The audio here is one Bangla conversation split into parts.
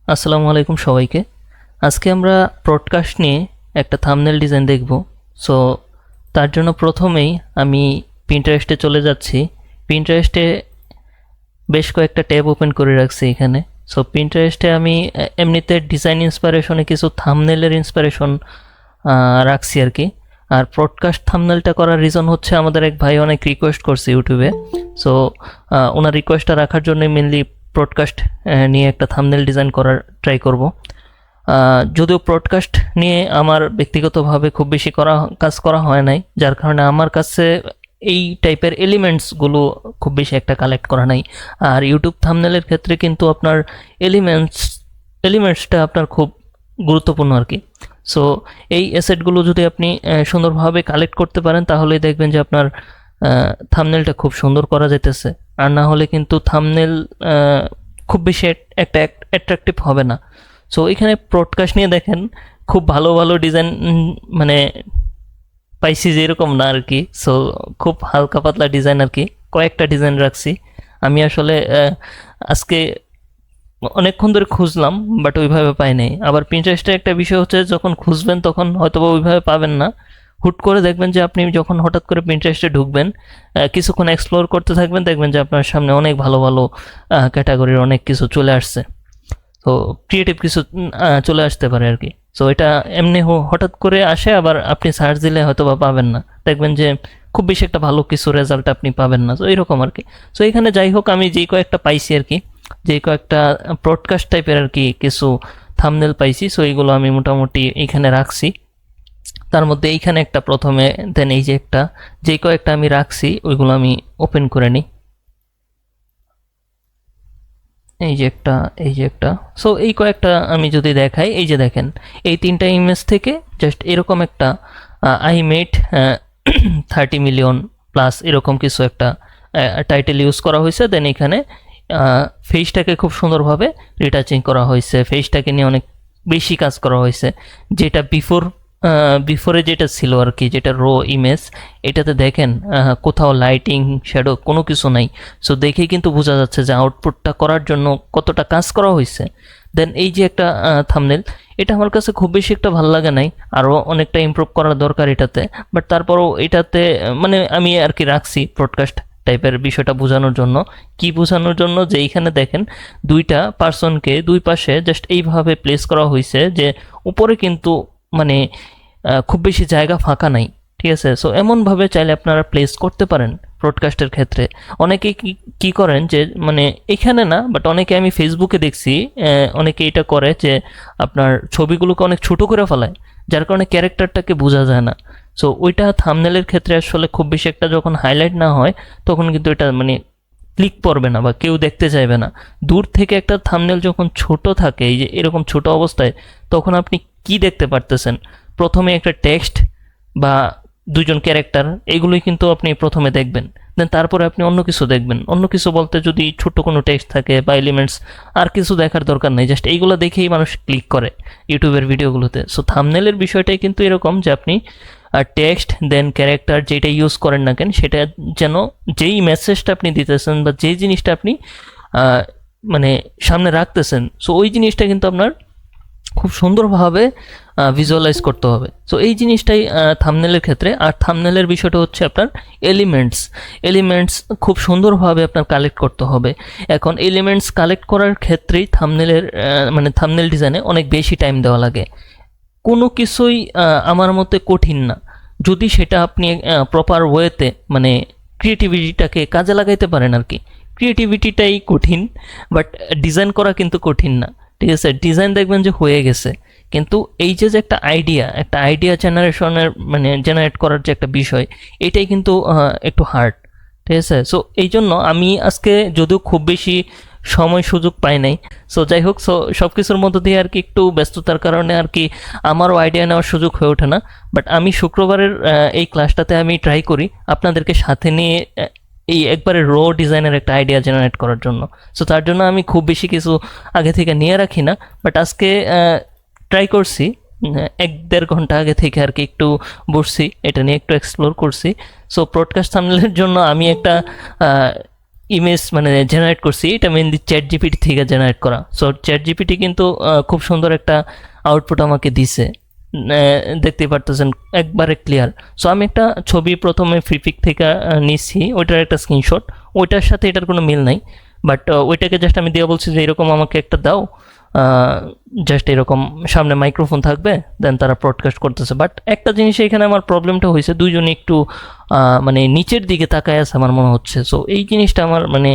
আসসালামু আলাইকুম সবাইকে। আজকে আমরা ব্রডকাস্ট নিয়ে একটা থাম্বনেল ডিজাইন দেখব। সো তার জন্য প্রথমেই আমি পিন্টারেস্টে চলে যাচ্ছি। পিন্টারেস্টে বেশ কয়েকটা ট্যাব ওপেন করে রাখছি এখানে। সো পিন্টারেস্টে আমি এমনিতে ডিজাইন ইন্সপিরেশনে কিছু থাম্বনেলের ইন্সপিরেশন রাখছি আর কি। আর ব্রডকাস্ট থাম্বনেলটা করার রিজন হচ্ছে আমাদের এক ভাই অনেক রিকোয়েস্ট করছে ইউটিউবে। সো ওনার রিকোয়েস্টটা রাখার জন্য মেনলি ব্রডকাস্ট নিয়ে একটা থাম্বনেল ডিজাইন করার ট্রাই করব। যদিও ব্রডকাস্ট নিয়ে আমার ব্যক্তিগতভাবে খুব বেশি কাজ করা হয় নাই, যার কারণে আমার কাছে এই টাইপের এলিমেন্টসগুলো খুব বেশি একটা কালেক্ট করা নাই। আর ইউটিউব থাম্বনেলের ক্ষেত্রে কিন্তু আপনার এলিমেন্টসটা আপনার খুব গুরুত্বপূর্ণ আর কি। সো এই অ্যাসেটগুলো যদি আপনি সুন্দরভাবে কালেক্ট করতে পারেন তাহলেই দেখবেন যে আপনার থাম্বনেলটা খুব সুন্দর করা যেতেছে। আর না হলে কিন্তু থাম্বনেল খুব বেশি একটা অ্যাট্রাকটিভ হবে না। সো এখানে ব্রডকাস্ট নিয়ে দেখেন খুব ভালো ভালো ডিজাইন মানে পাইছি যেরকম না আর কি। সো খুব হালকা পাতলা ডিজাইন আর কি, কয়েকটা ডিজাইন রাখছি। আমি আসলে আজকে অনেকক্ষণ ধরে খুঁজলাম বাট ওইভাবে পাই নাই। আবার পিন্টারেস্টের একটা বিষয় হচ্ছে যখন খুঁজবেন তখন হয়তো ওইভাবে পাবেন না। হুট করে দেখবেন যে আপনি যখন হঠাৎ করে পিন্টারেস্টে ঢুকবেন, কিছুক্ষণ এক্সপ্লোর করতে থাকবেন, দেখবেন যে আপনার সামনে অনেক ভালো ভালো ক্যাটাগরির অনেক কিছু চলে আসছে। তো ক্রিয়েটিভ কিছু চলে আসতে পারে আর কি। সো এটা এমনি হঠাৎ করে আসে, আবার আপনি সার্চ দিলে হয়তো বা পাবেন না, দেখবেন যে খুব বেশি একটা ভালো কিছু রেজাল্ট আপনি পাবেন না। তো এরকম আর কি। সো এখানে যাই হোক আমি যেই কয়েকটা পাইছি আর কি, যে কয়েকটা ব্রডকাস্ট টাইপের আর কি কিছু থাম্বনেল পাইছি, সো এইগুলো আমি মোটামুটি এখানে রাখছি। তার মধ্যে এইখানে একটা প্রথমে, দেন এই যে একটা, যে কয়েকটা আমি রাখছি ওইগুলো আমি ওপেন করে নিই। এই যে একটা, এই যে একটা। সো এই কয়েকটা আমি যদি দেখাই, এই যে দেখেন এই তিনটা ইমেজ থেকে জাস্ট এরকম একটা আই মেড 30 মিলিয়ন প্লাস এরকম কিছু একটা টাইটেল ইউজ করা হয়েছে। দেন এখানে ফেসটাকে খুব সুন্দরভাবে রিটাচিং করা হয়েছে, ফেসটাকে নিয়ে অনেক বেশি কাজ করা হয়েছে। যেটা বিফোরে যেটা ছিল আর কি, যেটা রো ইমেজ, এটাতে দেখেন কোথাও লাইটিং শ্যাডো কোনো কিছু নাই। সো দেখেই কিন্তু বোঝা যাচ্ছে যে আউটপুটটা করার জন্য কতটা কাজ করা হয়েছে। দেন এই যে একটা থাম্বনেল, এটা আমার কাছে খুব বেশি একটা ভালো লাগে নাই, আরও অনেকটা ইমপ্রুভ করার দরকার এটাতে। বাট তারপরও এটাতে মানে আমি আর কি রাখছি ব্রডকাস্ট টাইপের বিষয়টা বোঝানোর জন্য। কি বোঝানোর জন্য, যে এইখানে দেখেন দুইটা পার্সনকে দুই পাশে জাস্ট এইভাবে প্লেস করা হয়েছে, যে উপরে কিন্তু মানে খুব বেশি জায়গা ফাঁকা নাই। ঠিক আছে, সো এমনভাবে চাইলে আপনারা প্লেস করতে পারেন ব্রডকাস্টের ক্ষেত্রে। অনেকে কি করেন যে মানে এখানে না, বাট অনেকে আমি ফেসবুকে দেখছি অনেকে এটা করে যে আপনার ছবিগুলোকে অনেক ছোট করে ফেলায়, যার কারণে ক্যারেক্টারটাকে বোঝা যায় না। সো ওইটা থাম্বনেলের ক্ষেত্রে আসলে খুব বেশি একটা যখন হাইলাইট না হয় তখন কিন্তু এটা মানে ক্লিক পড়বে না বা কেউ দেখতে চাইবে না। দূর থেকে একটা থাম্বনেল যখন ছোট থাকে, এই যে এরকম ছোট অবস্থায়, তখন আপনি কি দেখতে পারতেছেন? প্রথমে একটা টেক্সট বা দুজন ক্যারেক্টার, এগুলোই কিন্তু আপনি প্রথমে দেখবেন। দেন তারপরে আপনি অন্য কিছু দেখবেন। অন্য কিছু বলতে যদি ছোট্ট কোনো টেক্সট থাকে বা এলিমেন্টস, আর কিছু দেখার দরকার নেই, জাস্ট এইগুলো দেখেই মানুষ ক্লিক করে ইউটিউবের ভিডিওগুলোতে। সো থাম্বনেলের বিষয়টাই কিন্তু এরকম যে আপনি টেক্সট দেন ক্যারেক্টার যেটা ইউজ করেন না কেন, সেটা যেন যেই মেসেজটা আপনি দিতেছেন বা যেই জিনিসটা আপনি মানে সামনে রাখতেছেন, সো ওই জিনিসটা কিন্তু আপনার খুব সুন্দরভাবে ভিজুয়ালাইজ করতে হবে। সো এই জিনিসটাই থাম্বনেলের ক্ষেত্রে। আর থাম্বনেলের বিষয়টা হচ্ছে আপনার এলিমেন্টস খুব সুন্দরভাবে আপনার কালেক্ট করতে হবে। এখন এলিমেন্টস কালেক্ট করার ক্ষেত্রেই থাম্বনেলের মানে থাম্বনেল ডিজাইনে অনেক বেশি টাইম দেওয়া লাগে। কোনো কিছুই আমার মতে কঠিন না, যদি সেটা আপনি প্রপার ওয়েতে মানে ক্রিয়েটিভিটিটাকে কাজে লাগাইতে পারেন আর কি। ক্রিয়েটিভিটিটাই কঠিন, বাট ডিজাইন করা কিন্তু কঠিন না। ঠিক আছে, ডিজাইন দেখবেন যে হয়ে গেছে, কিন্তু এই যে একটা আইডিয়া জেনারেশনের মানে জেনারেট করার যে একটা বিষয়, এটাই কিন্তু একটু হার্ড। ঠিক আছে, সো এই জন্য আমি আজকে যদিও খুব বেশি সময় সুযোগ পাই নাই, সো যাই হোক, সো সব কিছুর মধ্য দিয়ে আর কি একটু ব্যস্ততার কারণে আর কি আমারও আইডিয়া নেওয়ার সুযোগ হয়ে ওঠে না। বাট আমি শুক্রবারের এই ক্লাসটাতে আমি ট্রাই করি আপনাদেরকে সাথে নিয়ে এই একবারে র ডিজাইনের একটা আইডিয়া জেনারেট করার জন্য। সো তার জন্য আমি খুব বেশি কিছু আগে থেকে নিয়ে রাখি না, বাট আজকে ট্রাই করছি। 1-1.5 ঘন্টা আগে থেকে আর কি একটু বসছি, এটা নিয়ে একটু এক্সপ্লোর করছি। সো ব্রডকাস্ট থাম্বনেলের জন্য আমি একটা ইমেজ মানে জেনারেট করছি এটা মেনলি চ্যাট জিপিটি থেকে জেনারেট করা। সো চ্যাট জিপিটি কিন্তু খুব সুন্দর একটা আউটপুট আমাকে দিছে, দেখতে পারতেছেন একবারে ক্লিয়ার। সো আমি একটা ছবি প্রথমে ফ্রিপিক থেকে নিচ্ছি, ওইটার একটা স্ক্রিনশট, ওইটার সাথে এটার কোনো মিল নাই, বাট ওইটাকে জাস্ট আমি দিয়ে বলছি যে এরকম আমাকে একটা দাও, জাস্ট এরকম সামনে মাইক্রোফোন থাকবে, দেন তারা ব্রডকাস্ট করতেছে। বাট একটা জিনিস এখানে আমার প্রবলেমটা হয়েছে, দুইজনে একটু মানে নিচের দিকে তাকায় আছে আমার মনে হচ্ছে। সো এই জিনিসটা আমার মানে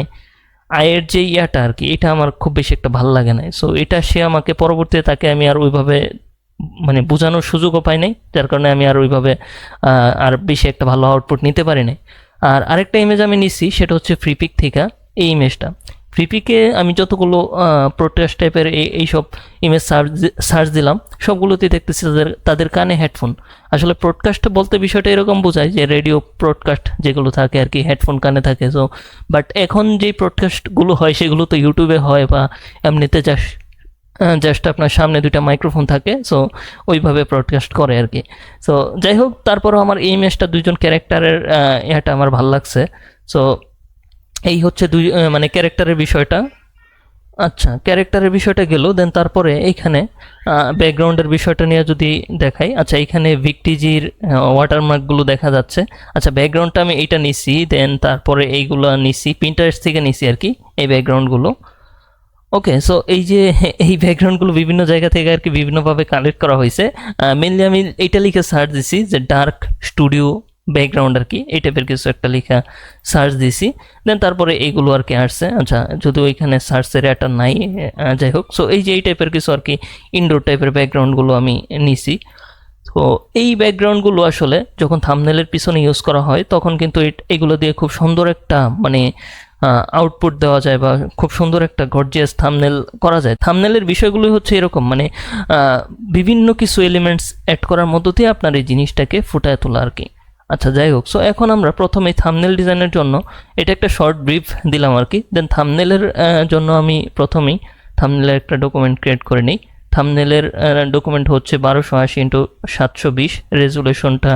আয়ের যে ইয়াটা আর কি, এটা আমার খুব বেশি একটা ভালো লাগে না। সো এটা সে আমাকে পরবর্তীতে তাকে আমি আর ওইভাবে মানে বোঝানোর সুযোগও পাই নাই, যার কারণে আমি আর ওইভাবে আর বেশি একটা ভালো আউটপুট নিতে পারি নাই। আর আরেকটা ইমেজ আমি নিচ্ছি, সেটা হচ্ছে ফ্রিপিক থেকে। এই ইমেজটা ফ্রিপিকে আমি যতগুলো প্রোটেস্ট টাইপের এইসব ইমেজ সার্চ দিলাম, সবগুলোতে দেখতেছি তাদের কানে হেডফোন। আসলে প্রডকাস্ট বলতে বিষয়টা এরকম বোঝায় যে রেডিও প্রডকাস্ট যেগুলো থাকে আর কি, হেডফোন কানে থাকে। সো বাট এখন যেই প্রডকাস্টগুলো হয় সেগুলো তো ইউটিউবে হয় বা এমনিতে জাস্ট আপনার সামনে দুইটা মাইক্রোফোন থাকে, সো ওইভাবে ব্রডকাস্ট করে আর কি। সো যাই হোক, তারপরও আমার এই ইমেজটা দুইজন ক্যারেক্টারের এটা আমার ভালো লাগছে। সো এই হচ্ছে মানে ক্যারেক্টারের বিষয়টা। আচ্ছা, ক্যারেক্টারের বিষয়টা গেল, দেন তারপরে এইখানে ব্যাকগ্রাউন্ডের বিষয়টা নিয়ে যদি দেখাই। আচ্ছা, এইখানে ভিকটিজির ওয়াটারমার্কগুলো দেখা যাচ্ছে। আচ্ছা, ব্যাকগ্রাউন্ডটা আমি এইটা নিছি, দেন তারপরে এইগুলো নিছি পিন্টারেস্ট থেকে নিছি আর কি, এই ব্যাকগ্রাউন্ডগুলো। ওকে, সো এই যে এই ব্যাকগ্রাউন্ডগুলো বিভিন্ন জায়গা থেকে আর কি বিভিন্নভাবে কালেক্ট করা হয়েছে। মেনলি আমি এইটা লিখে সার্চ দিছি যে ডার্ক স্টুডিও ব্যাকগ্রাউন্ড আর কি, এই টাইপের কিছু একটা লিখা সার্চ দিছি, দেন তারপরে এইগুলো আর কি আসছে। আচ্ছা, যদিও ওইখানে সার্চের এটা নাই, যাই হোক। সো এই যে এই টাইপের কিছু আর কি ইনডোর টাইপের ব্যাকগ্রাউন্ডগুলো আমি নিছি। তো এই ব্যাকগ্রাউন্ডগুলো আসলে যখন থাম্বনেলের পিছনে ইউজ করা হয় তখন কিন্তু এগুলো দিয়ে খুব সুন্দর একটা মানে আউটপুট দেওয়া যায় বা খুব সুন্দর একটা গর্জিয়াস থাম্বনেল করা যায়। থাম্বনেলের বিষয়গুলো হচ্ছে এরকম, মানে বিভিন্ন কিছু এলিমেন্টস অ্যাড করার মধ্য দিয়ে আপনার এই জিনিসটাকে ফুটায় তোলা আর কি। আচ্ছা, যাই হোক। সো এখন আমরা প্রথমে থাম্বনেল ডিজাইনের জন্য এটা একটা শর্ট ব্রিফ দিলাম আর কি। দেন থাম্বনেলের জন্য আমি প্রথমেই থাম্বনেলের একটা ডকুমেন্ট ক্রিয়েট করে নিই। থাম্বনেলের ডকুমেন্ট হচ্ছে 1280x720, রেজুলেশনটা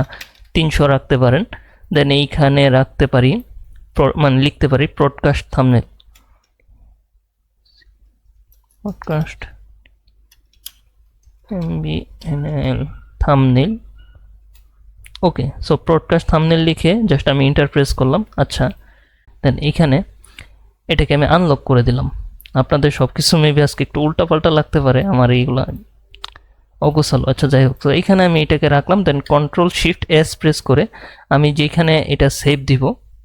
300 রাখতে পারেন। দেন এইখানে রাখতে পারি মানে লিখতে পারি broadcast thumbnail, broadcast MBNL thumbnail. Okay, so broadcast thumbnail লিখে জাস্ট আমি এন্টার প্রেস করলাম। আচ্ছা, দেন এইখানে এটাকে আমি আনলক করে দিলাম। আপনাদের সব কিছু মেবি আজকে একটু উল্টাপাল্টা লাগতে পারে, আমার এইগুলো অগোছালো। আচ্ছা, যাই হোক। তো এইখানে আমি এটাকে রাখলাম, দেন Ctrl+Shift+S প্রেস করে আমি যেখানে এটা সেভ দিব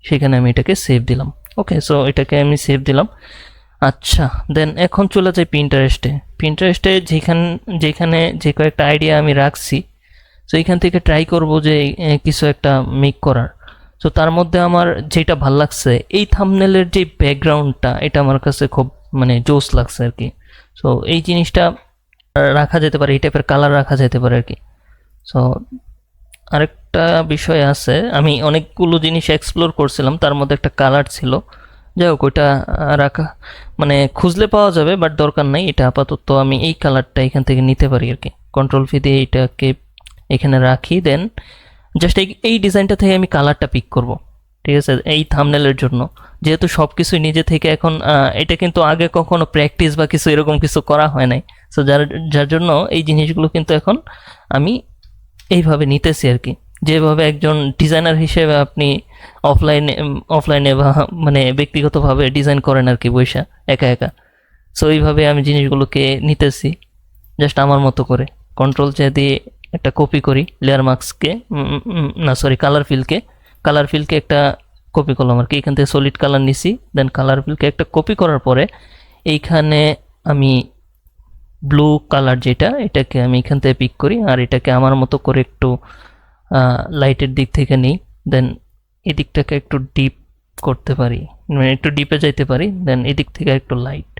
সেখানে আমি এটাকে সেভ দিলাম। ওকে, সো এটাকে আমি সেভ দিলাম। আচ্ছা, দেন এখন চলে যাই পিন্টারেস্টে যেখানে যে কয়েকটা আইডিয়া আমি রাখছি। সো এইখান থেকে ট্রাই করব যে কিছু একটা মেক করার। সো তার মধ্যে আমার যেটা ভাল লাগছে, এই থাম্বনেলের যে ব্যাকগ্রাউন্ডটা, এটা আমার কাছে খুব মানে জোস লাগছে আর কি। সো এই জিনিসটা রাখা যেতে পারে, এই টাইপের কালার রাখা যেতে পারে আর কি। সো আরেকটা বিষয় আছে, আমি অনেকগুলো জিনিস এক্সপ্লোর করছিলাম, তার মধ্যে একটা কালার ছিল। যাই হোক, ওইটা রাখা মানে খুঁজলে পাওয়া যাবে, বাট দরকার নাই। এটা আপাতত আমি এই কালারটা এখান থেকে নিতে পারি আর কি। Ctrl+V দিয়ে এইটাকে এখানে রাখি, দেন জাস্ট এই ডিজাইনটা থেকে আমি কালারটা পিক করব, ঠিক আছে, এই থাম্বনেলের জন্য। যেহেতু সব কিছুই নিজে থেকে এখন, এটা কিন্তু আগে কখনো প্র্যাকটিস বা কিছু এরকম কিছু করা হয় নাই। সো যার জন্য এই জিনিসগুলো কিন্তু এখন আমি এইভাবে নিতেছি আর কি, যেভাবে একজন ডিজাইনার হিসেবে আপনি অফলাইনে বা মানে ব্যক্তিগতভাবে ডিজাইন করেন আর কি, বৈশা একা একা। সো এইভাবে আমি জিনিসগুলোকে নিতেছি জাস্ট আমার মতো করে। Ctrl+J দিয়ে একটা কপি করি লেয়ার মার্কসকে, না সরি কালার ফিলকে একটা কপি করলাম আর কি। এখান থেকে সলিড কালার নিছি, দেন কালার ফিলকে একটা কপি করার পরে এইখানে আমি ব্লু কালার যেটা, এটাকে আমি এখান থেকে পিক করি আর এটাকে আমার মতো করে একটু লাইটের দিক থেকে নিই। দেন এদিকটাকে একটু ডিপ করতে পারি, মানে একটু ডিপে যাইতে পারি। দেন এদিক থেকে একটু লাইট,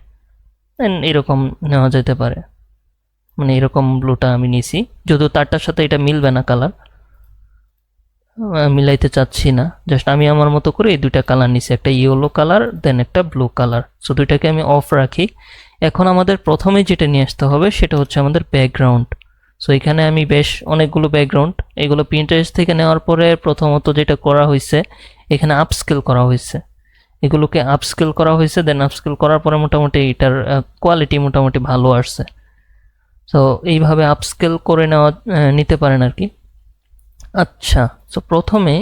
দেন এরকম নেওয়া যেতে পারে, মানে এরকম ব্লুটা আমি নিছি। যদিও তারটার সাথে এটা মিলবে না, কালার মিলাইতে চাচ্ছি না, জাস্ট আমি আমার মতো করে এই দুইটা কালার নিছি, একটা ইয়েলো কালার দেন একটা ব্লু কালার। সো দুইটাকে আমি অফ রাখি। এখন আমাদের প্রথমে যেটা নিয়ে আসতে হবে সেটা হচ্ছে আমাদের ব্যাকগ্রাউন্ড। সো এখানে আমি বেশ অনেকগুলো ব্যাকগ্রাউন্ড, এগুলো Pinterest থেকে নেওয়ার পরে প্রথমত যেটা করা হয়েছে, এখানে আপস্কেল করা হয়েছে। এগুলোকে আপস্কেল করা হয়েছে, দেন আপস্কেল করার পরে মোটামুটি এটার কোয়ালিটি মোটামুটি ভালো আসছে। সো এইভাবে আপস্কেল করে নিতে পারেন আর কি। আচ্ছা, সো প্রথমে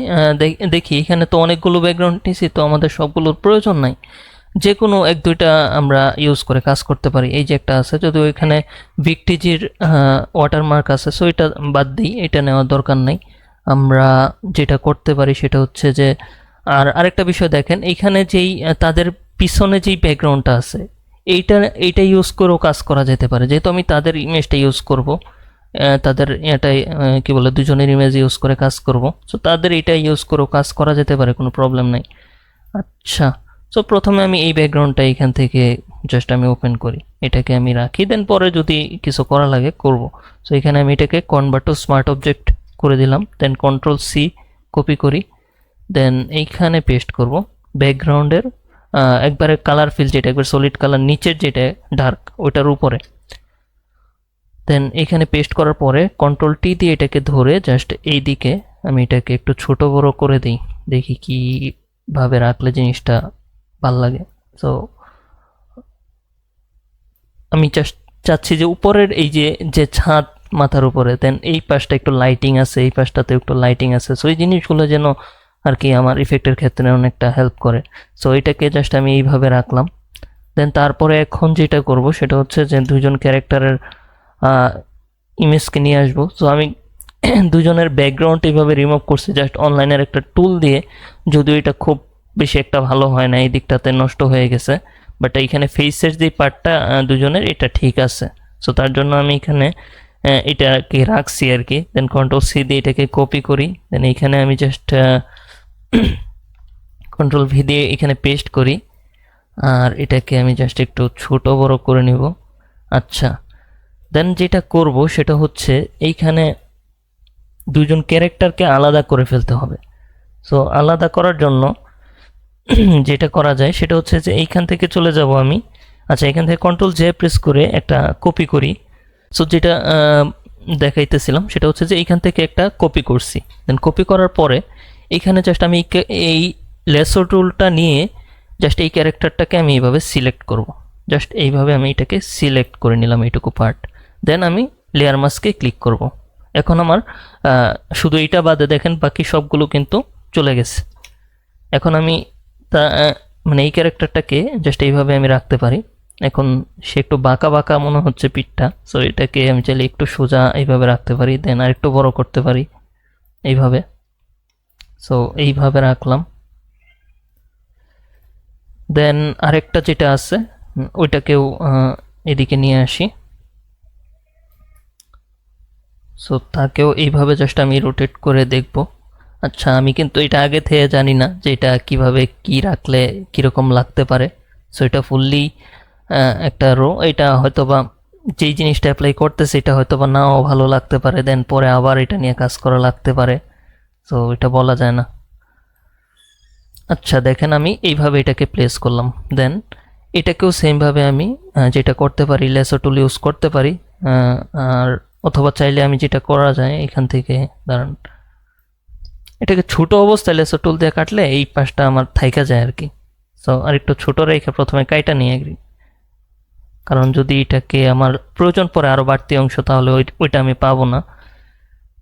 দেখি এখানে তো অনেকগুলো ব্যাকগ্রাউন্ড নিয়েছি, তো আমাদের সবগুলোর প্রয়োজন নাই, যে কোনো এক দুইটা আমরা ইউজ করে কাজ করতে পারি। এই যে একটা আছে, যদিও এখানে ভিকটিজির ওয়াটারমার্ক আছে, সো এটা বাদ দিই, এটা নেওয়ার দরকার নাই। আমরা যেটা করতে পারি সেটা হচ্ছে যে, আর আরেকটা বিষয় দেখেন, এইখানে যেই তাদের পিছনে যেই ব্যাকগ্রাউন্ডটা আছে, এইটা ইউজ করেও কাজ করা যেতে পারে। যেহেতু আমি তাদের ইমেজটা ইউজ করব, তাদের এটাই কি বলে, দুজনের ইমেজ ইউজ করে কাজ করব, সো তাদের এটা ইউজ করেও কাজ করা যেতে পারে, কোনো প্রবলেম নাই। আচ্ছা, সো প্রথমে আমি এই ব্যাকগ্রাউন্ডটা এখান থেকে জাস্ট আমি ওপেন করি, এটাকে আমি রাখি, দেন পরে যদি কিছু করা লাগে করব। সো এখানে আমি এটাকে কনভার্ট টু স্মার্ট অবজেক্ট করে দিলাম, দেন কন্ট্রোল সি কপি করি, দেন এইখানে পেস্ট করব ব্যাকগ্রাউন্ডের একবারে কালার ফিল যেটা একবার সলিড কালার নিচের যেটা ডার্ক ওইটার উপরে, দেন এখানে পেস্ট করার পরে কন্ট্রোল টি দিয়ে এটাকে ধরে জাস্ট এই দিকে আমি এটাকে একটু ছোট বড় করে দিই, দেখি কীভাবে রাখলে জিনিসটা ভাল লাগে। সো আমি জাস্ট চাচ্ছি যে উপরের এই যে ছাদ মাথার উপরে, দেন এই পাশটা একটু লাইটিং আছে, এই পাশটাতে একটু লাইটিং আছে, সো এই জিনিসগুলো যেন আর কি আমার ইফেক্টের ক্ষেত্রে অনেকটা হেল্প করে। সো এটাকে জাস্ট আমি এইভাবে রাখলাম, দেন তারপরে এখন যেটা করব সেটা হচ্ছে যে দুজন ক্যারেক্টারের ইমেজকে নিয়ে আসবো। সো আমি দুজনের ব্যাকগ্রাউন্ড এইভাবে রিমুভ করছি জাস্ট অনলাইনের একটা টুল দিয়ে, যদিও এটা খুব বেশি একটা ভালো হয় না, এই দিকটাতে নষ্ট হয়ে গেছে, বাট এইখানে ফেসের যে পার্টটা দুজনের এটা ঠিক আছে। সো তার জন্য আমি এখানে এটাকে রাখছি আর কি, দেন কন্ট্রোল সি দিয়ে এটাকে কপি করি, দেন এইখানে আমি জাস্ট কন্ট্রোল ভি দিয়ে এখানে পেস্ট করি, আর এটাকে আমি জাস্ট একটু ছোট বড় করে নিব। আচ্ছা, দেন যেটা করব সেটা হচ্ছে এইখানে দুজন ক্যারেক্টারকে আলাদা করে ফেলতে হবে। সো আলাদা করার জন্য যেটা করা যায় সেটা হচ্ছে যে এইখান থেকে চলে যাব আমি। আচ্ছা, এখান থেকে কন্ট্রোল জে প্রেস করে একটা কপি করি। সো যেটা দেখাইতেছিলাম সেটা হচ্ছে যে এইখান থেকে একটা কপি করছি, দেন কপি করার পরে এইখানে জাস্ট আমি এই লেসো টুলটা নিয়ে জাস্ট এই ক্যারেক্টারটাকে আমি এইভাবে সিলেক্ট করব, জাস্ট এইভাবে আমি এটাকে সিলেক্ট করে নিলাম এইটুকু পার্ট, দেন আমি লেয়ার মাস্কে ক্লিক করব। এখন আমার শুধু এইটা বাদে দেখেন বাকি সবগুলো কিন্তু চলে গেছে। এখন আমি মানে এই ক্যারেক্টারটাকে জাস্ট এইভাবে আমি রাখতে পারি। এখন সে একটু বাঁকা বাঁকা মনে হচ্ছে পিঠটা, সো এটাকে আমি চাইলে একটু সোজা এইভাবে রাখতে পারি, দেন আর একটু বড় করতে পারি এইভাবে। সো এইভাবে রাখলাম, দেন আরেকটা যেটা আছে ওইটাকেও এদিকে নিয়ে আসি। সো তাকেও এইভাবে জাস্ট আমি রোটেট করে দেখব। আচ্ছা, আমি কিন্তু এটা আগে থেকে জানি না যে এটা কীভাবে কী রাখলে কীরকম লাগতে পারে। সো এটা ফুললি একটা রো, এটা হয়তো বা যেই জিনিসটা অ্যাপ্লাই করতেছে এটা হয়তো বা নাও ভালো লাগতে পারে, দেন পরে আবার এটা নিয়ে কাজ করা লাগতে পারে, সো এটা বলা যায় না। আচ্ছা দেখেন, আমি এইভাবে এটাকে প্লেস করলাম, দেন এটাকেও সেমভাবে আমি যেটা করতে পারি লেসো টুল ইউজ করতে পারি, আর অথবা চাইলে আমি যেটা করা যায় এখান থেকে দাঁড়ান, এটাকে ছোট অবস্থায় লেসো টুল দিয়ে কাটলে এই পাশটা আমার থাইকা যায় আর কি। সো আর একটু ছোটো রেখে প্রথমে কাইটা নিয়ে কারণ যদি এটাকে আমার প্রয়োজন পড়ে আরও বাড়তি অংশ তাহলে ওইটা আমি পাবো না,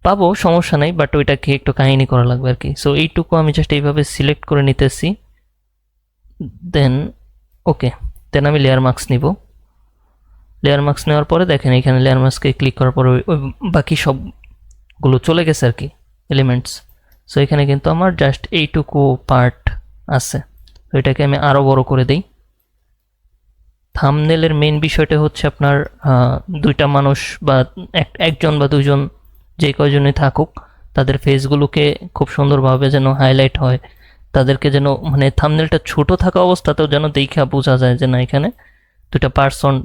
পাবো সমস্যা নেই, বাট ওইটাকে একটু কাহিনী করা লাগবে আর কি। সো এইটুকু আমি জাস্ট এইভাবে সিলেক্ট করে নিতেছি, দেন ওকে, দেন আমি লেয়ার মার্কস নিব। লেয়ার মার্কস নেওয়ার পরে দেখেন এখানে লেয়ার মার্কসকে ক্লিক করার পরে ওই বাকি সবগুলো চলে গেছে আর কি এলিমেন্টস। সো এখানে কিন্তু আমার জাস্ট এইটুকু পার্ট আছে, তো এটাকে আমি আরও বড় করে দিই। থাম্বনেলের মেইন বিষয়টা হচ্ছে আপনার দুইটা মানুষ বা একজন বা দুজন যে কয়জনই থাকুক তাদের ফেসগুলোকে খুব সুন্দরভাবে যেন হাইলাইট হয়, তাদেরকে যেন মানে থাম্বনেলটা ছোট থাকা অবস্থাতেও যেন দেখা বোঝা যায় যে না এখানে দুটা পার্সন,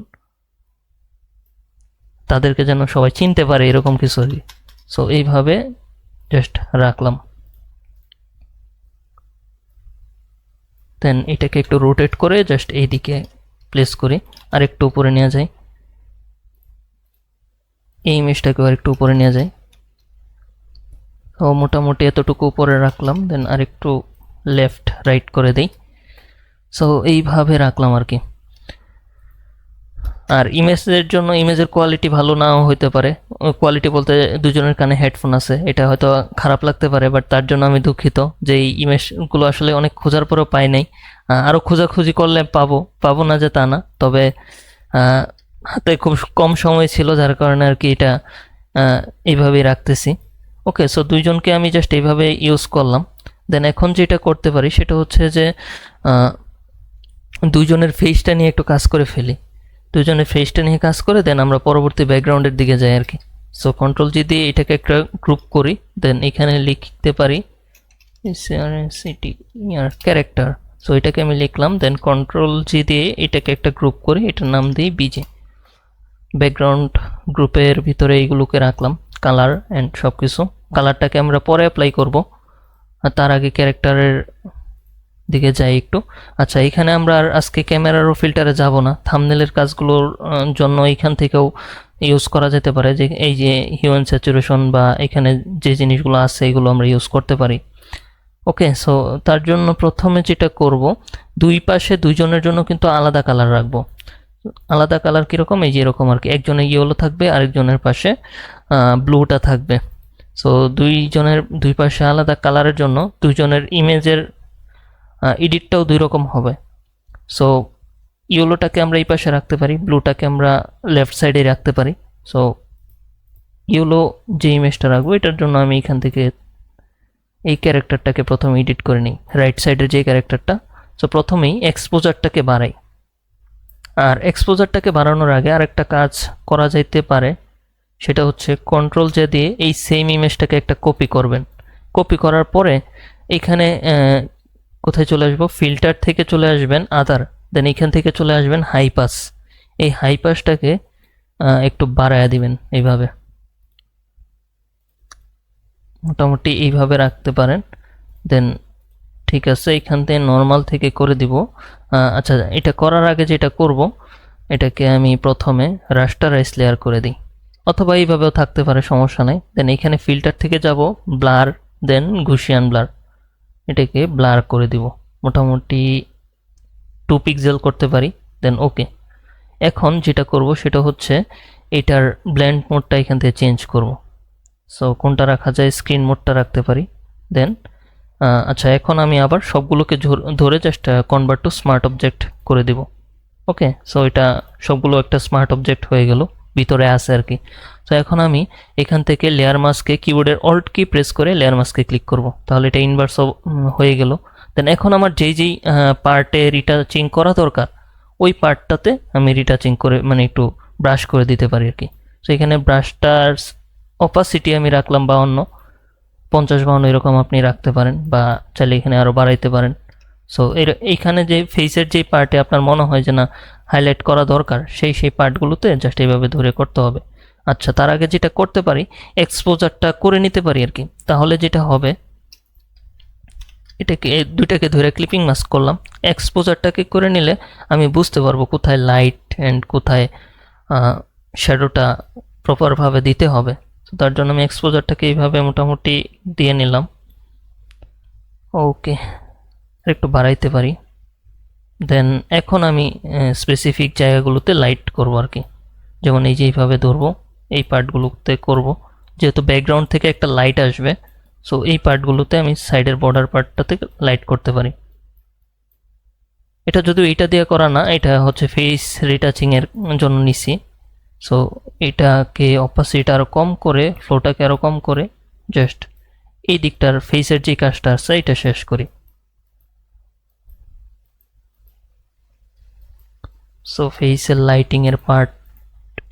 তাদেরকে যেন সবাই চিনতে পারে এরকম কিছু আর কি। সো এইভাবে জাস্ট রাখলাম, দেন এটাকে একটু রোটেট করে জাস্ট এইদিকে প্লেস করি, আর একটু উপরে নিয়ে যাই, এই ইমেজটাকেও আর একটু উপরে নিয়ে যাই। তো মোটামুটি এতটুকু উপরে রাখলাম, দেন আর একটু লেফট রাইট করে দিই। সো এইভাবে রাখলাম আর কি। আর ইমেজের জন্য ইমেজের কোয়ালিটি ভালো নাও হতে পারে, কোয়ালিটি বলতে দুজনের কানে হেডফোন আছে, এটা হয়তো খারাপ লাগতে পারে, বাট তার জন্য আমি দুঃখিত যে এই ইমেজগুলো আসলে অনেক খোঁজার পরেও পাই নাই। আরও খোঁজাখুঁজি করলে পাবো, পাবো না যে তা না, তবে হাতে খুব কম সময় ছিল যার কারণে আর কি এটা এইভাবেই রাখতেছি। ওকে, সো দুইজনকে আমি জাস্ট এইভাবে ইউজ করলাম। দেন এখন যেটা করতে পারি সেটা হচ্ছে যে দুইজনের ফেসটা নিয়ে একটু কাজ করে ফেলি। দুজনে ফেসটা নিয়ে কাজ করে দেন আমরা পরবর্তী ব্যাকগ্রাউন্ডের দিকে যাই আর কি। সো কন্ট্রোল জি দিয়ে এটাকে একটা গ্রুপ করি, দেন এখানে লিখতে পারি ক্যারেক্টার। সো এটাকে আমি লিখলাম, দেন কন্ট্রোল জি দিয়ে এটাকে একটা গ্রুপ করি, এটার নাম দিই বিজে। ব্যাকগ্রাউন্ড গ্রুপের ভিতরে এইগুলোকে রাখলাম, কালার অ্যান্ড সব কিছু। কালারটাকে আমরা পরে অ্যাপ্লাই করব, আর তার আগে ক্যারেক্টারের দিকে যাই একটু। আচ্ছা, এখানে আমরা আর আজকে ক্যামেরার ও ফিল্টারে যাব না, থাম্বনেলের কাজগুলোর জন্য এইখান থেকেও ইউজ করা যেতে পারে, যে এই যে হিউম্যান স্যাচুরেশন বা এখানে যে জিনিসগুলো আছে এগুলো আমরা ইউজ করতে পারি। ওকে, সো তার জন্য প্রথমে যেটা করব, দুই পাশে দুইজনের জন্য কিন্তু আলাদা কালার রাখবো। আলাদা কালার কীরকম, এই যে এরকম আর কি, একজনের ইয়েলো থাকবে আরেকজনের পাশে ব্লুটা থাকবে। সো দুইজনের দুই পাশে আলাদা কালারের জন্য দুইজনের ইমেজের এডিটটাও দুই রকম হবে। সো ইয়েলোটাকে আমরা এই পাশে রাখতে পারি, ব্লুটাকে আমরা লেফট সাইডে রাখতে পারি। সো ইয়েলো যে ইমেজটা রাখবো এটার জন্য আমি এখান থেকে এই ক্যারেক্টারটাকে প্রথমে এডিট করে নিই, রাইট সাইডের যে ক্যারেক্টারটা। সো প্রথমেই এক্সপোজারটাকে বাড়াই, আর এক্সপোজারটাকে বাড়ানোর আগে আরেকটা কাজ করা যাইতে পারে, সেটা হচ্ছে কন্ট্রোল জে দিয়ে এই সেম ইমেজটাকে একটা কপি করবেন। কপি করার পরে এখানে কোথায় চলে আসবো, ফিল্টার থেকে চলে আসবেন আদার, দেন এখান থেকে চলে আসবেন হাই পাস। এই হাই পাসটাকে একটু বাড়ায়া দিবেন এইভাবে, মোটামুটি এইভাবে রাখতে পারেন। দেন ঠিক আছে, এখান থেকে নর্মাল থেকে করে দিব। আচ্ছা, এটা করার আগে যেটা করব, এটাকে আমি প্রথমে রাস্টারাইজ লেয়ার করে দিই, অথবা এইভাবেও থাকতে পারে, সমস্যা নাই। দেন এখানে ফিল্টার থেকে যাব ব্লার, দেন গুশিয়ান ব্লার, এটাকে ব্লার করে দিব, মোটামুটি 2 পিক্সেল করতে পারি। দেন ওকে, এখন যেটা করব সেটা হচ্ছে এটার ব্লেন্ড মোডটা এখান থেকে চেঞ্জ করব। সো কোনটা রাখা যায়, স্ক্রিন মোডটা রাখতে পারি। দেন আচ্ছা, এখন আমি আবার সবগুলোকে ধরে just convert to smart object করে দিব। ওকে, সো এটা সবগুলো একটা স্মার্ট অবজেক্ট হয়ে গেল, ভিতরে আছে আর কি। তো এখন আমি এখান থেকে লেয়ার মাস্কে কিবোর্ডের অল্ট কি প্রেস করে লেয়ার মাস্কে ক্লিক করব, তাহলে এটা ইনভার্স হয়ে গেল। দেন এখন আমার যেই যেই পার্টে রিটাচিং করা দরকার ওই পার্টটাতে আমি রিটাচিং করে মানে একটু ব্রাশ করে দিতে পারি আর কি। তো এখানে ব্রাশটার অপাসিটি আমি রাখলাম 52, 50-52 এরকম আপনি রাখতে পারেন, বা চাইলে এখানে আরও বাড়াইতে পারেন। সো এইখানে যে ফেসের যে পার্টে আপনার মনে হয় যে না হাইলাইট করা দরকার, সেই পার্টগুলোতে জাস্ট এইভাবে ধরে করতে হবে। আচ্ছা, তার আগে যেটা করতে পারি, এক্সপোজারটা করে নিতে পারি আর কি। তাহলে যেটা হবে, এটাকে দুইটাকে ধরে ক্লিপিং মাস্ক করলাম, এক্সপোজারটাকে করে নিলে আমি বুঝতে পারবো কোথায় লাইট অ্যান্ড কোথায় শ্যাডোটা প্রপারভাবে দিতে হবে। তো তার জন্য আমি এক্সপোজারটাকে এইভাবে মোটামুটি দিয়ে নিলাম। ওকে, একটু বাড়াইতে পারি। দেন এখন আমি স্পেসিফিক জায়গাগুলোতে লাইট করব আর কি, যেমন এই যে এইভাবে ধরবো, এই পার্টগুলোতে করব, যেহেতু ব্যাকগ্রাউন্ড থেকে একটা লাইট আসবে। সো এই পার্টগুলোতে আমি সাইডের বর্ডার পার্টটাতে লাইট করতে পারি। এটা যদিও এইটা দিয়ে করা না, এটা হচ্ছে ফেস রিটাচিংয়ের জন্য নিছি। সো এটাকে অপাসিটি আরও কম করে, ফ্লোটাকে আরও কম করে জাস্ট এই দিকটার ফেসের যে কাজটা আছে এটা শেষ করি। সো ফেসের লাইটিংয়ের পার্ট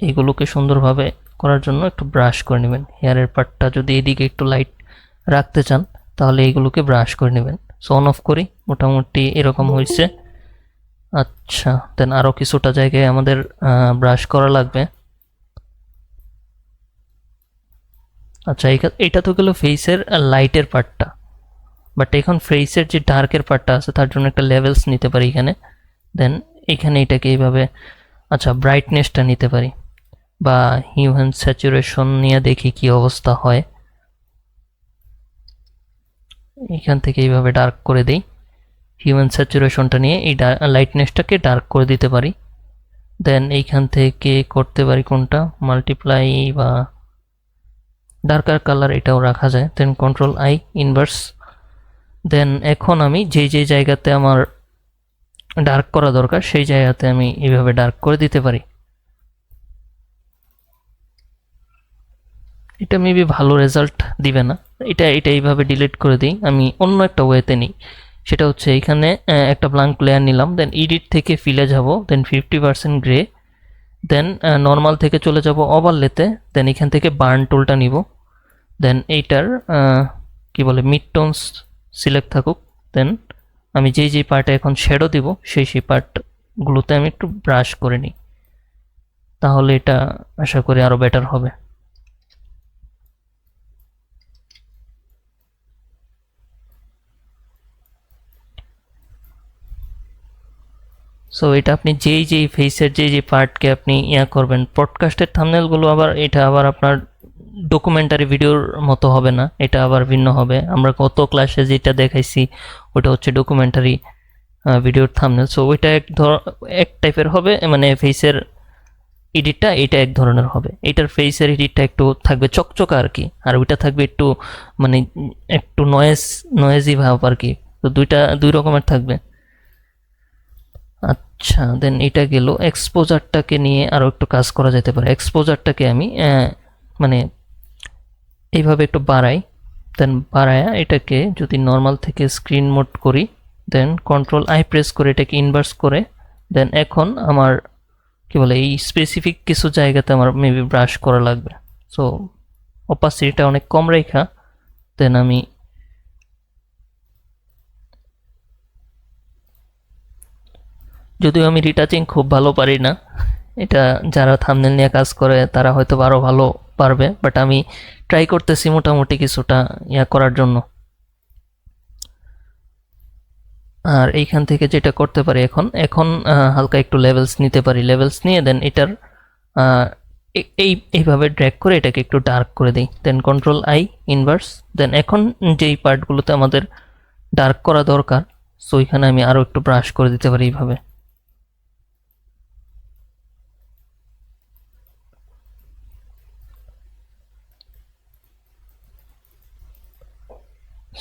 এগুলোকে সুন্দরভাবে করার জন্য একটু ব্রাশ করে নেবেন। হেয়ারের পার্টটা যদি এদিকে একটু লাইট রাখতে চান তাহলে এইগুলোকে ব্রাশ করে নেবেন। সো অন অফ করি, মোটামুটি এরকম হয়েছে। আচ্ছা, দেন আরও কিছুটা জায়গায় আমাদের ব্রাশ করা লাগবে। আচ্ছা, এইটা তো গেল ফেসের লাইটের পার্টটা, বাট এখন ফেসের যে ডার্কের পার্টটা আছে তার জন্য একটা লেভেলস নিতে পারি এখানে। দেন এখানে এটাকে এইভাবে, আচ্ছা ব্রাইটনেসটা নিতে পারি, বা হিউম্যান স্যাচুরেশন নিয়ে দেখি কি অবস্থা হয়। এখান থেকে এইভাবে ডার্ক করে দিই। হিউম্যান স্যাচুরেশনটা নিয়ে এই লাইটনেসটাকে ডার্ক করে দিতে পারি। দেন এইখান থেকে করতে পারি কোনটা, মাল্টিপ্লাই বা ডার্কার কালার, এটাও রাখা যায়। দেন কন্ট্রোল আই ইনভার্স। দেন এখন আমি যে জায়গাতে আমার ডার্ক করা দরকার সেই জায়গাতে আমি এইভাবে ডার্ক করে দিতে পারি। এটা মেবি ভালো রেজাল্ট দিবে না, এটা এইভাবে ডিলিট করে দিই। আমি অন্য একটা ওয়েতে নিই, সেটা হচ্ছে এখানে একটা ব্ল্যাঙ্ক লেয়ার নিলাম, দেন এডিট থেকে ফিলে যাব, দেন 50% গ্রে, দেন নর্মাল থেকে চলে যাব ওভারলেতে, দেন এখান থেকে বার্ন টুলটা নিব, দেন এইটার কি বলে মিড টোনস সিলেক্ট থাকুক। দেন আমি যেই পার্টে এখন শ্যাডো দিব সেই পার্টগুলোতে আমি একটু ব্রাশ করে নিই, তাহলে এটা আশা করি আরও বেটার হবে। সো এটা আপনি যেই ফেসের যে পার্টকে আপনি করবেন, পডকাস্টের থাম্বনেলগুলো আবার এটা আবার আপনার ডকুমেন্টারি ভিডিওর মতো হবে না, এটা আবার ভিন্ন হবে। আমরা গত ক্লাসে যেটা দেখাইছি ওটা হচ্ছে ডকুমেন্টারি ভিডিওর থাম্বনেল। সো ওইটা এক টাইপের হবে, মানে ফেসের এডিটটা এটা এক ধরনের হবে, এটার ফেসের এডিটটা একটু থাকবে চকচকা আর কি, আর ওইটা থাকবে একটু মানে একটু নয়েজি ভাব আর কি। তো দুই রকমের থাকবে। আচ্ছা, দেন এটা গেল। এক্সপোজারটাকে নিয়ে আরও একটু কাজ করা যেতে পারে। এক্সপোজারটাকে আমি মানে এইভাবে একটু বাড়াই, দেন বাড়ায়া এটাকে যদি নর্মাল থেকে স্ক্রিন মোড করি, দেন কন্ট্রোল আই প্রেস করে এটাকে ইনভার্স করে, দেন এখন আমার কি বলে এই স্পেসিফিক কিছু জায়গাতে আমার মেবি ব্রাশ করা লাগবে। সো অপাসিটিটা অনেক কম রেখা, দেন আমি যদিও আমি রিটাচিং খুব ভালো পারি না, এটা যারা থাম্বনেল নিয়ে কাজ করে তারা হয়তো আরও ভালো পারবে, বাট আমি ট্রাই করতেছি মোটামুটি কিছুটা করার জন্য। আর এইখান থেকে যেটা করতে পারি এখন হালকা একটু লেভেলস নিতে পারি, লেভেলস নিয়ে দেন এটার এইভাবে ড্র্যাগ করে এটাকে একটু ডার্ক করে দিই, দেন কন্ট্রোল আই ইনভার্স। দেন এখন যেই পার্টগুলোতে আমাদের ডার্ক করা দরকার, সো এখানে আমি আরও একটু ব্রাশ করে দিতে পারি এইভাবে।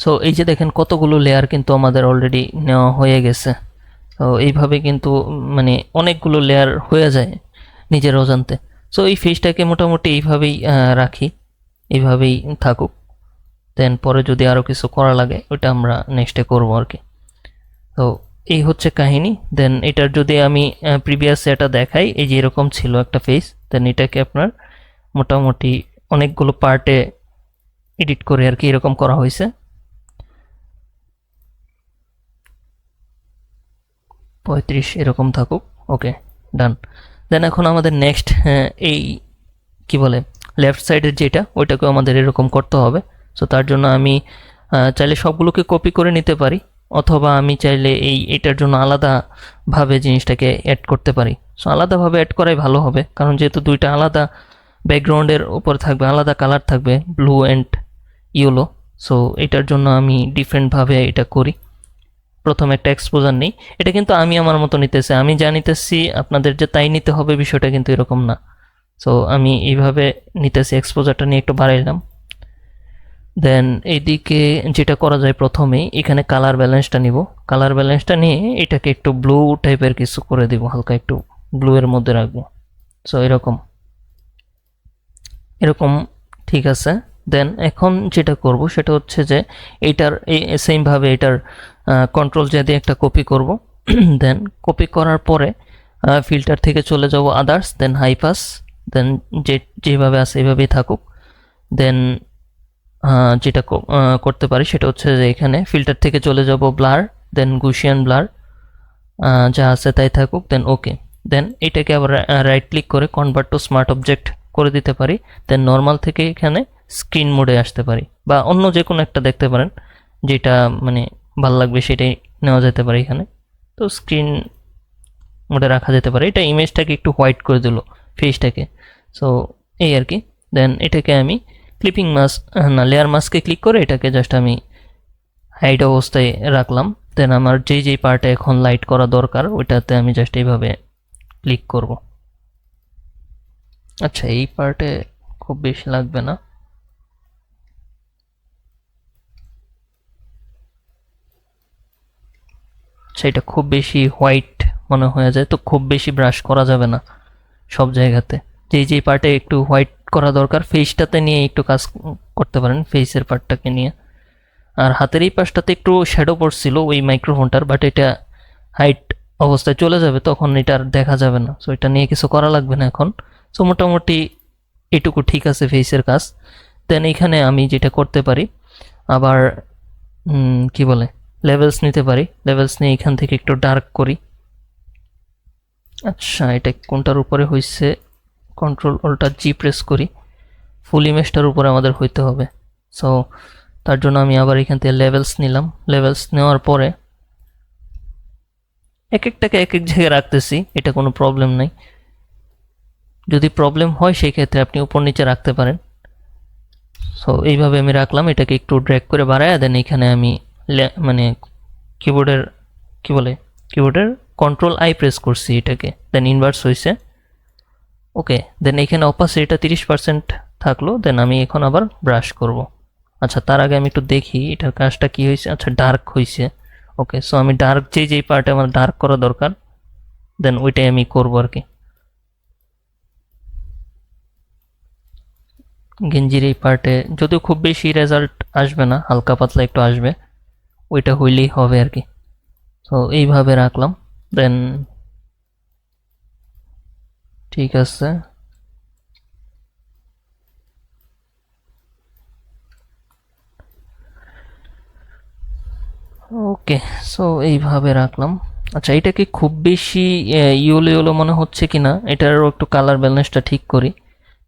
সো এই যে দেখেন কতগুলো লেয়ার কিন্তু আমাদের অলরেডি নেওয়া হয়ে গেছে। তো এইভাবে কিন্তু মানে অনেকগুলো লেয়ার হয়ে যায় নিজের অজান্তে। সো এই ফেসটাকে মোটামুটি এইভাবেই রাখি, এইভাবেই থাকুক। দেন পরে যদি আরও কিছু করা লাগে ওইটা আমরা নেক্সটে করবো আর কি। তো এই হচ্ছে কাহিনী। দেন এটার যদি আমি প্রিভিয়াস এটা দেখাই, এই যে এরকম ছিল একটা ফেস, দেন এটাকে আপনার মোটামুটি অনেকগুলো পার্টে এডিট করে আর কি এরকম করা হয়েছে। 35 এরকম থাকুক, ওকে ডান। দেন এখন আমাদের নেক্সট এই কি বলে লেফট সাইডের যেটা ওইটাকেও আমাদের এরকম করতে হবে। সো তার জন্য আমি চাইলে সবগুলোকে কপি করে নিতে পারি, অথবা আমি চাইলে এটার জন্য আলাদাভাবে জিনিসটাকে অ্যাড করতে পারি। সো আলাদাভাবে অ্যাড করাই ভালো হবে, কারণ যেহেতু দুইটা আলাদা ব্যাকগ্রাউন্ডের উপর থাকবে, আলাদা কালার থাকবে, ব্লু অ্যান্ড ইয়েলো। সো এটার জন্য আমি ডিফারেন্টভাবে এটা করি। প্রথম একটা এক্সপোজার নেই, এটা কিন্তু আমি আমার মতো নিতেছি, আমি যা নিতেছি আপনাদের যে তাই নিতে হবে বিষয়টা কিন্তু এরকম না। সো আমি এইভাবে নিতেছি, এক্সপোজারটা নিয়ে একটু বাড়াইলাম। দেন এইদিকে যেটা করা যায় প্রথমেই এখানে কালার ব্যালেন্সটা নিব, কালার ব্যালেন্সটা নিয়ে এটাকে একটু ব্লু টাইপের কিছু করে দিব, হালকা একটু ব্লু এর মধ্যে রাখবো। সো এরকম ঠিক আছে। দেন এখন যেটা করব সেটা হচ্ছে যে এইটার সেমভাবে এটার কন্ট্রোল যদি একটা কপি করব, দেন কপি করার পরে ফিল্টার থেকে চলে যাব আদার্স, দেন হাই পাস, দেন যেভাবে আছে এইভাবেই থাকুক। দেন যেটা করতে পারি সেটা হচ্ছে যে এখানে ফিল্টার থেকে চলে যাব ব্লার, দেন গুশিয়ান ব্লার, যা আছে তাই থাকুক, দেন ওকে। দেন এটাকে আবার রাইট ক্লিক করে কনভার্ট টু স্মার্ট অবজেক্ট করে দিতে পারি। দেন নর্মাল থেকে এখানে স্ক্রিন মোডে আসতে পারি, বা অন্য যে কোনো একটা দেখতে পারেন যেটা মানে ভালো লাগবে সেটাই নেওয়া যেতে পারে এখানে। তো স্ক্রিন মোডে রাখা যেতে পারে, এটা ইমেজটাকে একটু হোয়াইট করে দিল ফেসটাকে। সো এই আর কি। দেন এটাকে আমি ক্লিপিং মাস্ক না লেয়ার মাস্কে ক্লিক করে এটাকে জাস্ট আমি হাইড অবস্থায় রাখলাম। দেন আমার যেই পার্টে এখন লাইট করা দরকার ওইটাতে আমি জাস্ট এইভাবে ক্লিক করব। আচ্ছা, এই পার্টে খুব বেশি লাগবে না। আচ্ছা, এটা খুব বেশি হোয়াইট মনে হয়ে যায়, তো খুব বেশি ব্রাশ করা যাবে না সব জায়গাতে। যেই পার্টে একটু হোয়াইট করা দরকার ফেসটাতে নিয়ে একটু কাজ করতে পারেন, ফেসের পার্টটাকে নিয়ে। আর হাতের এই পাশটাতে একটু শ্যাডো পড়ছিল ওই মাইক্রোফোনটার, বাট এটা হাইট অবস্থায় চলে যাবে, তখন এটা আর দেখা যাবে না। সো এটা নিয়ে কিছু করা লাগবে না এখন। সো মোটামুটি এটুকু ঠিক আছে ফেসের কাজ। দেন এইখানে আমি যেটা করতে পারি, আবার কি বলে, লেভেলস নিতে পারি। লেভেলস নিয়ে এখান থেকে একটু ডার্ক করি। আচ্ছা, এটা কোনটার উপরে হয়েছে, কন্ট্রোল অল্টার জি প্রেস করি, ফুল ইমেজটার উপরে আমাদের হইতে হবে। সো তার জন্য আমি আবার এখান থেকে লেভেলস নিলাম। লেভেলস নেওয়ার পরে এক একটাকে এক এক জায়গায় রাখতেছি, এটা কোনো প্রবলেম নাই। যদি প্রবলেম হয় সেই ক্ষেত্রে আপনি উপর নিচে রাখতে পারেন। সো এইভাবে আমি রাখলাম, এটাকে একটু ড্র্যাগ করে বাড়ায় দেন এখানে আমি মানে কিবোর্ডের কি বলে, কিবোর্ডের কন্ট্রোল আই প্রেস করছি এটাকে, দেন ইনভার্স হয়েছে। ওকে, দেন এখানে অপাসিটিটা 30% থাকলো। দেন আমি এখন আবার ব্রাশ করব। আচ্ছা, তার আগে আমি একটু দেখি এটার কাজটা কি হয়েছে। আচ্ছা, ডার্ক হয়েছে। ওকে, সো আমি ডার্ক যেই পার্টে আমার ডার্ক করা দরকার দেন ওইটাই আমি করবো আর কি। গেঞ্জির এই পার্টে যদিও খুব বেশি রেজাল্ট আসবে না, হালকা পাতলা একটু আসবে, ওইটা হইলেই হবে আর কি। তো এইভাবে রাখলাম। দেন ঠিক আছে, ওকে। সো এইভাবে রাখলাম। আচ্ছা, এটা কি খুব বেশি ইয়েলো ইয়েলো মনে হচ্ছে কিনা, এটারও একটু কালার ব্যালেন্সটা ঠিক করি।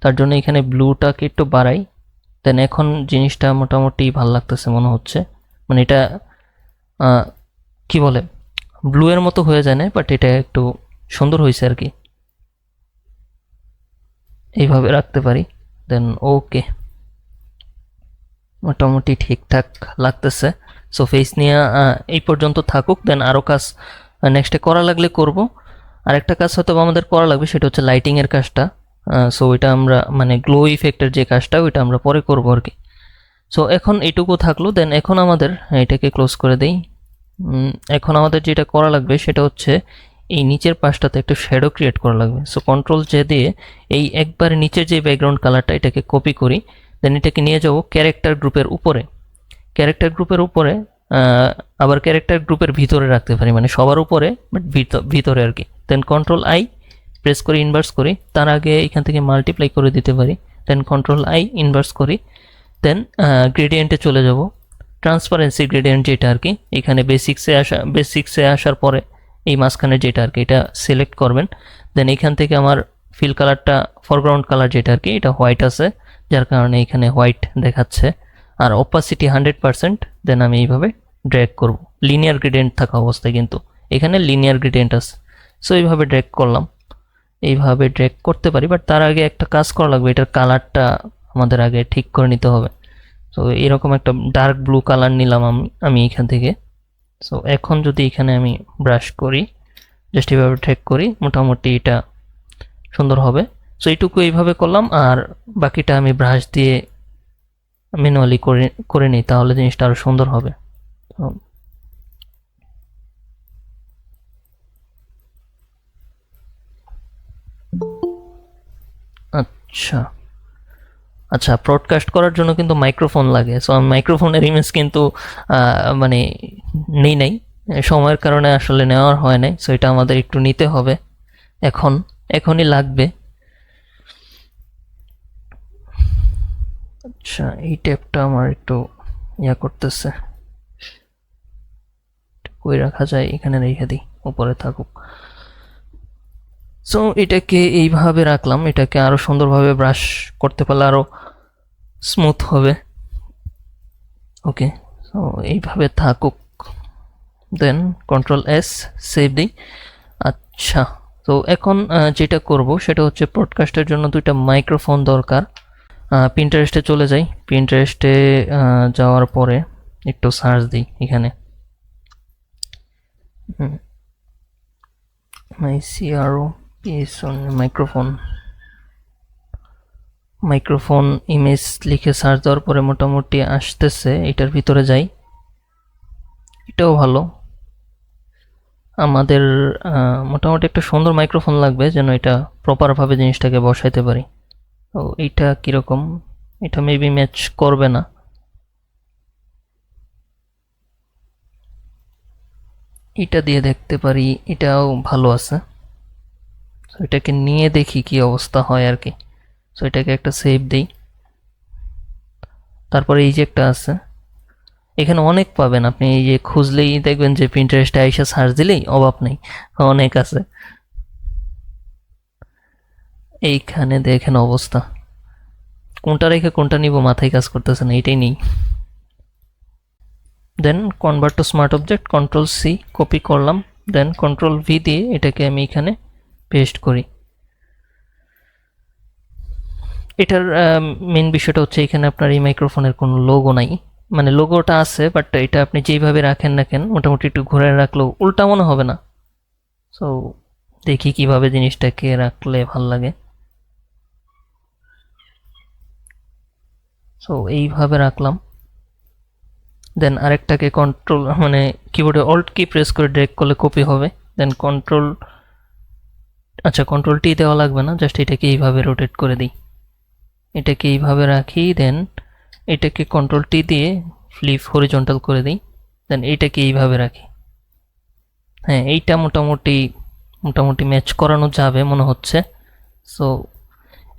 তার জন্য এখানে ব্লুটাকে একটু বাড়াই। দেন এখন জিনিসটা মোটামুটি ভালো লাগতেছে মনে হচ্ছে, মানে এটা কি বলে, ব্লু এর মতো হয়ে যায় না, বাট এটা একটু সুন্দর হয়েছে আর কি। এইভাবে রাখতে পারি। দেন ওকে, মোটামুটি ঠিকঠাক লাগতেছে। সো ফেস নিয়ে এই পর্যন্ত থাকুক, দেন আরও কাজ নেক্সটে করা লাগলে করব। আরেকটা কাজ হয়তো আমাদের করা লাগবে, সেটা হচ্ছে লাইটিংয়ের কাজটা। সো ওইটা আমরা মানে গ্লো ইফেক্টের যে কাজটা ওইটা আমরা পরে করবো আর কি। সো এখন এইটুকু থাকলো। দেন এখন আমাদের এটাকে ক্লোজ করে দেই। এখন আমাদের যেটা করা লাগবে সেটা হচ্ছে এই নিচের পাশটাতে একটা শ্যাডো ক্রিয়েট করা লাগবে। সো কন্ট্রোল জে দিয়ে এই একবার নিচের যে ব্যাকগ্রাউন্ড কালারটা এটাকে কপি করি। দেন এটাকে নিয়ে যাবো ক্যারেক্টার গ্রুপের উপরে। ক্যারেক্টার গ্রুপের উপরে আবার ক্যারেক্টার গ্রুপের ভিতরে রাখতে পারি, মানে সবার উপরে বাট ভিতরে আর কি। দেন কন্ট্রোল আই প্রেস করে ইনভার্স করি, তার আগে এখান থেকে মাল্টিপ্লাই করে দিতে পারি। দেন কন্ট্রোল আই ইনভার্স করি, দেন গ্রেডিয়েন্টে চলে যাব। ট্রান্সপারেন্সি গ্রেডিয়েন্ট যেটা আর কি, এখানে বেসিক্সে আসার পরে এই মাঝখানে যেটা আর কি এটা সিলেক্ট করবেন। দেন এখান থেকে আমার ফিল কালারটা ফরগ্রাউন্ড কালার যেটা আর কি এটা হোয়াইট আছে, যার কারণে এখানে হোয়াইট দেখাচ্ছে। আর অপাসিটি 100%। দেন আমি এইভাবে ড্র্যাগ করব, লিনিয়ার গ্রেডিয়েন্ট থাকা অবস্থায়, কিন্তু এখানে লিনিয়ার গ্রেডিয়েন্ট আছে। সো এইভাবে ড্র্যাগ করলাম, এইভাবে ড্র্যাগ করতে পারি। বাট তার আগে একটা কাজ করা লাগবে, এটার কালারটা আমাদের আগে ঠিক করে নিতে হবে। সো এরকম একটা ডার্ক ব্লু কালার নিলাম আমি এখান থেকে। সো এখন যদি এখানে আমি ব্রাশ করি, জাস্ট এইভাবে ড্র্যাগ করি, মোটামুটি এটা সুন্দর হবে। সো এইটুকু এইভাবে করলাম, আর বাকিটা আমি ব্রাশ দিয়ে ম্যানুয়ালি করে নিই, তাহলে জিনিসটা আরো সুন্দর হবে। আচ্ছা আচ্ছা, ব্রডকাস্ট করার জন্য কিন্তু মাইক্রোফোন লাগে। সো আমি মাইক্রোফোনের ইমেজ কিন্তু মানে নেই নাই, সময়ের কারণে আসলে নেওয়ার হয় নাই। সো এটা আমাদের একটু নিতে হবে, এখনই লাগবে। আচ্ছা, এই ট্যাবটা আমার একটু করতেছে, কই রাখা যায়, এখানে রেখে দিই, উপরে থাকুক। সো এটাকে এইভাবে রাখলাম, এটাকে আরো সুন্দরভাবে ব্রাশ করতে পারলে আরো স্মুথ হবে। ওকে, সো এইভাবে থাকুক। দেন কন্ট্রোল এস সেভ দিই। আচ্ছা, তো এখন যেটা করব সেটা হচ্ছে পডকাস্টের জন্য দুইটা মাইক্রোফোন দরকার। পিন্টারেস্টে চলে যাই, পিন্টারেস্টে যাওয়ার পরে একটু সার্চ দিই এখানে CRO is on microphone image লিখে সার্চ দেওয়ার পরে মোটামুটি আসতেছে, এটার ভিতরে যাই। এটাও ভালো। আমাদের মোটামুটি একটা সুন্দর মাইক্রোফোন লাগবে যেন এটা প্রপারভাবে জিনিসটাকে বসাইতে পারি। তো এইটা কীরকম, এটা মেবি ম্যাচ করবে না। এটা দিয়ে দেখতে পারি, এটাও ভালো আছে। তো এটাকে নিয়ে দেখি কি অবস্থা হয় আর কি। সো এটাকে একটা সেভ দিই। তারপরে এই যে একটা আছে, এখানে অনেক পাবেন আপনি, এই যে খুঁজলেই দেখবেন যে পিন্টারেস্টে আইসা সার্চ দিলেই অভাব নেই, অনেক আছে। এইখানে দেখেন অবস্থা, কোনটা রেখে কোনটা নিব মাথায় কাজ করতেছে না, এইটাই নেই। Then convert to smart object, control C copy করলাম, দেন কন্ট্রোল ভি দিয়ে এটাকে আমি এখানে পেস্ট করি। এটার মেন বিষয়টা হচ্ছে এখানে আপনার এই মাইক্রোফোনের কোনো লোগো নাই, মানে লোগোটা আছে বাট এটা আপনি যেইভাবে রাখেন না কেন মোটামুটি একটু ঘুরে রাখলেও উল্টা মনে হবে না। সো দেখি কিভাবে জিনিসটাকে রাখলে ভাল লাগে। সো এইভাবে রাখলাম। দেন আরেকটাকে কন্ট্রোল মানে কিবোর্ডে অল্ট কি প্রেস করে ড্র্যাগ করলে কপি হবে। দেন কন্ট্রোল, আচ্ছা কন্ট্রোল টি দেওয়া লাগবে না, জাস্ট এটাকে এইভাবে রোটেট করে দিই, এটাকে এইভাবে রাখি। দেন এটাকে কন্ট্রোল টি দিয়ে ফ্লিপ হরিজন্টাল করে দিই। দেন এইটাকে এইভাবে রাখি। হ্যাঁ, এইটা মোটামুটি ম্যাচ করানো যাবে মনে হচ্ছে। সো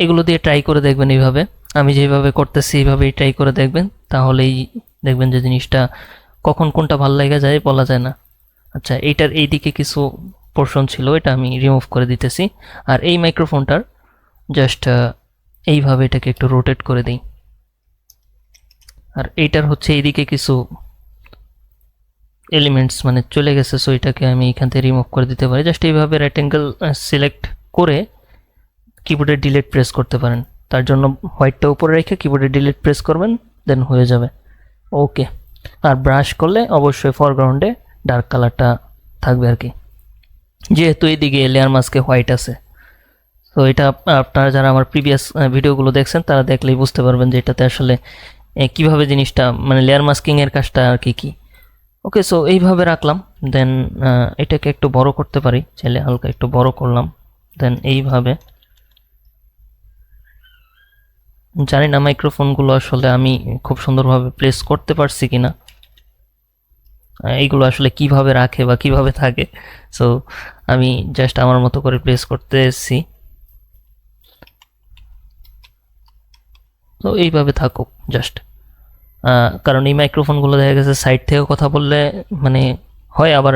এগুলো দিয়ে ট্রাই করে দেখবেন, এইভাবে আমি যেভাবে করতেছি এইভাবেই ট্রাই করে দেখবেন, তাহলেই দেখবেন যে জিনিসটা কখন কোনটা ভালো লেগে যায় বলা যায় না। আচ্ছা, এইটার এই দিকে কিছু পোর্শন ছিল, এটা আমি রিমুভ করে দিতেছি। আর এই মাইক্রোফোনটার জাস্ট এইভাবে এটাকে একটু রোটেট করে দিই। আর এইটার হচ্ছে এইদিকে কিছু এলিমেন্টস মানে চলে গেছে, সো এটাকে আমি এখান থেকে রিমুভ করে দিতে পারি। জাস্ট এইভাবে রাইট অ্যাঙ্গেল সিলেক্ট করে কিবোর্ডে ডিলিট প্রেস করতে পারেন। তার জন্য হোয়াইটটা উপরে রেখে কিবোর্ডে ডিলিট প্রেস করবেন, দেন হয়ে যাবে। ওকে। আর ব্রাশ করলে অবশ্যই ফরগ্রাউন্ডে ডার্ক কালারটা থাকবে আর কি, যেহেতু এইদিকে লেয়ার মাস্কে হোয়াইট আছে। তো এটা আপনারা যারা আমার প্রিভিয়াস ভিডিওগুলো দেখছেন তারা দেখলেই বুঝতে পারবেন যে এটাতে আসলে কিভাবে জিনিসটা মানে লেয়ার মাস্কিংয়ের কাজটা আর কি কি। ওকে, সো এইভাবে রাখলাম। দেন এটাকে একটু বড় করতে পারি, চাইলে হালকা একটু বড় করলাম। দেন এইভাবে, জানি না মাইক্রোফোনগুলো আসলে আমি খুব সুন্দরভাবে প্লেস করতে পারছি কিনা, এইগুলো আসলে কিভাবে রাখে বা কিভাবে থাকে। সো আমি জাস্ট আমার মতো করে প্লেস করতে এসেছি। তো এইভাবে থাকুক জাস্ট, কারণ এই মাইক্রোফোনগুলো দেখা গেছে সাইড থেকেও কথা বললে মানে হয়, আবার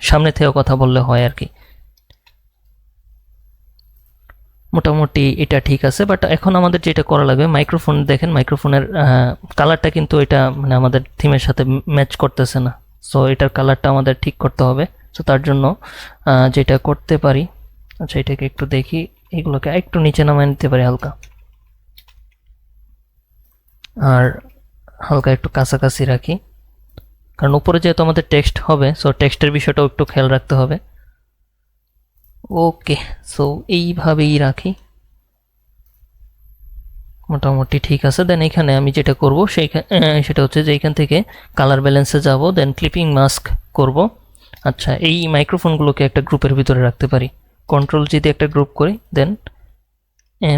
সামনে থেকেও কথা বললে হয় আর কি। মোটামুটি এটা ঠিক আছে, বাট এখন আমাদের যেটা করা লাগবে, মাইক্রোফোন দেখেন মাইক্রোফোনের কালারটা কিন্তু এটা মানে আমাদের থিমের সাথে ম্যাচ করতেছে না। সো এটার কালারটা আমাদের ঠিক করতে হবে। সো তার জন্য যেটা করতে পারি, আচ্ছা এটাকে একটু দেখি, এগুলোকে একটু নিচে নামায় নিতে পারি হালকা, আর হালকা একটু কাছাকাছি রাখি, কারণ উপরে যেহেতু আমাদের টেক্সট হবে, সো টেক্সটের বিষয়টাও একটু খেয়াল রাখতে হবে। ওকে, সো এইভাবেই রাখি, মোটামুটি ঠিক আছে। দেন এখানে আমি যেটা করব সেটা হচ্ছে যে এখান থেকে কালার ব্যালেন্সে যাব, দেন ক্লিপিং মাস্ক করব। আচ্ছা, এই মাইক্রোফোনগুলোকে একটা গ্রুপের ভিতরে রাখতে পারি, কন্ট্রোল জি দিয়ে একটা গ্রুপ করি, দেন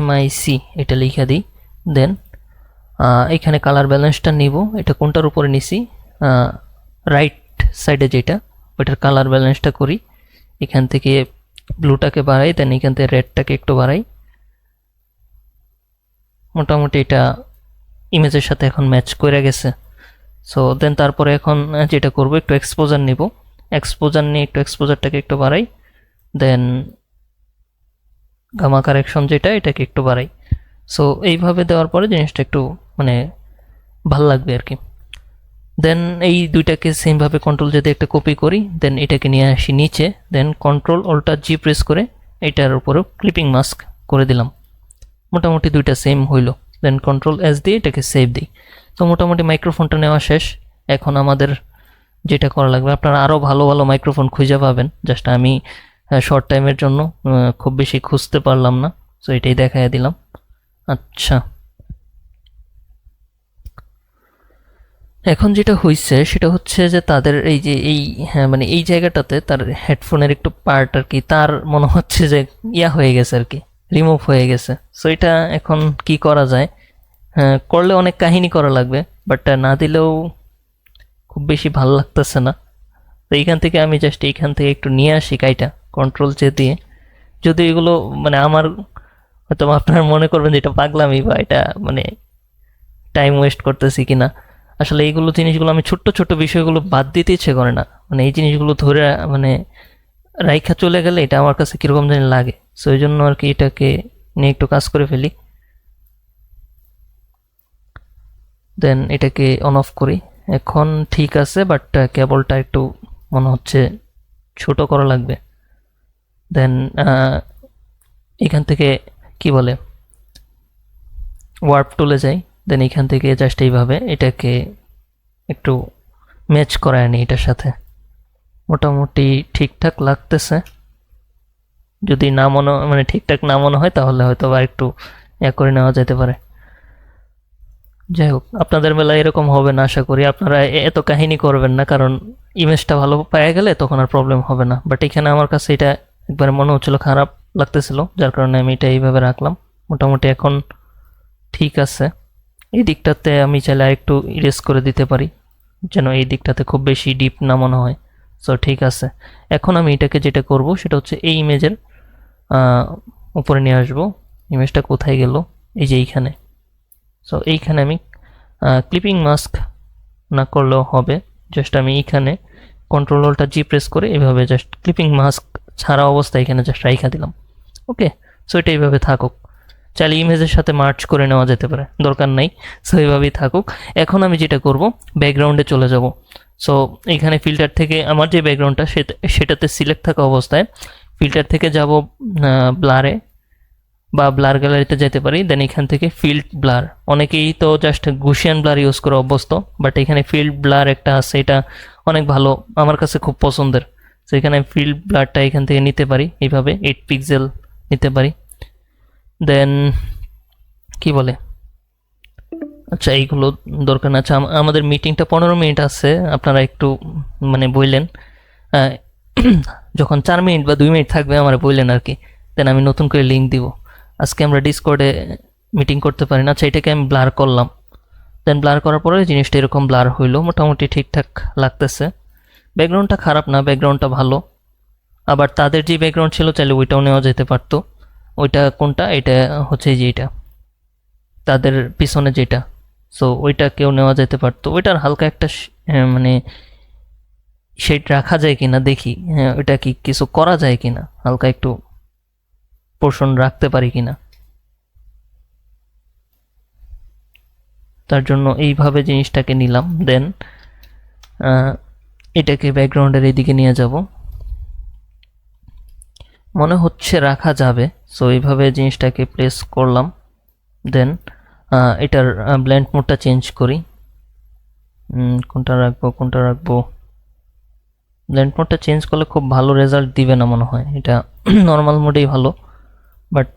MIC এটা লিখে দিই। দেন এখানে কালার ব্যালেন্সটা নিব, এটা কোনটার উপরে নিছি, রাইট সাইডে যেটা ওইটার কালার ব্যালেন্সটা করি। এখান থেকে ব্লুটাকে বাড়াই, দেন এখান থেকে রেডটাকে একটু বাড়াই। মোটামুটি এটা ইমেজের সাথে এখন ম্যাচ করে গেছে। সো দেন তারপরে এখন যেটা করব, একটু এক্সপোজার নিব, এক্সপোজার নিয়ে একটু এক্সপোজারটাকে একটু বাড়াই, দেন গামা কারেকশন যেটা এটাকে একটু বাড়াই। সো এইভাবে দেওয়ার পরে জিনিসটা একটু মানে ভাল লাগবে আর কি। দেন এই দুইটাকে সেমভাবে কন্ট্রোল যদি একটা কপি করি, দেন এটাকে নিয়ে আসি নিচে, দেন কন্ট্রোল অল্টার জি প্রেস করে এটার উপরেও ক্লিপিং মাস্ক করে দিলাম। মোটামুটি দুইটা সেম হইল। দেন কন্ট্রোল এস দিয়ে এটাকে সেভ দিই। তো মোটামুটি মাইক্রোফোনটা নেওয়া শেষ। এখন আমাদের যেটা করা লাগবে, আপনারা আরও ভালো ভালো মাইক্রোফোন খুঁজে পাবেন। জাস্ট আমি শর্ট টাইমের জন্য খুব বেশি খুঁজতে পারলাম না, সো এটাই দেখাই দিলাম। আচ্ছা, এখন যেটা হয়েছে সেটা হচ্ছে যে তাদের এই যে এই মানে এই জায়গাটাতে তার হেডফোনের একটু পার্ট আর কি, তার মনে হচ্ছে যে হয়ে গেছে আর কি, রিমুভ হয়ে গেছে। সো এটা এখন কি করা যায়? করলে অনেক কাহিনী করা লাগবে, বাট না দিলেও খুব বেশি ভালো লাগতেছে না। তো এইখান থেকে আমি জাস্ট এইখান থেকে একটু নিয়ে আসি কাইটা, কন্ট্রোল চে দিয়ে। যদি এগুলো মানে আমার হয়তো আপনারা মনে করবেন যে এটা পাগলামি বা এটা মানে টাইম ওয়েস্ট করতেছি কিনা, আসলে এইগুলো জিনিসগুলো আমি ছোট্ট ছোট্ট বিষয়গুলো বাদ দিতে ইচ্ছে করে না, মানে এই জিনিসগুলো ধরে মানে রাইখা চলে গেলে এটা আমার কাছে কীরকম জানি লাগে। সো এই জন্য আর কি এটাকে নিয়ে একটু কাজ করে ফেলি, দেন এটাকে অন অফ করি। এখন ঠিক আছে, বাট কেবলটা একটু মনে হচ্ছে ছোট করা লাগবে। দেন এখান থেকে কি বলে ওয়ার্প টুলে যাই, দেন এখান থেকে জাস্ট এইভাবে এটাকে একটু ম্যাচ করায় নি এটার সাথে। মোটামুটি ঠিকঠাক লাগতেছে, যদি না মনে মানে ঠিকঠাক না মনে হয় তাহলে হয়তো বা একটু করে নেওয়া যেতে পারে। যাই হোক, আপনাদের বেলায় এরকম হবে না আশা করি, আপনারা এত কাহিনী করবেন না, কারণ ইমেজটা ভালো পাওয়া গেলে তখন আর প্রবলেম হবে না। বাট এখানে আমার কাছে এটা একবারে মনে হচ্ছিল খারাপ লাগতেছিল, যার কারণে আমি এটা এইভাবে রাখলাম। মোটামুটি এখন ঠিক আছে। এই দিকটাতে আমি চাইলে আরেকটু ইরেজ করে দিতে পারি, যেন এই দিকটাতে খুব বেশি ডিপ না মনে হয়। সো ঠিক আছে, এখন আমি এটাকে যেটা করব সেটা হচ্ছে এই ইমেজের উপরে নিয়ে আসবো। ইমেজটা কোথায় গেল? এই যে এইখানে। সো এইখানে আমি ক্লিপিং মাস্ক না করলেও হবে, জাস্ট আমি এইখানে কন্ট্রোলটা জি প্রেস করে এইভাবে জাস্ট ক্লিপিং মাস্ক ছাড়া অবস্থায় এখানে জাস্ট রাইখা দিলাম। ওকে, সো এটা এইভাবে থাকুক। চাইলে ইমেজের সাথে মার্চ করে নেওয়া যেতে পারে, দরকার নাই। সো এইভাবেই থাকুক। এখন আমি যেটা করব, ব্যাকগ্রাউন্ডে চলে যাব। সো এইখানে ফিল্টার থেকে আমার যে ব্যাকগ্রাউন্ডটা সেটাতে সিলেক্ট থাকা অবস্থায় ফিল্টার থেকে যাব ব্লারে বা ব্লার গ্যালারিতে যেতে পারি। দেন এখান থেকে ফিল্ড ব্লার, অনেকেই তো জাস্ট গুশিয়ান ব্লার ইউজ করে অভ্যস্ত, বাট এখানে ফিল্ড ব্লার একটা আছে, এটা অনেক ভালো, আমার কাছে খুব পছন্দের। তো এখানে ফিল্ড ব্লারটা এখান থেকে নিতে পারি, এইভাবে 8 পিক্সেল নিতে পারি। দেন কি বলে, আচ্ছা এইগুলো দরকার না। আচ্ছা, আমাদের মিটিংটা 15 মিনিট আছে, আপনারা একটু মানে বললেন যখন 4 মিনিট বা 2 মিনিট থাকবে আমার বললেন আর কি, দেন আমি নতুন করে লিঙ্ক দিব। আজকে আমরা ডিসকর্ডে মিটিং করতে পারি না। আচ্ছা, এটাকে আমি ব্লার করলাম, দেন ব্লার করার পরে জিনিসটা এরকম ব্লার হইলো, মোটামুটি ঠিকঠাক লাগতেছে। ব্যাকগ্রাউন্ডটা খারাপ না, ব্যাকগ্রাউন্ডটা ভালো। আবার তাদের যে ব্যাকগ্রাউন্ড ছিল চাইলে ওইটাও নেওয়া যেতে পারতো। ওইটা কোনটা? এটা হচ্ছে যে এটা তাদের পিছনে যেটা, সো ওইটা কেউ নেওয়া যেতে পারতো। ওইটার হালকা একটা মানে শেড রাখা যায় কিনা দেখি, হ্যাঁ ওইটা কি কিছু করা যায় কিনা, হালকা একটু পোর্শন রাখতে পারি কিনা। তার জন্য এইভাবে জিনিসটাকে নিলাম। দেন এটাকে ব্যাকগ্রাউন্ডের এইদিকে নিয়ে যাব, মনে হচ্ছে রাখা যাবে। সো এইভাবে জিনিসটাকে প্লেস করলাম। দেন এটার ব্লেন্ড মোডটা চেঞ্জ করি, কোনটা রাখবো। ব্লেন্ড মোডটা চেঞ্জ করলে খুব ভালো রেজাল্ট দিবে না মনে হয়, এটা নর্মাল মোডেই ভালো, বাট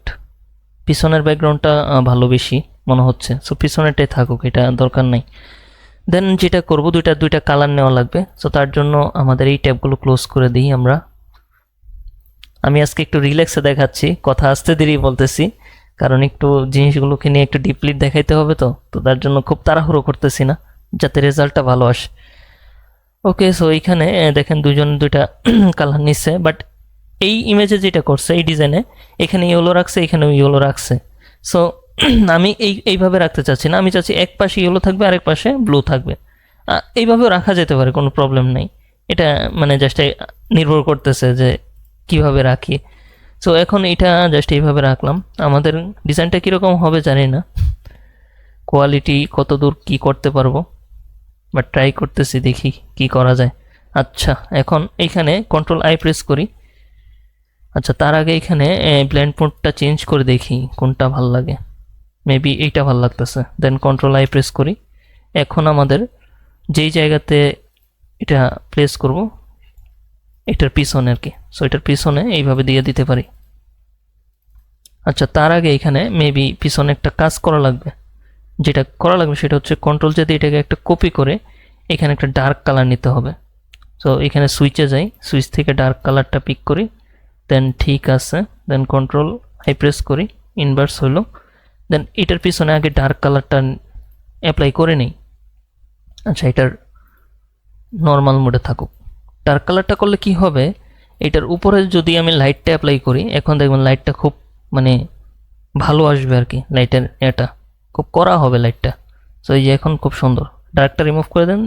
পিছনের ব্যাকগ্রাউন্ডটা ভালো বেশি মনে হচ্ছে। সো পিছনেরটাই থাকুক, এটা দরকার নাই। দেন যেটা করব, দুইটা কালার নেওয়া লাগবে। সো তার জন্য আমাদের এই ট্যাবগুলো ক্লোজ করে দিই আমরা। আমি আজকে একটু রিল্যাক্সে দেখাচ্ছি, কথা আস্তে দেরি বলতেছি, কারণ একটু জিনিসগুলোকে নিয়ে একটু ডিপলি দেখাইতে হবে, তো তার জন্য খুব তাড়াহুড়ো করতেছি না, যাতে রেজাল্টটা ভালো আসে। ওকে, সো এইখানে দেখেন দুজন দুইটা কালার নিচ্ছে, বাট এই ইমেজে যেটা করছে এই ডিজাইনে এখানে ইয়েলো রাখছে, এখানেও ইয়েলো রাখছে। সো আমি এইভাবে রাখতে চাচ্ছি না, আমি চাচ্ছি এক পাশে ইয়েলো থাকবে আরেক পাশে ব্লু থাকবে। এইভাবেও রাখা যেতে পারে, কোনো প্রবলেম নেই। এটা মানে জাস্ট নির্ভর করতেছে যে কিভাবে রাখি। সো এখন এটা জাস্ট এইভাবে রাখলাম। আমাদের ডিজাইনটা কীরকম হবে জানি না, কোয়ালিটি কত দূর কী করতে পারবো, বাট ট্রাই করতেছি, দেখি কি করা যায়। আচ্ছা, এখন এইখানে কন্ট্রোল আই প্রেস করি। আচ্ছা, তার আগে এখানে ব্লেন্ড মোডটা চেঞ্জ করে দেখি কোনটা ভাল লাগে, মেবি এইটা ভাল লাগতেছে। দেন কন্ট্রোল আই প্রেস করি। এখন আমাদের যেই জায়গাতে এটা প্লেস করব এটার পিছনে আর কি। সো এটার পিছনে এইভাবে দিয়ে দিতে পারি। আচ্ছা, তার আগে এখানে মেবি পিছনে একটা কাজ করা লাগবে। যেটা করা লাগবে সেটা হচ্ছে কন্ট্রোল যদি এটাকে একটা কপি করে এখানে একটা ডার্ক কালার নিতে হবে। সো এখানে সুইচে যাই, সুইচ থেকে ডার্ক কালারটা পিক করি, দেন ঠিক আছে, দেন কন্ট্রোল আই প্রেস করি, ইনভার্স হলো। দেন এটার পিছনে আগে ডার্ক কালারটা অ্যাপ্লাই করে নেই। আচ্ছা, এটার নর্মাল মোডে থাকুক। ডার্ক কালারটা করলে কি হবে, এটার উপরে যদি আমি লাইটটা অ্যাপ্লাই করি, এখন দেখবেন লাইটটা খুব মানে ভালো আসবে আর কি। লাইটের এটা খুব কড়া হবে লাইটটা। সো এই যে এখন খুব সুন্দর। ডার্কটা রিমুভ করে দেন,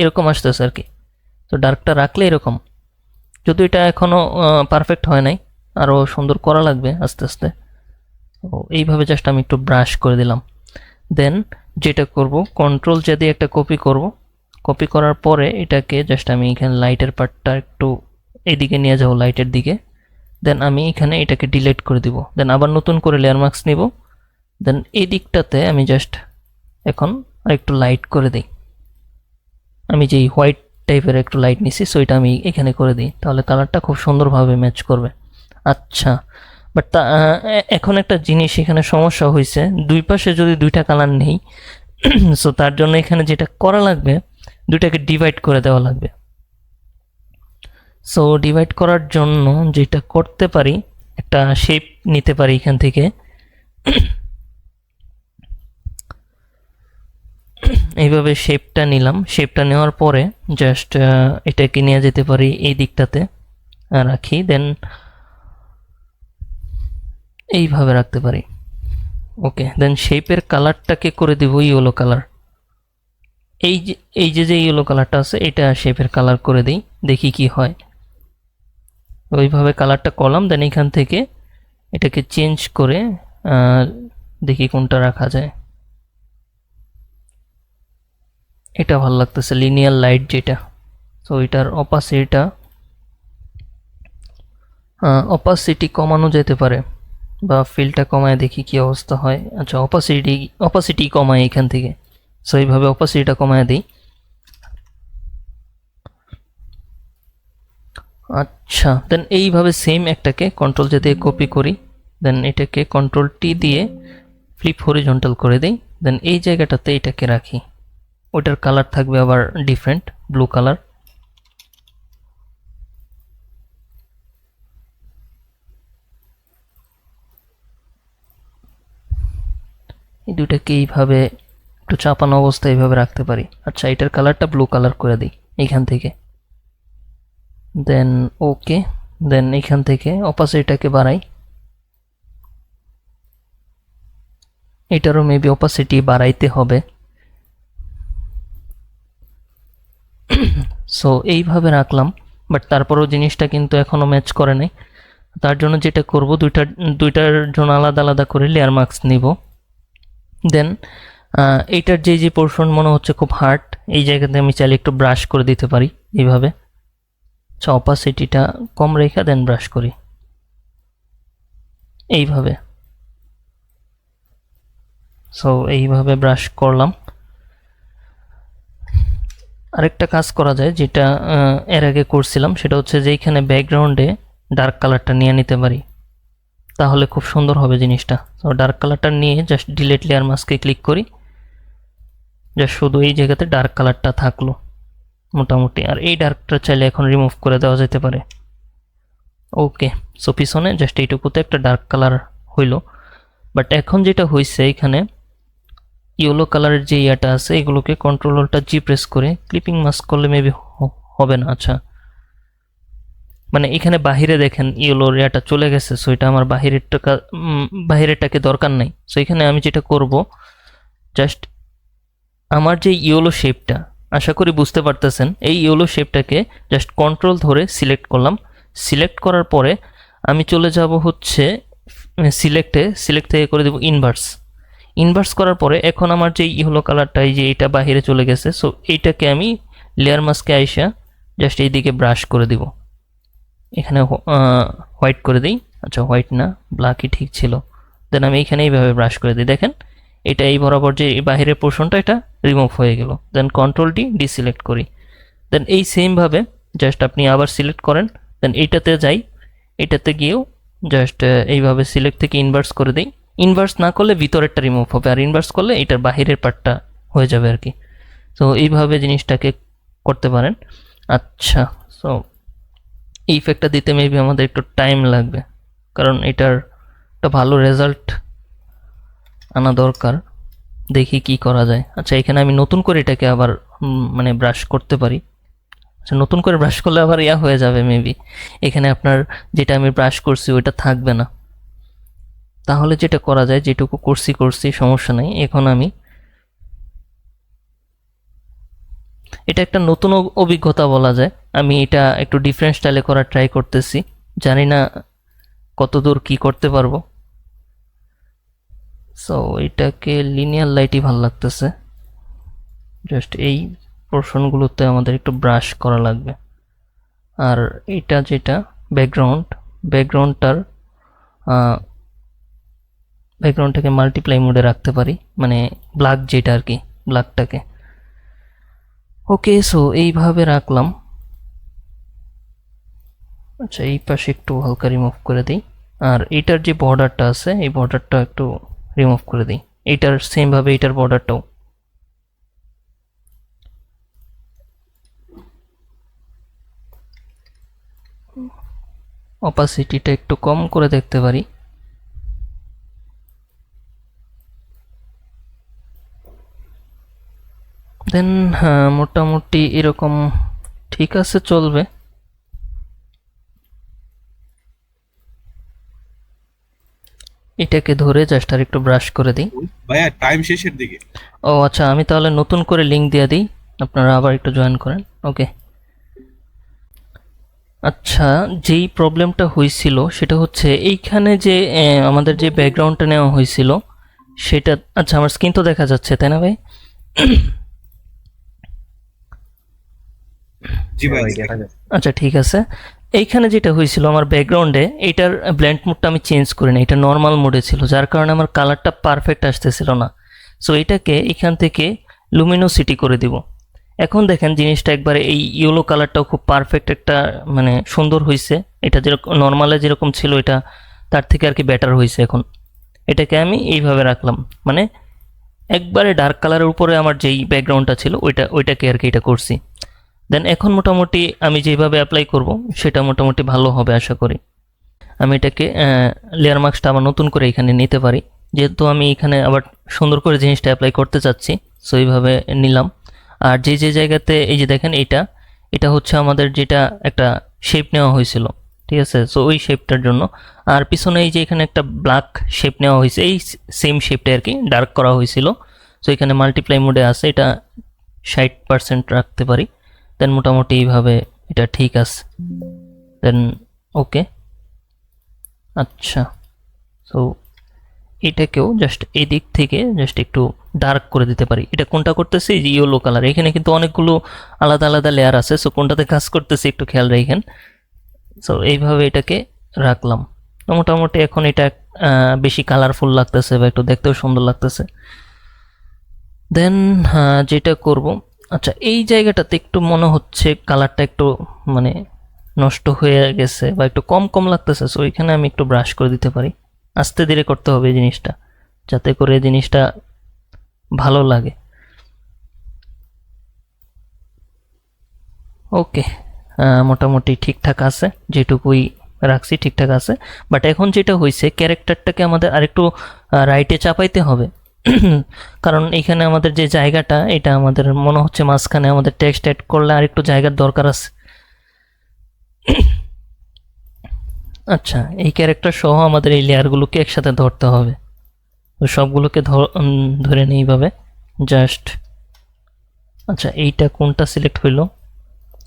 এরকম আসতেছে আর কি। তো ডার্কটা রাখলে এরকম, যদি এটা এখনও পারফেক্ট হয় নাই, আরও সুন্দর করা লাগবে আস্তে আস্তে। তো এইভাবে জাস্ট আমি একটু ব্রাশ করে দিলাম। দেন যেটা করব, কন্ট্রোল যদি একটা কপি করব, কপি করার পরে এটাকে জাস্ট আমি এখানে লাইটের পার্টটা একটু এদিকে নিয়ে যাবো, লাইটের দিকে। দেন আমি এখানে এটাকে ডিলিট করে দিব। দেন আবার নতুন করে লেয়ার মার্কস নিব। দেন এই দিকটাতে আমি জাস্ট এখন আরেকটু লাইট করে দিই। আমি যেই হোয়াইট টাইপের একটু লাইট নিছি, সো এটা আমি এখানে করে দিই, তাহলে কালারটা খুব সুন্দরভাবে ম্যাচ করবে। আচ্ছা, বাট এখন একটা জিনিস এখানে সমস্যা হয়েছে, দুই পাশে যদি দুইটা কালার নেই, সো তার জন্য এখানে যেটা করা লাগবে, দুইটাকে ডিভাইড করে দেওয়া লাগবে। সো ডিভাইড করার জন্য যেটা করতে পারি, একটা শেপ নিতে পারি এখান থেকে। এইভাবে শেপটা নিলাম। শেপটা নেওয়ার পরে জাস্ট এটাকে নিয়ে যেতে পারি এই দিকটাতে রাখি, দেন এইভাবে রাখতে পারি। ওকে, দেন শেপের কালারটাকে করে দিব ইয়েলো কালার। এই যে ইয়েলো কালারটা আছে, এটা শেপের কালার করে দিই, দেখি কি হয়। ওইভাবে কালারটা করলাম। দেন এখান থেকে এটাকে চেঞ্জ করে দেখি কোনটা রাখা যায়। এটা ভালো লাগতেছে, লিনিয়ার লাইট যেটা। তো এটার অপাসিটি কমানো যেতে পারে, বা ফিলটা কমায় দেখি কি অবস্থা হয়। আচ্ছা, অপাসিটি কমায় এখান থেকে। সো এইভাবে অপাসিটিটা কমায় দিই। আচ্ছা, দেন এইভাবে সেম একটাকে কন্ট্রোল দিয়ে কপি করি, দেন এটাকে কন্ট্রোল টি দিয়ে ফ্লিপ হরিজন্টাল করে দিই। দেন এই জায়গাটাতে এটাকে রাখি, ওটার কালার থাকবে আবার ডিফারেন্ট, ব্লু কালার। এই দুটাকে এইভাবে একটু চাপানো অবস্থায় এইভাবে রাখতে পারি। আচ্ছা, এটার কালারটা ব্লু কালার করে দিই এইখান থেকে। দেন ওকে, দেন এইখান থেকে অপাসিটিটাকে বাড়াই। এটারও মেবি অপাসিটি বাড়াইতে হবে। সো এইভাবে রাখলাম, বাট তারপরেও জিনিসটা কিন্তু এখনও ম্যাচ করে নাই। তার জন্য যেটা করব, দুইটার জন্য আলাদা আলাদা করে লেয়ার মার্কস নিব। দেন এইটার যে পোর্শন মনে হচ্ছে খুব হার্ড, এই জায়গাতে আমি চাইলে একটু ব্রাশ করে দিতে পারি এইভাবে। আচ্ছা, অপাসিটিটা কম রেখে দেন ব্রাশ করি এইভাবে। সো এইভাবে ব্রাশ করলাম। আরেকটা কাজ করা যায়, যেটা এর আগে করছিলাম, সেটা হচ্ছে যে এইখানে ব্যাকগ্রাউন্ডে ডার্ক কালারটা নিয়ে নিতে পারি, তাহলে খুব সুন্দর হবে জিনিসটা। তো ডার্ক কালারটা নিয়ে জাস্ট ডিলিট লেয়ার মাস্কে ক্লিক করি, জাস্ট শুধু এই জায়গাতে ডার্ক কালারটা থাকলো মোটামুটি। আর এই ডার্কটা চাইলে এখন রিমুভ করে দেওয়া যেতে পারে। ওকে, সো পিছনে জাস্ট এইটুকুতে একটা ডার্ক কালার হইল। বাট এখন যেটা হয়েছে, এখানে ইয়েলো কালারের যে ইয়াটা আছে, এগুলোকে কন্ট্রোলটা জি প্রেস করে ক্লিপিং মাস্ক করলে মেবি হবে না। আচ্ছা, মানে এখানে বাহিরে দেখেন ইয়েলোর ইয়াটা চলে গেছে। সো এটা আমার বাহিরেরটাকে দরকার নাই। সো এখানে আমি যেটা করব, জাস্ট আমার যে ইয়েলো শেপটা, আশা করি বুঝতে পারতেছেন, এই ইয়েলো শেপটাকে জাস্ট কন্ট্রোল ধরে সিলেক্ট করলাম। সিলেক্ট করার পরে আমি চলে যাব হচ্ছে সিলেক্ট থেকে করে দেব ইনভার্স করার পরে এখন আমার যে ইয়েলো কালারটা, এই যে এটা বাহিরে চলে গেছে। সো এইটাকে আমি লেয়ার মাস্কে আইসা জাস্ট এইদিকে ব্রাশ করে দিব, এখানে হোয়াইট করে দিই। আচ্ছা, হোয়াইট না, ব্ল্যাকই ঠিক ছিল। দেন আমি এইখানে এইভাবে ব্রাশ করে দিই, দেখেন এটা এই বরাবর যে বাহিরের পোর্শনটা, এটা রিমুভ হয়ে গেল। দেন কন্ট্রোল ডি ডিসিলেক্ট করি, দেন এই সেমভাবে জাস্ট আপনি আবার সিলেক্ট করেন, দেন এইটাতে যাই, এটাতে গিয়েও জাস্ট এইভাবে সিলেক্ট থেকে ইনভার্স করে দিই। ইনভার্স না করলে ভিতরেরটা রিমুভ হবে, আর ইনভার্স করলে এটার বাহিরের পার্টটা হয়ে যাবে আর কি। তো এইভাবে জিনিসটাকে করতে পারেন। আচ্ছা, সো এই ইফেক্টটা দিতে মেবি আমাদের একটু টাইম লাগবে, কারণ এটার একটা ভালো রেজাল্ট আনা দরকার। দেখি কি করা যায়। আচ্ছা, এখানে আমি নতুন করে এটাকে আবার মানে ব্রাশ করতে পারি। আচ্ছা, নতুন করে ব্রাশ করলে আবার ইয়া হয়ে যাবে মেবি, এখানে আপনার যেটা আমি ব্রাশ করছি ওইটা থাকবে না। তাহলে যেটা করা যায়, যেটুকু করছি সমস্যা নেই। এখন আমি এটা একটা নতুন অভিজ্ঞতা বলা যায়, আমি এটা একটু ডিফারেন্ট স্টাইলে করার ট্রাই করতেছি, জানি না কতদূর কি করতে পারবো। সো এটাকে লিনিয়ার লাইটই ভালো লাগতেছে, জাস্ট এই পোর্শনগুলোতে আমাদের একটু ব্রাশ করা লাগবে। আর এটা যেটা ব্যাকগ্রাউন্ডটাকে মাল্টিপ্লাই মোডে রাখতে পারি, মানে ব্ল্যাক যেটা আর কি, ব্ল্যাকটাকে। ওকে, সো এইভাবে রাখলাম। আচ্ছা, এই পাশে একটু হালকা রিমুভ করে দিই, আর এইটার যে বর্ডারটা আছে এই বর্ডারটা একটু রিমুভ করে দিই, এইটার সেমভাবে এইটার বর্ডারটাও। অপাসিটিটা একটু কম করে দেখতে পারি। দেন হ্যাঁ, মোটামুটি এরকম ঠিক আছে, চলবে। এটাকে ধরে জাস্ট আর একটু ব্রাশ করে দিই। ভাইয়া টাইম শেষের দিকে। ও আচ্ছা, আমি তাহলে নতুন করে লিঙ্ক দিয়ে দিই, আপনারা আবার একটু জয়েন করেন। ওকে। আচ্ছা, যেই প্রবলেমটা হয়েছিল সেটা হচ্ছে এইখানে যে আমাদের যে ব্যাকগ্রাউন্ডটা নেওয়া হয়েছিল সেটা, আচ্ছা আমার স্ক্রিন তো দেখা যাচ্ছে তাই না ভাই? জি ভাই দেখা যায়। আচ্ছা ঠিক আছে। এইখানে যেটা হয়েছিল আমার ব্যাকগ্রাউন্ডে, এইটার ব্ল্যান্ড মোডটা আমি চেঞ্জ করি না, এটা নর্মাল মোডে ছিল, যার কারণে আমার কালারটা পারফেক্ট আসতেছিল না। সো এটাকে এখান থেকে লুমিনোসিটি করে দিব। এখন দেখেন জিনিসটা একবারে এই ইয়েলো কালারটাও খুব পারফেক্ট একটা মানে সুন্দর হয়েছে। এটা যেরকম নর্মালে যেরকম ছিল এটা তার থেকে আর কি বেটার হয়েছে এখন। এটাকে আমি এইভাবে রাখলাম, মানে একবারে ডার্ক কালারের উপরে আমার যেই ব্যাকগ্রাউন্ডটা ছিল ওইটাকে আর কি এটা করছি। দেন এখন মোটামুটি আমি যেভাবে অ্যাপ্লাই করব সেটা মোটামুটি ভালো হবে আশা করি। আমি এটাকে লেয়ার মার্কসটা আবার নতুন করে এখানে নিতে পারি, যেহেতু আমি এখানে আবার সুন্দর করে জিনিসটা অ্যাপ্লাই করতে চাচ্ছি। সো এইভাবে নিলাম। আর যে যে জায়গাতে এই যে দেখেন এটা হচ্ছে আমাদের যেটা একটা শেপ নেওয়া হয়েছিল, ঠিক আছে? সো ওই শেপটার জন্য। আর পিছনে এই যে এখানে একটা ব্ল্যাক শেপ নেওয়া হয়েছে, এই সেম শেপটা আর কি ডার্ক করা হয়েছিল। সো এখানে মাল্টিপ্লাই মোডে আছে, এটা 60% রাখতে পারি। দেন মোটামুটি এইভাবে এটা ঠিক আছে। দেন ওকে। আচ্ছা, সো এটাকেও জাস্ট এই দিক থেকে জাস্ট একটু ডার্ক করে দিতে পারি। এটা কোনটা করতেছি, যে ইয়েলো কালার, এখানে কিন্তু অনেকগুলো আলাদা আলাদা লেয়ার আছে, সো কোনটাতে কাজ করতেছি একটু খেয়াল রাখেন। সো এইভাবে এটাকে রাখলাম। তো মোটামুটি এখন এটা বেশি কালারফুল লাগতেছে বা একটু দেখতেও সুন্দর লাগতেছে। দেন যেটা করব, আচ্ছা এই জায়গাটাতে একটু মনে হচ্ছে কালারটা একটু মানে নষ্ট হয়ে গেছে বা একটু কম কম লাগতেছে, সো এখানে আমি একটু ব্রাশ করে দিতে পারি। আস্তে ধীরে করতে হবে এই জিনিসটা, যাতে করে জিনিসটা ভালো লাগে। ওকে, মোটামুটি ঠিকঠাক আছে, যেটুকুই রাখছি ঠিকঠাক আছে। বাট এখন যেটা হয়েছে, ক্যারেক্টারটাকে আমাদের আরেকটু রাইটে চাপাইতে হবে। কারণ এখানে আমাদের যে জায়গাটা, এটা আমাদের মনে হচ্ছে মাঝখানে আমাদের টেক্সট অ্যাড করলে আরেকটু জায়গার দরকার আছে। আচ্ছা, এই ক্যারেক্টার সহ আমাদের এই লেয়ারগুলোকে একসাথে ধরতে হবে। তো সবগুলোকে ধরে নিই এইভাবে জাস্ট। আচ্ছা, এইটা কোনটা সিলেক্ট হইলো?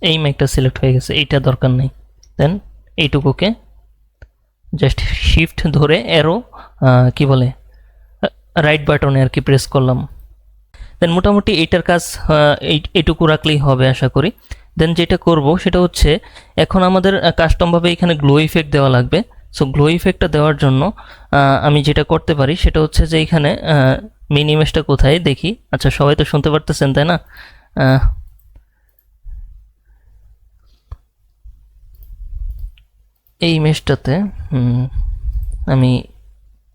এই ম্যাকটা সিলেক্ট হয়ে গেছে, এইটা দরকার নেই। দেন এইটুকুকে জাস্ট শিফট ধরে অ্যারো কি বলে রাইট বাটনে আর কি প্রেস করলাম। দেন মোটামুটি এইটার কাজ এইটুকু রাখলেই হবে আশা করি। দেন যেটা করব সেটা হচ্ছে, এখন আমাদের কাস্টমভাবে এখানে গ্লো ইফেক্ট দেওয়া লাগবে। সো গ্লো ইফেক্টটা দেওয়ার জন্য আমি যেটা করতে পারি সেটা হচ্ছে যে এখানে মেন ইমেজটা কোথায় দেখি। আচ্ছা, সবাই তো শুনতে পারতেছেন তাই না? এই ইমেজটাতে আমি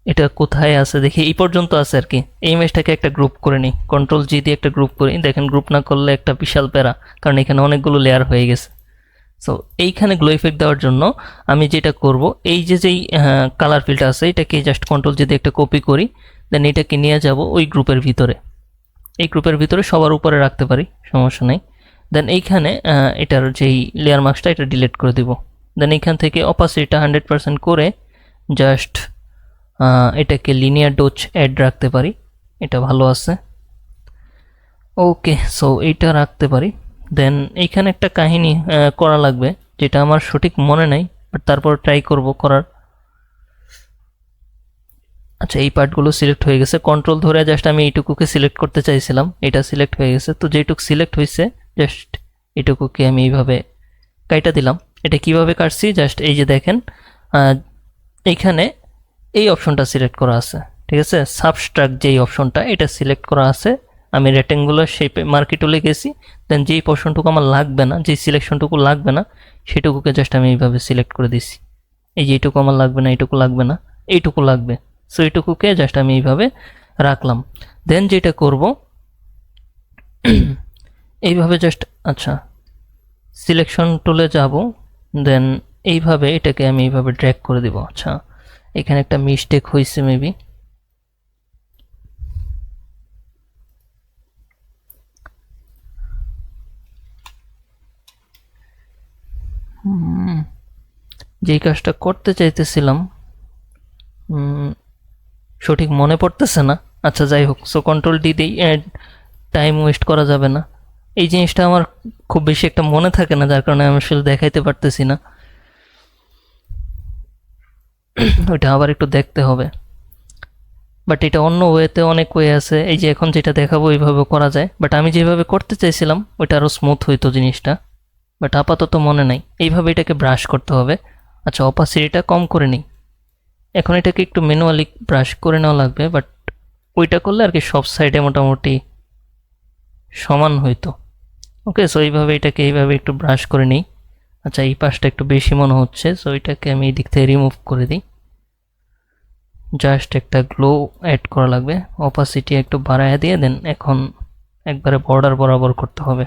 এটা কোথায় আছে দেখি, এই পর্যন্ত আছে আর কি। এই ইমেজটাকে একটা গ্রুপ করে নিই, কন্ট্রোল জি দিয়ে একটা গ্রুপ করি। দেখেন গ্রুপ না করলে একটা বিশাল প্যারা, কারণ এখানে অনেকগুলো লেয়ার হয়ে গেছে। সো এইখানে গ্লো ইফেক্ট দেওয়ার জন্য আমি যেটা করব, এই যে যেই কালার ফিল্ডটা আছে এটাকে জাস্ট কন্ট্রোল যদি একটা কপি করি, দেন এটাকে নিয়ে যাব ওই গ্রুপের ভিতরে। এই গ্রুপের ভিতরে সবার উপরে রাখতে পারি, সমস্যা নেই। দেন এইখানে এটার যেই লেয়ার মার্কসটা এটা ডিলিট করে দিব। দেন এইখান থেকে অপাসিটিটা 100% করে জাস্ট এটাকে লিনিয়ার ডোজ অ্যাড রাখতে পারি, এটা ভালো আছে। ওকে, সো এইটা রাখতে পারি। দেন এইখানে একটা কাহিনী করা লাগবে, যেটা আমার সঠিক মনে নাই, বাট তারপর ট্রাই করব করার। আচ্ছা, এই পার্টগুলো সিলেক্ট হয়ে গেছে, কন্ট্রোল ধরে জাস্ট আমি এইটুকুকে সিলেক্ট করতে চাইছিলাম, এটা সিলেক্ট হয়ে গেছে। তো যেটুকু সিলেক্ট হয়েছে জাস্ট এটুকুকে আমি এইভাবে কাইটা দিলাম। এটা কিভাবে কাটছি, জাস্ট এই যে দেখেন এইখানে এই অপশনটা সিলেক্ট করা আছে, ঠিক আছে। সাবস্ট্রাক্ট যেই অপশনটা এটা সিলেক্ট করা আছে, আমি রেক্টেঙ্গুলার শেপে মার্কি টুলে গেছি। দেন যেই পোর্শনটুকু আমার লাগবে না, যেই সিলেকশনটুকু লাগবে না, সেটুকুকে জাস্ট আমি এইভাবে সিলেক্ট করে দিছি। এই যে এইটুকু আমার লাগবে না, এইটুকু লাগবে না, এইটুকু লাগবে। সো এইটুকুকে জাস্ট আমি এইভাবে রাখলাম। দেন যেটা করব এইভাবে জাস্ট, আচ্ছা সিলেকশন টুলে যাব, দেন এইভাবে এটাকে আমি এইভাবে ড্র্যাগ করে দিব। আচ্ছা, এখানে একটা মিস্টেক হয়েছে মেবি। যেই কাজটা করতে চাইতেছিলাম সঠিক মনে পড়তেছে না। আচ্ছা যাই হোক, সো কন্ট্রোল ডি দিই, টাইম ওয়েস্ট করা যাবে না। এই জিনিসটা আমার খুব বেশি একটা মনে থাকে না, যার কারণে আমি আসলে দেখাইতে পারতেছি না। ওইটা আবার একটু দেখতে হবে, বাট এটা অন্য ওয়েতে অনেক ওয়ে আছে। এই যে এখন যেটা দেখাবো এইভাবে করা যায়, বাট আমি যেভাবে করতে চাইছিলাম ওইটা আরও স্মুথ হইতো জিনিসটা, বাট আপাতত মনে নাই। এইভাবে এটাকে ব্রাশ করতে হবে। আচ্ছা, অপাসিটিটা কম করে নিই। এখন এটাকে একটু ম্যানুয়ালি ব্রাশ করে নেওয়া লাগবে, বাট ওইটা করলে আর কি সব সাইডে মোটামুটি সমান হইতো। ওকে, সো এইভাবে এটাকে এইভাবে একটু ব্রাশ করে নিই। আচ্ছা, এই পাশটা একটু বেশি মনে হচ্ছে, সো এটাকে আমি এই দিক থেকে রিমুভ করে দিই। জাস্ট একটা গ্লো অ্যাড করা লাগবে, অপাসিটি একটু বাড়ায় দিয়ে দেন এখন একবারে বর্ডার বরাবর করতে হবে।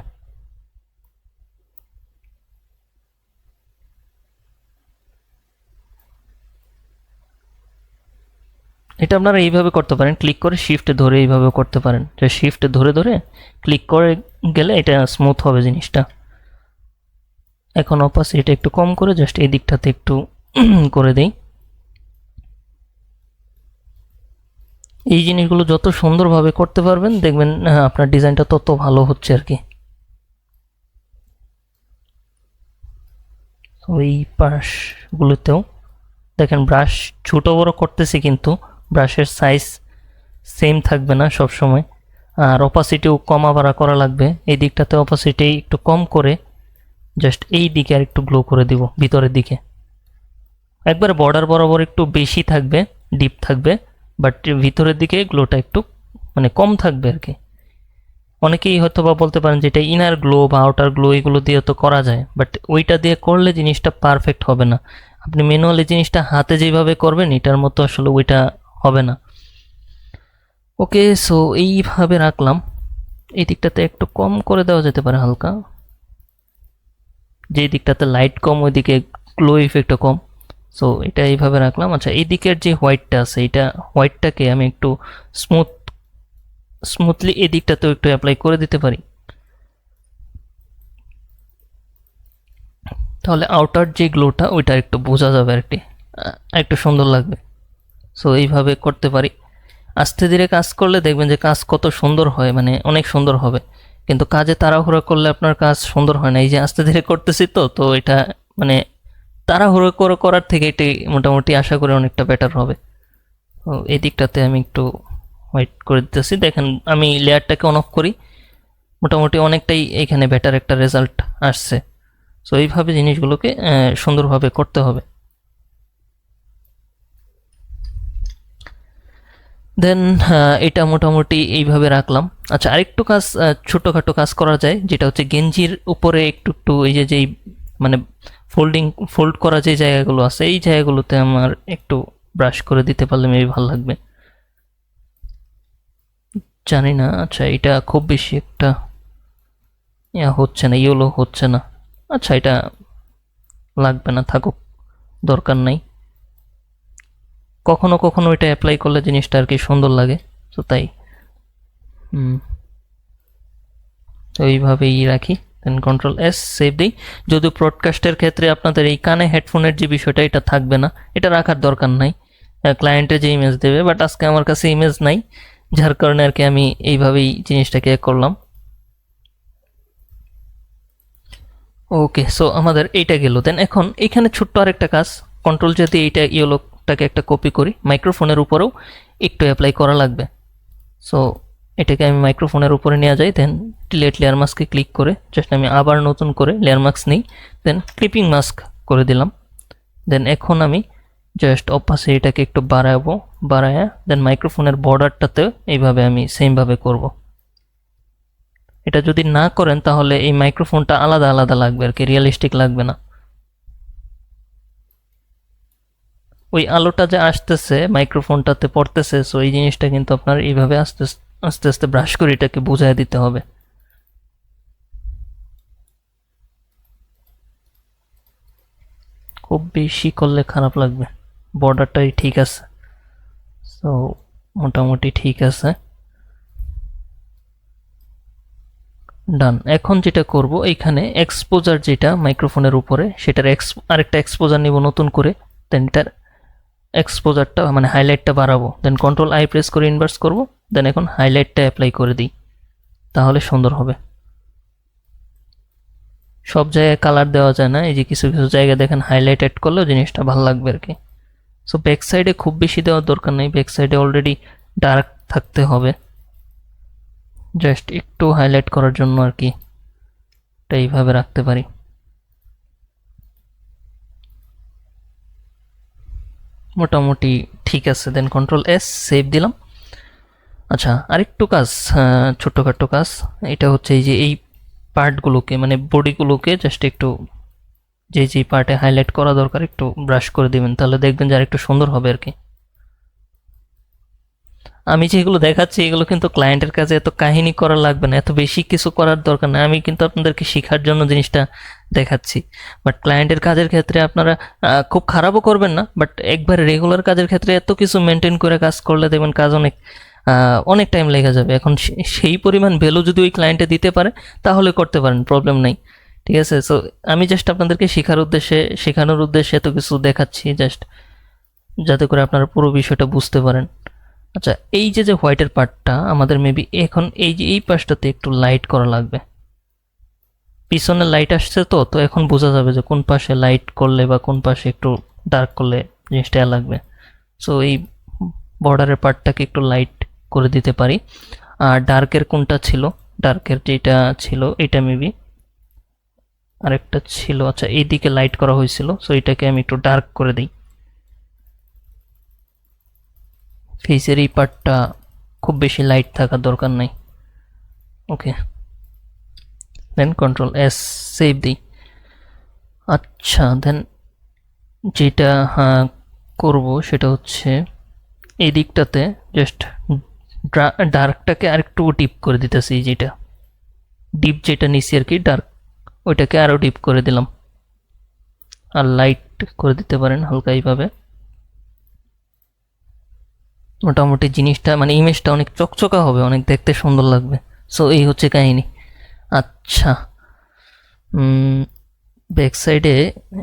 এটা আপনারা এইভাবে করতে পারেন, ক্লিক করে শিফট ধরে এইভাবে করতে পারেন, যে শিফট ধরে ধরে ক্লিক করে গেলে এটা স্মুথ হবে জিনিসটা। এখন অপাসিটি একটু কম করে জাস্ট এই দিকটাতে একটু করে দেই। এই জিনিসগুলো যত সুন্দরভাবে করতে পারবেন দেখবেন আপনার ডিজাইনটা তত ভালো হচ্ছে আর কি। ওই পাশগুলোতেও দেখেন ব্রাশ ছোট বড় করতেছি, কিন্তু ব্রাশের সাইজ সেম থাকবে না সব সময়। আর অপাসিটিও কমা বাড়া করা লাগবে। এই দিকটাতে অপাসিটি একটু কম করে জাস্ট এই দিকে আর একটু গ্লো করে দিব, ভিতরের দিকে একবারে বর্ডার বরাবর একটু বেশি থাকবে, ডিপ থাকবে, বাট ভিতরের দিকে গ্লোটা একটু মানে কম থাকবে আর কি। অনেকেই হয়তো বা বলতে পারেন যে এটা ইনার গ্লো বা আউটার গ্লো এগুলো দিয়ে তো করা যায়, বাট ওইটা দিয়ে করলে জিনিসটা পারফেক্ট হবে না। আপনি ম্যানুয়ালি জিনিসটা হাতে যেভাবে করবেন এটার মতো আসলে ওইটা হবে না। ওকে, সো এইভাবে রাখলাম। এই দিকটাতে একটু কম করে দেওয়া যেতে পারে হালকা, যে দিকটাতে লাইট কম ওই দিকে গ্লো ইফেক্টও কম। সো এটা এইভাবে রাখলাম। আচ্ছা, এই দিকের যে হোয়াইটটা আছে এটা হোয়াইটটাকে আমি একটু স্মুথলি এই দিকটাতেও একটু অ্যাপ্লাই করে দিতে পারি, তাহলে আউটার যে গ্লোটা ওইটা একটু বোঝা যাবে আর কি, একটু সুন্দর লাগবে। সো এইভাবে করতে পারি। আস্তে ধীরে কাজ করলে দেখবেন যে কাজ কত সুন্দর হয়, মানে অনেক সুন্দর হবে। কিন্তু কাজে তাড়াহুড়ো করলে আপনার কাজ সুন্দর হয় না। এই যে আস্তে ধীরে করতেছি তো এটা মানে তাড়াহুড়ো করে করার থেকে এটি মোটামুটি আশা করি অনেকটা বেটার হবে। তো এই দিকটাতে আমি একটু হোয়াইট করে দিতেছি। দেখেন আমি লেয়ারটাকে অন অফ করি, মোটামুটি অনেকটাই এখানে বেটার একটা রেজাল্ট আসছে। সো এইভাবে জিনিসগুলোকে সুন্দরভাবে করতে হবে। দেন এটা মোটামুটি এইভাবে রাখলাম। আচ্ছা, আরেকটু কাজ ছোটোখাটো কাজ করা যায়, যেটা হচ্ছে গেঞ্জির উপরে একটু একটু এই যে যেই মানে ফোল্ড করা যে জায়গাগুলো আছে এই জায়গাগুলোতে আমার একটু ব্রাশ করে দিতে পারলে মেবি ভালো লাগবে। জানি না, আচ্ছা এটা খুব বেশি একটা হচ্ছে না, ইয়েলো হচ্ছে না। আচ্ছা এটা লাগবে না, থাকুক, দরকার নাই। কখনো কখনো এটা অ্যাপ্লাই করলে জিনিসটা আর কি সুন্দর লাগে, তো তাই তো এইভাবেই রাখি। দেন কন্ট্রোল এস, সেভ দিই। যদিও ব্রডকাস্টের ক্ষেত্রে আপনাদের এই কানে হেডফোনের যে বিষয়টা এটা থাকবে না, এটা রাখার দরকার নাই, ক্লায়েন্টে যে ইমেজ দেবে। বাট আজকে আমার কাছে ইমেজ নাই, যার কারণে আর কি আমি এইভাবেই জিনিসটাকে করলাম। ওকে, সো আমাদের এইটা গেল। দেন এখন এখানে ছোট্ট আরেকটা কাজ, কন্ট্রোল যদি এইটা ইয়েলোটাকে একটা কপি করি, মাইক্রোফোনের উপরেও একটু অ্যাপ্লাই করা লাগবে। সো এটাকে আমি মাইক্রোফোনের উপরে নিয়ে যাই, দেন ডিলেট লেয়ার মাস্কে ক্লিক করে জাস্ট আমি আবার নতুন করে লেয়ার মাস্ক নিই, দেন ক্লিপিং মাস্ক করে দিলাম। দেন এখন আমি জাস্ট অপাসিটিটাকে একটু বাড়ায়া দেন মাইক্রোফোনের বর্ডারটাতেও এইভাবে আমি সেমভাবে করব। এটা যদি না করেন তাহলে এই মাইক্রোফোনটা আলাদা আলাদা লাগবে আর কি, রিয়েলিস্টিক লাগবে না। ওই আলোটা যে আসতেছে মাইক্রোফোনটাতে পড়তেছে, সো এই জিনিসটা কিন্তু আপনার এইভাবে আস্তে আস্তে আস্তে ব্রাশ করে এটাকে বোঝায় দিতে হবে। খুব বেশি করলে খারাপ লাগবে। বর্ডারটাই ঠিক আছে, সো মোটামুটি ঠিক আছে, ডান। এখন যেটা করব, এইখানে এক্সপোজার যেটা মাইক্রোফোনের উপরে সেটার আরেকটা এক্সপোজার নিব নতুন করে, দেন এটার এক্সপোজারটা মানে হাইলাইটটা বাড়াবো। দেন কন্ট্রোল আই প্রেস করে ইনভার্স করব, দেন এখন হাইলাইটটা অ্যাপ্লাই করে দিই, তাহলে সুন্দর হবে। সব জায়গায় কালার দেওয়া যায় না, এই যে কিছু কিছু জায়গায় দেখেন হাইলাইট অ্যাড করলেও জিনিসটা ভালো লাগবে আর কি। সো ব্যাক সাইডে খুব বেশি দেওয়ার দরকার নেই, ব্যাক সাইডে অলরেডি ডার্ক থাকতে হবে, জাস্ট একটু হাইলাইট করার জন্য আর কি এটা এইভাবে রাখতে পারি। মোটামুটি ঠিক আছে, দেন কন্ট্রোল এস, সেভ দিলাম। আচ্ছা আরেকটু কাজ, ছোট্টখাট্টো কাজ, এটা হচ্ছে এই যে এই পার্টগুলোকে মানে বডিগুলোকে জাস্ট একটু যে পার্টে হাইলাইট করা দরকার একটু ব্রাশ করে দিবেন, তাহলে দেখবেন যে আরেকটু সুন্দর হবে আর কি। আমি যেগুলো দেখাচ্ছি এগুলো কিন্তু ক্লায়েন্টের কাছে এত কাহিনী করা লাগবে না, এত বেশি কিছু করার দরকার না, আমি কিন্তু আপনাদেরকে শেখার জন্য জিনিসটা দেখাচ্ছি। বাট ক্লায়েন্টের কাজের ক্ষেত্রে আপনারা খুব খারাপও করবেন না, বাট একবার রেগুলার কাজের ক্ষেত্রে এত কিছু মেনটেন করে কাজ করলে দেখবেন কাজ অনেক টাইম লেগে যাবে। এখন সেই পরিমাণ ভ্যালু যদি ওই ক্লায়েন্টে দিতে পারে তাহলে করতে পারেন, প্রবলেম নাই, ঠিক আছে। সো আমি জাস্ট আপনাদেরকে শেখানোর উদ্দেশ্যে এত কিছু দেখাচ্ছি, জাস্ট যাতে করে আপনারা পুরো বিষয়টা বুঝতে পারেন। আচ্ছা এই যে হোয়াইটের পার্টটা আমাদের মেবি এখন এই যে এই পাশটাতে একটু লাইট করা লাগবে, পিছনে লাইট আসছে তো এখন বোঝা যাবে যে কোন পাশে লাইট করলে বা কোন পাশে একটু ডার্ক করলে জিনিসটা লাগবে। সো এই বর্ডারের পার্টটাকে একটু লাইট করে দিতে পারি। আর ডার্কের কোনটা ছিল, ডার্কের যেটা ছিল এটা মেবি আরেকটা ছিল, আচ্ছা এইদিকে লাইট করা হয়েছিল, সো এটাকে আমি একটু ডার্ক করে দিই। ফেসের এই পার্টটা খুব বেশি লাইট থাকার দরকার নাই। ওকে, দেন কন্ট্রোল এস, সেভ দিই। আচ্ছা দেন যেটা করব সেটা হচ্ছে এই দিকটাতে জাস্ট ডার্কটাকে আরেকটু ডিপ করে দিতেছি, যেটা ডিপ যেটা নিচে আর কি ডার্ক, ওইটাকে আরও ডিপ করে দিলাম। আর লাইট করে দিতে পারেন হালকা এইভাবে, মোটামুটি জিনিসটা মানে ইমেজটা অনেক চকচকা হবে, অনেক দেখতে সুন্দর লাগবে। সো এই হচ্ছে কাহিনী। আচ্ছা ব্যাক সাইডে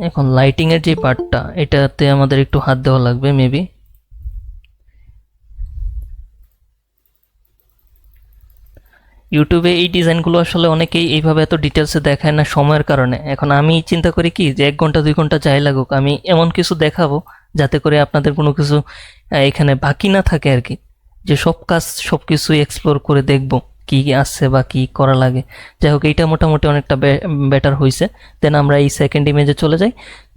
এখন লাইটিংয়ের যে পার্টটা এটাতে আমাদের একটু হাত দেওয়া লাগবে মেবি। ইউটিউবে এই ডিজাইনগুলো আসলে অনেকেই এইভাবে এত ডিটেলসে দেখায় না সময়ের কারণে। এখন আমি চিন্তা করি কি যে 1 ঘন্টা 2 ঘন্টা যাই লাগুক আমি এমন কিছু দেখাবো যাতে করে আপনাদের কোনো কিছু এখানে বাকি না থাকে আর কি, যে সব কাজ সব কিছুই এক্সপ্লোর করে দেখবো কি আসছে বা কি করা লাগে। যাই হোক এইটা মোটামুটি অনেকটা বেটার হয়েছে। দেন আমরা এই সেকেন্ড ইমেজে চলে যাই,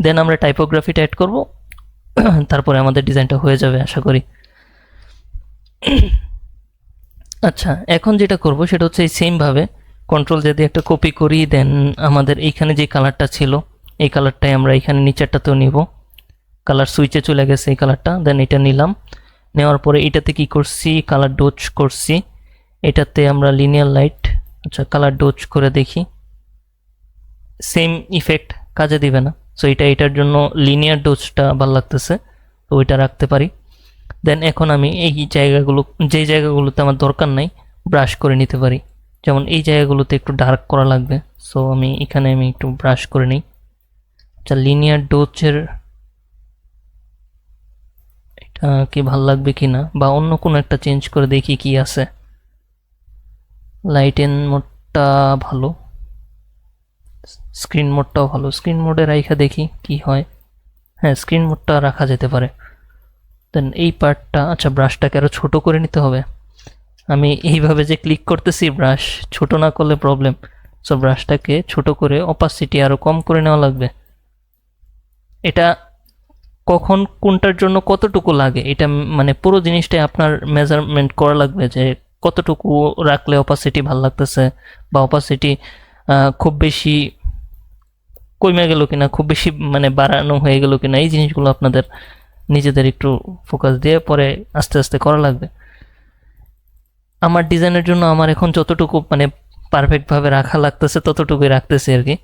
দেন আমরা টাইপোগ্রাফিটা অ্যাড করব, তারপরে আমাদের ডিজাইনটা হয়ে যাবে আশা করি। আচ্ছা এখন যেটা করব সেটা হচ্ছে এই সেমভাবে কন্ট্রোল যদি একটা কপি করি, দেন আমাদের এইখানে যে কালারটা ছিল এই কালারটাই আমরা এখানে নিচেরটাতেও নিব। কালার সুইচে চলে গেছে এই কালারটা, দেন এটা নিলাম। নেওয়ার পরে এটাতে কি করছি, কালার ডোজ করছি। এটাতে আমরা লিনিয়ার লাইট, আচ্ছা কালার ডোজ করে দেখি, সেম ইফেক্ট কাজে দিবে না। সো এটার জন্য লিনিয়ার ডোজটা ভালো লাগতেছে, তো ওইটা রাখতে পারি। দেন এখন আমি এই জায়গাগুলো, যেই জায়গাগুলোতে আমার দরকার নাই, ব্রাশ করে নিতে পারি। যেমন এই জায়গাগুলোতে একটু ডার্ক করা লাগবে, সো আমি এখানে একটু ব্রাশ করে নিই। আচ্ছা লিনিয়ার ডোজের এটা কি ভাল লাগবে কি না, বা অন্য কোনো একটা চেঞ্জ করে দেখি কি আছে। লাইট এন মোডটা ভালো, স্ক্রিন মোডটাও ভালো, স্ক্রিন মোডে রাখা দেখি কি হয়। হ্যাঁ স্ক্রিন মোডটা রাখা যেতে পারে। দেন এই পার্টটা, আচ্ছা ব্রাশটাকে আরও ছোট করে নিতে হবে। আমি এইভাবে যে ক্লিক করতেছি, ব্রাশ ছোট না করলে প্রবলেম। সো ব্রাশটাকে ছোট করে অপাসিটি আরও কম করে নেওয়া লাগবে। এটা কখন কোনটার জন্য কতটুকু লাগে, এটা মানে পুরো জিনিসটাই আপনার মেজারমেন্ট করা লাগবে, যে কতটুকু রাখলে অপাসিটি ভালো লাগতেছে, বা অপাসিটি খুব বেশি কমে গেল কিনা, খুব বেশি মানে বাড়ানো হয়ে গেল কিনা। এই জিনিসগুলো আপনাদের নিজেদের একটু ফোকাস দিয়ে পরে আস্তে আস্তে করা লাগবে। আমার ডিজাইনের জন্য আমার এখন যতটুকু মানে পারফেক্টভাবে রাখা লাগতেছে ততটুকুই রাখতেছি আর কি।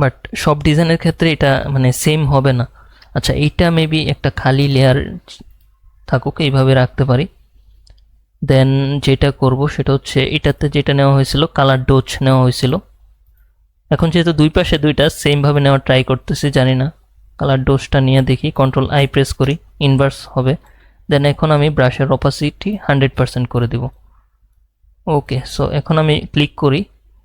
বাট সব ডিজাইনের ক্ষেত্রে এটা মানে সেম হবে না। আচ্ছা এইটা মেবি একটা খালি লেয়ার থাকুক, এইভাবে রাখতে পারি। দেন যেটা করব সেটা হচ্ছে, এটাতে যেটা নেওয়া হয়েছিল কালার ডোজ নেওয়া হয়েছিল, এখন যেহেতু দুই পাশে দুইটা সেমভাবে নেওয়ার ট্রাই করতেছি, জানি না। কালার ডোজটা নিয়ে দেখি, কন্ট্রোল আই প্রেস করি, ইনভার্স হবে। দেন এখন আমি ব্রাশের অপাসিটি 100% করে দিব। ওকে, সো এখন আমি ক্লিক করি,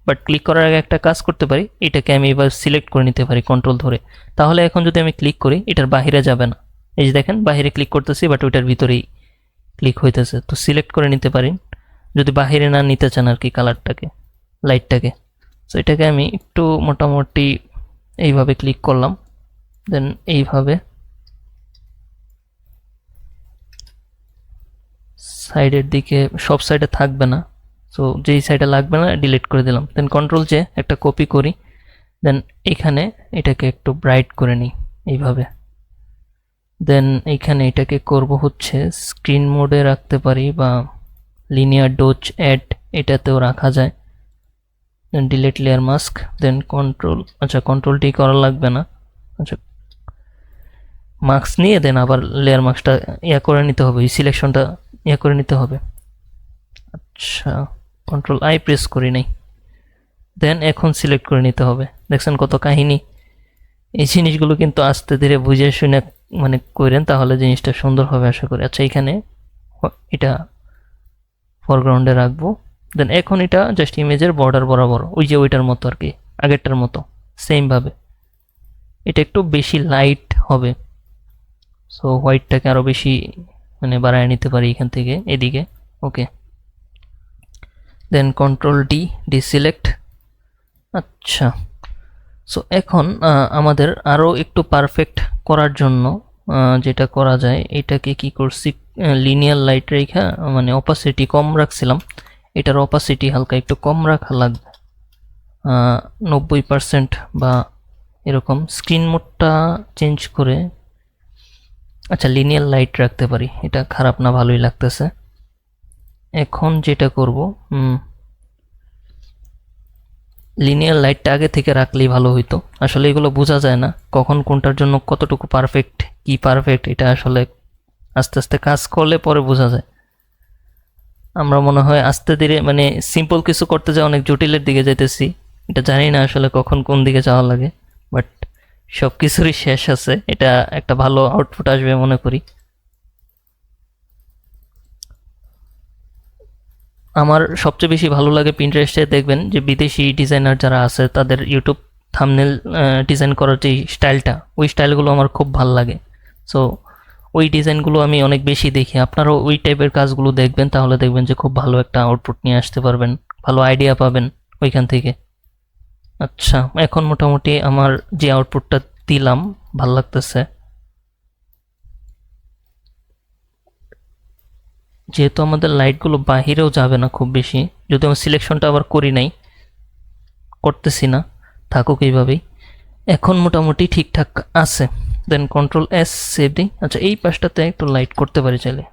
বাট ক্লিক করার আগে একটা কাজ করতে পারি, এটাকে আমি এবার সিলেক্ট করে নিতে পারি কন্ট্রোল ধরে। তাহলে এখন যদি আমি ক্লিক করি এটার বাইরে যাবে না। এই যে দেখেন বাইরে ক্লিক করতেছি, বাট ওইটার ভিতরেই ক্লিক হইতেছে। তো সিলেক্ট করে নিতে পারি যদি বাইরে না নিতে চান আর কি কালারটাকে, লাইটটাকে। সো এটাকে আমি একটু মোটামুটি এইভাবে ক্লিক করলাম, দেন এইভাবে সাইডের দিকে, সব সাইডে থাকবে না, সো যেই সাইডে লাগবে না ডিলিট করে দিলাম। দেন কন্ট্রোল জে একটা কপি করি, দেন এখানে এটাকে একটু ব্রাইট করে নিই এইভাবে। দেন এইখানে এটাকে করব হচ্ছে স্ক্রিন মোডে রাখতে পারি, বা লিনিয়ার ডোজ অ্যাড এটাতেও রাখা যায়। দেন ডিলিট লেয়ার মাস্ক, দেন কন্ট্রোল, আচ্ছা কন্ট্রোলটি করা লাগবে না, আচ্ছা মাস্ক নিয়ে দেন আবার লেয়ার মাস্কটা ইয়া করে নিতে হবে, এই সিলেকশনটা ইয়া করে নিতে হবে। আচ্ছা কন্ট্রোল আই প্রেস করি নাই, দেন এখন সিলেক্ট করে নিতে হবে। দেখছেন কত কাহিনী। এই জিনিসগুলো কিন্তু আস্তে ধীরে বুঝে শুনে মানে করেন, তাহলে জিনিসটা সুন্দর হবে আশা করি। আচ্ছা এখানে এটা ফরগ্রাউন্ডে রাখবো। দেন এখন এটা জাস্ট ইমেজের বর্ডার বরাবর, ওই যে ওইটার মতো আর কি, আগেরটার মতো সেমভাবে। এটা একটু বেশি লাইট হবে, সো হোয়াইটটাকে আরও বেশি মানে বাড়ায় নিতে পারি এখান থেকে এদিকে। ওকে, দেন কন্ট্রোল ডি, ডিসিলেক্ট। আচ্ছা সো এখন আমাদের আরও একটু পারফেক্ট করার জন্য যেটা করা যায়, এটাকে কি করছি, লিনিয়ার লাইট রেখা মানে অপাসিটি কম রাখছিলাম, এটার অপাসিটি হালকা একটু কম রাখা লাগবে, 90% বা এরকম। স্ক্রিন মোডটা চেঞ্জ করে, আচ্ছা লিনিয়ার লাইট রাখতে পারি, এটা খারাপ না, ভালোই লাগতেছে। এখন যেটা করব, লিনিয়ার লাইটটা আগে থেকে রাখলেই ভালো হইতো। আসলে এগুলো বোঝা যায় না কখন কোনটার জন্য কতটুকু পারফেক্ট, কি পারফেক্ট, এটা আসলে আস্তে আস্তে কাজ করলে পরে বোঝা যায়। আমরা মনে হয় আস্তে ধীরে মানে সিম্পল কিছু করতে যাই অনেক জটিলের দিকে যাইতেছি, এটা জানি না আসলে কখন কোন দিকে যাওয়া লাগে। বাট সব কিছুরই শেষ আছে, এটা একটা ভালো আউটপুট আসবে মনে করি। আমার সবচেয়ে বেশি ভালো লাগে পিন্টারেস্টে, দেখবেন যে বিদেশি ডিজাইনার যারা আছে তাদের ইউটিউব থাম্বনেল ডিজাইন করার যে স্টাইলটা, ওই স্টাইলগুলো আমার খুব ভালো লাগে। সো ওই ডিজাইনগুলো আমি অনেক বেশি দেখি। আপনারাও ওই টাইপের কাজগুলো দেখবেন, তাহলে দেখবেন যে খুব ভালো একটা আউটপুট নিয়ে আসতে পারবেন, ভালো আইডিয়া পাবেন ওইখান থেকে। আচ্ছা এখন মোটামুটি আমার যে আউটপুটটা দিলাম ভাল লাগতেছে। যেহেতু আমাদের লাইটগুলো বাহিরেও যাবে না খুব বেশি, যদি আমি সিলেকশনটা আবার করি নাই, করতেছি না, থাকুক এইভাবেই। এখন মোটামুটি ঠিকঠাক আছে। দেন কন্ট্রোল এস সেভ দিই। আচ্ছা এই পাশটাতে একটু লাইট করতে পারি চাইলে,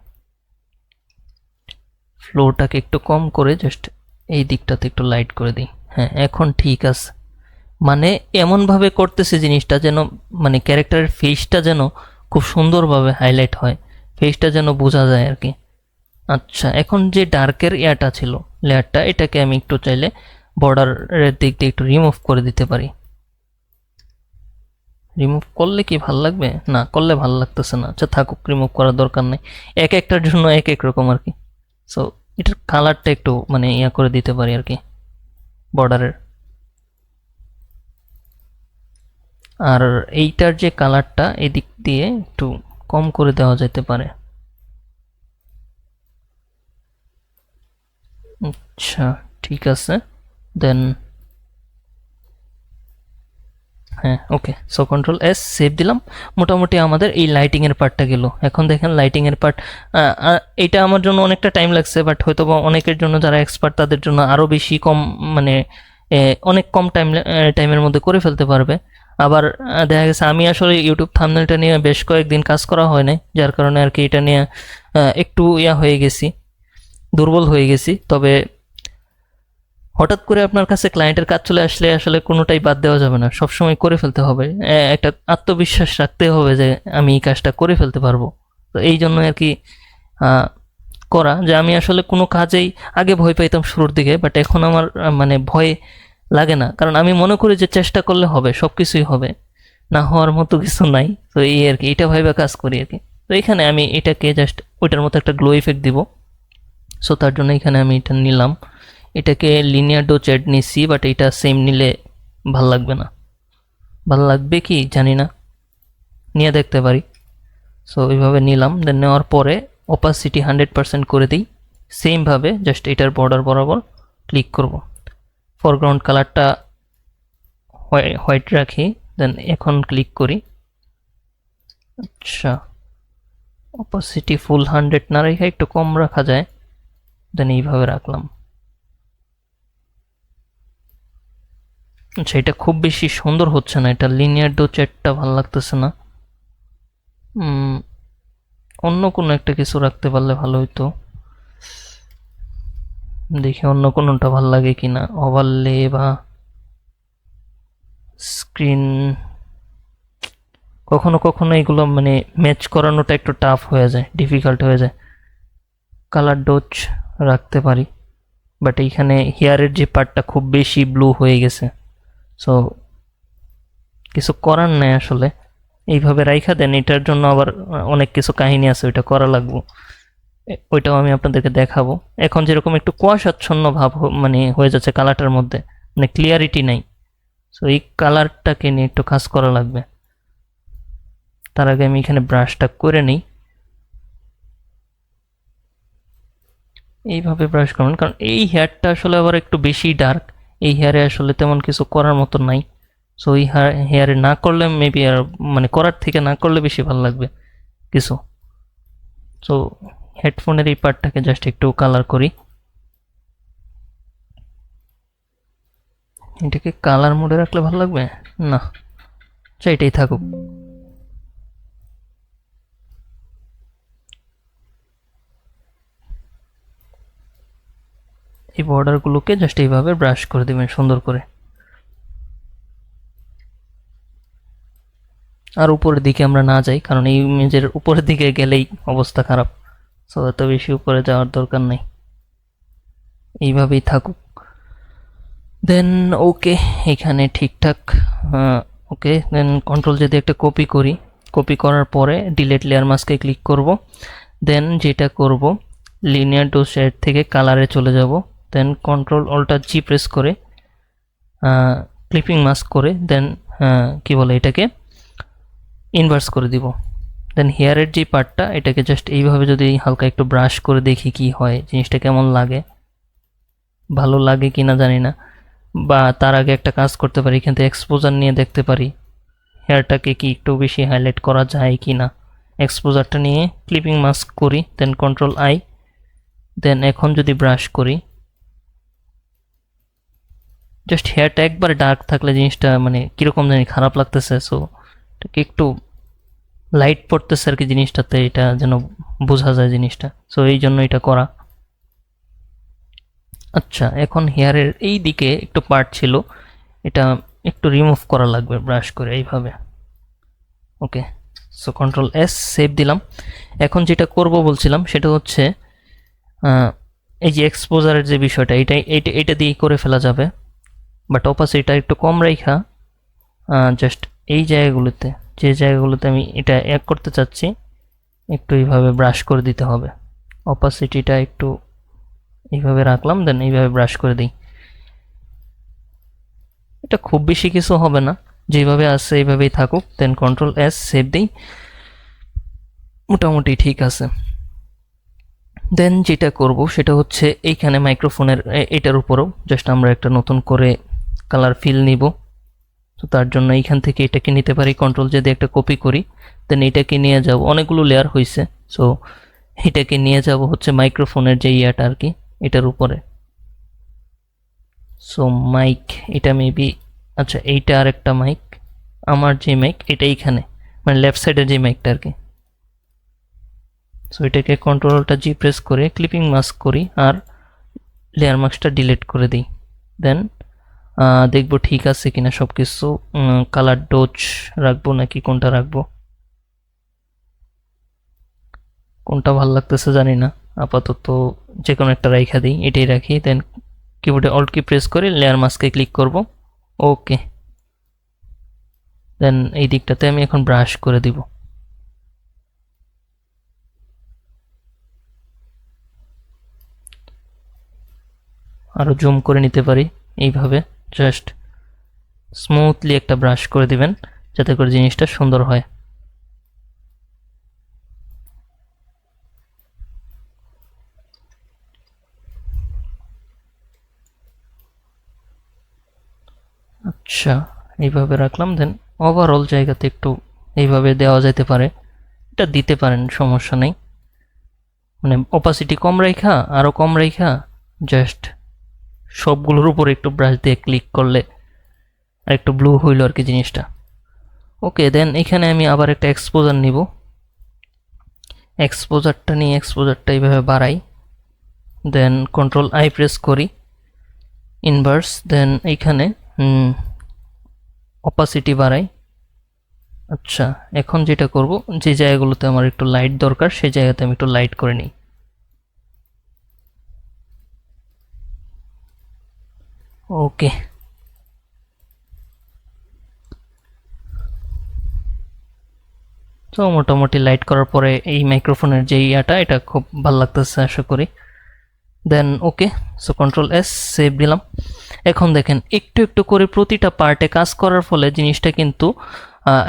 ফ্লোটাকে একটু কম করে জাস্ট এই দিকটাতে একটু লাইট করে দিই। হ্যাঁ এখন ঠিক আছে, মানে এমনভাবে করতেছে জিনিসটা যেন মানে ক্যারেক্টারের ফেসটা যেন খুব সুন্দরভাবে হাইলাইট হয়, ফেসটা যেন বোঝা যায় আর কি। আচ্ছা এখন যে ডার্কের ইয়াটা ছিল লেয়ারটা, এটাকে আমি একটু চাইলে বর্ডারের দিক দিয়ে একটু রিমুভ করে দিতে পারি। রিমুভ করলে কি ভাল লাগবে? না, করলে ভাল লাগতেছে না। আচ্ছা থাকুক, রিমুভ করার দরকার নেই, এক একটার জন্য এক এক রকম আর কি। সো এটার কালারটা একটু মানে ইয়া করে দিতে পারি আর কি বর্ডারের। আর এইটার যে কালারটা এদিক দিয়ে একটু কম করে দেওয়া যেতে পারে। আচ্ছা ঠিক আছে, দেন হ্যাঁ ওকে। সো কন্ট্রোল এস সেভ দিলাম। মোটামুটি আমাদের এই লাইটিংয়ের পার্টটা গেল। এখন দেখেন লাইটিংয়ের পার্ট, এইটা আমার জন্য অনেকটা টাইম লাগছে, বাট হয়তো বা অনেকের জন্য যারা এক্সপার্ট তাদের জন্য আরও বেশি কম মানে অনেক কম টাইমের মধ্যে করে ফেলতে পারবে। আবার দেখা গেছে আমি আসলে ইউটিউব থাম্বনেলটা নিয়ে বেশ কয়েকদিন কাজ করা হয় নাই, যার কারণে আর কি এটা নিয়ে একটু ইয়া হয়ে গেছি, দুর্বল হয়ে গেছি। তবে হঠাৎ করে আপনার কাছে ক্লায়েন্টের কাজ চলে আসলে আসলে কোনোটাই বাদ দেওয়া যাবে না, সবসময় করে ফেলতে হবে। একটা আত্মবিশ্বাস রাখতে হবে যে আমি এই কাজটা করে ফেলতে পারবো। তো এই জন্য আর কি করা, যে আমি আসলে কোনো কাজেই আগে ভয় পাইতাম শুরুর দিকে, বাট এখন আমার মানে ভয় লাগে না, কারণ আমি মনে করি যে চেষ্টা করলে হবে, সব কিছুই হবে, না হওয়ার মতো কিছু নাই। তো এই আর কি, এটা ভাইবা কাজ করি আর কি। তো এখানে আমি এটাকে জাস্ট ওইটার মতো একটা গ্লো ইফেক্ট দিব। সো তার জন্য এখানে আমি এটা নিলাম, এটাকে লিনিয়ার ডো চ্যাড নিচ্ছি, বাট এটা সেম নিলে ভাল লাগবে না। ভাল লাগবে কি জানি না, নিয়ে দেখতে পারি। সো এইভাবে নিলাম, দেন নেওয়ার পরে অপাসিটি 100% করে দিই। সেমভাবে জাস্ট এটার বর্ডার বরাবর ক্লিক করব, ফরগ্রাউন্ড কালারটা হোয়াইট রাখি, দেন এখন ক্লিক করি। আচ্ছা অপাসিটি ফুল 100 না রেখে একটু কম রাখা যায়, দেন এইভাবে রাখলাম। আচ্ছা এটা খুব বেশি সুন্দর হচ্ছে না, এটা লিনিয়ার ডো চ্যাটটা ভালো লাগতেছে না। অন্য কোনো একটা কিছু রাখতে পারলে ভালো হইতো, দেখি অন্য কোনোটা ভাল লাগে কিনা। ওভারলে বা স্ক্রিন, কখনো কখনো এগুলো মানে ম্যাচ করানোটা একটু টাফ হয়ে যায়, ডিফিকাল্ট হয়ে যায়। কালার ডোজ রাখতে পারি, বাট এইখানে হেয়ারের যে পার্টটা খুব বেশি ব্লু হয়ে গেছে, সো কিছু করার নাই আসলে। এইভাবে রাইখা দেন, এটার জন্য আবার অনেক কিছু কাহিনী আছে, ওইটা করা লাগবে, ওইটাও আমি আপনাদেরকে দেখাবো। এখন যেরকম একটু কুয়াশাচ্ছন্ন ভাব মানে হয়ে যাচ্ছে কালারটার মধ্যে, মানে ক্লিয়ারিটি নাই। সো এই কালারটাকে নিয়ে একটু কাজ করা লাগবে। তার আগে আমি এখানে ব্রাশটা করে নিই, এইভাবে ব্রাশ করবেন, কারণ এই হেয়ারটা আসলে আবার একটু বেশি ডার্ক, এই হেয়ারে আসলে তেমন কিছু করার মতো নাই। সো এই হেয়ারে না করলে মেবি আর মানে করার থেকে না করলে বেশি ভালো লাগবে কিছু। সো হেডফোনের এই পার্টটাকে জাস্ট একটু কালার করি, এটাকে কালার মোডে রাখলে ভালো লাগবে না, আচ্ছা এটাই থাকুক। এই বর্ডারগুলোকে জাস্ট এইভাবে ব্রাশ করে দেবেন সুন্দর করে। আর উপরের দিকে আমরা না যাই, কারণ এই ইমেজের উপরের দিকে গেলেই অবস্থা খারাপ। সো এত বেশি উপরে যাওয়ার দরকার নেই, এইভাবেই থাকুক। দেন ওকে, এখানে ঠিকঠাক। ওকে, দেন কন্ট্রোল যদি একটা কপি করি, কপি করার পরে ডিলেট লেয়ার মাস্কে ক্লিক করব। দেন যেটা করব, লিনিয়ার ডো শেড থেকে কালারে চলে যাব, দেন কন্ট্রোল অল্টার জি প্রেস করে ক্লিপিং মাস্ক করে দেন কি বলে এটাকে ইনভার্স করে দিব। দেন হেয়ারের যে পার্টটা, এটাকে জাস্ট এইভাবে যদি হালকা একটু ব্রাশ করে দেখি কি হয়, জিনিসটা কেমন লাগে, ভালো লাগে কি না জানি না। বা তার আগে একটা কাজ করতে পারি, এখান থেকে এক্সপোজার নিয়ে দেখতে পারি হেয়ারটাকে কি একটু বেশি হাইলাইট করা যায় কি না। এক্সপোজারটা নিয়ে ক্লিপিং মাস্ক করি, দেন কন্ট্রোল আই, দেন এখন যদি ব্রাশ করি, জাস্ট হেয়ারটা একবার ডার্ক থাকলে জিনিসটা মানে কীরকম জানি খারাপ লাগতেছে, সো এটাকে একটু লাইট পড়তেছে আর কি জিনিসটাতে, এটা যেন বোঝা যায় জিনিসটা, সো এই জন্য এটা করা। আচ্ছা, এখন হেয়ারের এই দিকে একটু পার্ট ছিল, এটা একটু রিমুভ করা লাগবে ব্রাশ করে এইভাবে। ওকে, সো কন্ট্রোল এস সেভ দিলাম। এখন যেটা করব বলছিলাম সেটা হচ্ছে এই যে এক্সপোজারের যে বিষয়টা, এটা দিয়েই করে ফেলা যাবে, বাট অপাসিটিটা একটু কম রাখা জাস্ট এই জায়গাগুলোতে, যে জায়গাগুলোতে আমি এটা এক করতে চাচ্ছি একটু এইভাবে ব্রাশ করে দিতে হবে। অপাসিটিটা একটু এইভাবে রাখলাম, দেন এইভাবে ব্রাশ করে দিই। এটা খুব বেশি কিছু হবে না, যেভাবে আছে এইভাবেই থাকুক। দেন কন্ট্রোল এস সেভ দিই, মোটামুটি ঠিক আছে। দেন যেটা করব সেটা হচ্ছে এইখানে মাইক্রোফোনের এটার উপরও জাস্ট আমরা একটা নতুন করে কালার ফিল নিব। তো তার জন্য এইখান থেকে এটাকে নিতে পারি, কন্ট্রোল যদি একটা কপি করি, দেন এটাকে নিয়ে যাব, অনেকগুলো লেয়ার হয়েছে, সো এটাকে নিয়ে যাব হচ্ছে মাইক্রোফোনের যে ইয়াটা আর কি এটার উপরে। সো মাইক, এটা মেবি, আচ্ছা এইটা আর একটা মাইক, আমার যে মাইক এটা এইখানে মানে লেফট সাইডের যে মাইকটা আর কি। সো এটাকে কন্ট্রোলটা জি প্রেস করে ক্লিপিং মাস্ক করি আর লেয়ার মাস্কটা ডিলিট করে দিই। দেন দেখবো ঠিক আছে কিনা সব কিছু। কালার ডোজ রাখবো নাকি কোনটা রাখবো, কোনটা ভালো লাগতেছে জানি না, আপাতত যে কোনো একটা রাইখা দিই, এটাই রাখি। দেন কিবোর্ডে অল্ট কি প্রেস করে লেয়ার মাস্কে ক্লিক করব। ওকে, দেন এই দিকটাতে আমি এখন ব্রাশ করে দিব। আরও জুম করে নিতে পারি এইভাবে, জাস্ট স্মুথলি একটা ব্রাশ করে দিবেন যাতে করে জিনিসটা সুন্দর হয়। আচ্ছা, এইভাবে রাখলাম। দেন ওভারঅল জায়গাতে একটু এইভাবে দেওয়া যেতে পারে, এটা দিতে পারেন, সমস্যা নেই। মানে অপাসিটি কম রাখা, আরও কম রাখা, জাস্ট সবগুলোর উপর একটু ব্রাশ দিয়ে ক্লিক করলে আর একটু ব্লু হইল আর কি জিনিসটা। ওকে, দেন এখানে আমি আবার একটা এক্সপোজার নিব, এক্সপোজারটা নিয়ে এক্সপোজারটা এইভাবে বাড়াই, দেন কন্ট্রোল আই প্রেস করি ইনভার্স, দেন এইখানে অপাসিটি বাড়াই। আচ্ছা, এখন যেটা করব, যে জায়গাগুলোতে আমার একটু লাইট দরকার সেই জায়গাতে আমি একটু লাইট করে নিই। ওকে, তো মোটামুটি লাইট করার পরে এই মাইক্রোফোনের যে ইয়াটা এটা খুব ভালো লাগতেছে আশা করি। দেন ওকে, সো কন্ট্রোল এস সেভ দিলাম। এখন দেখেন একটু একটু করে প্রতিটা পার্টে কাজ করার ফলে জিনিসটা কিন্তু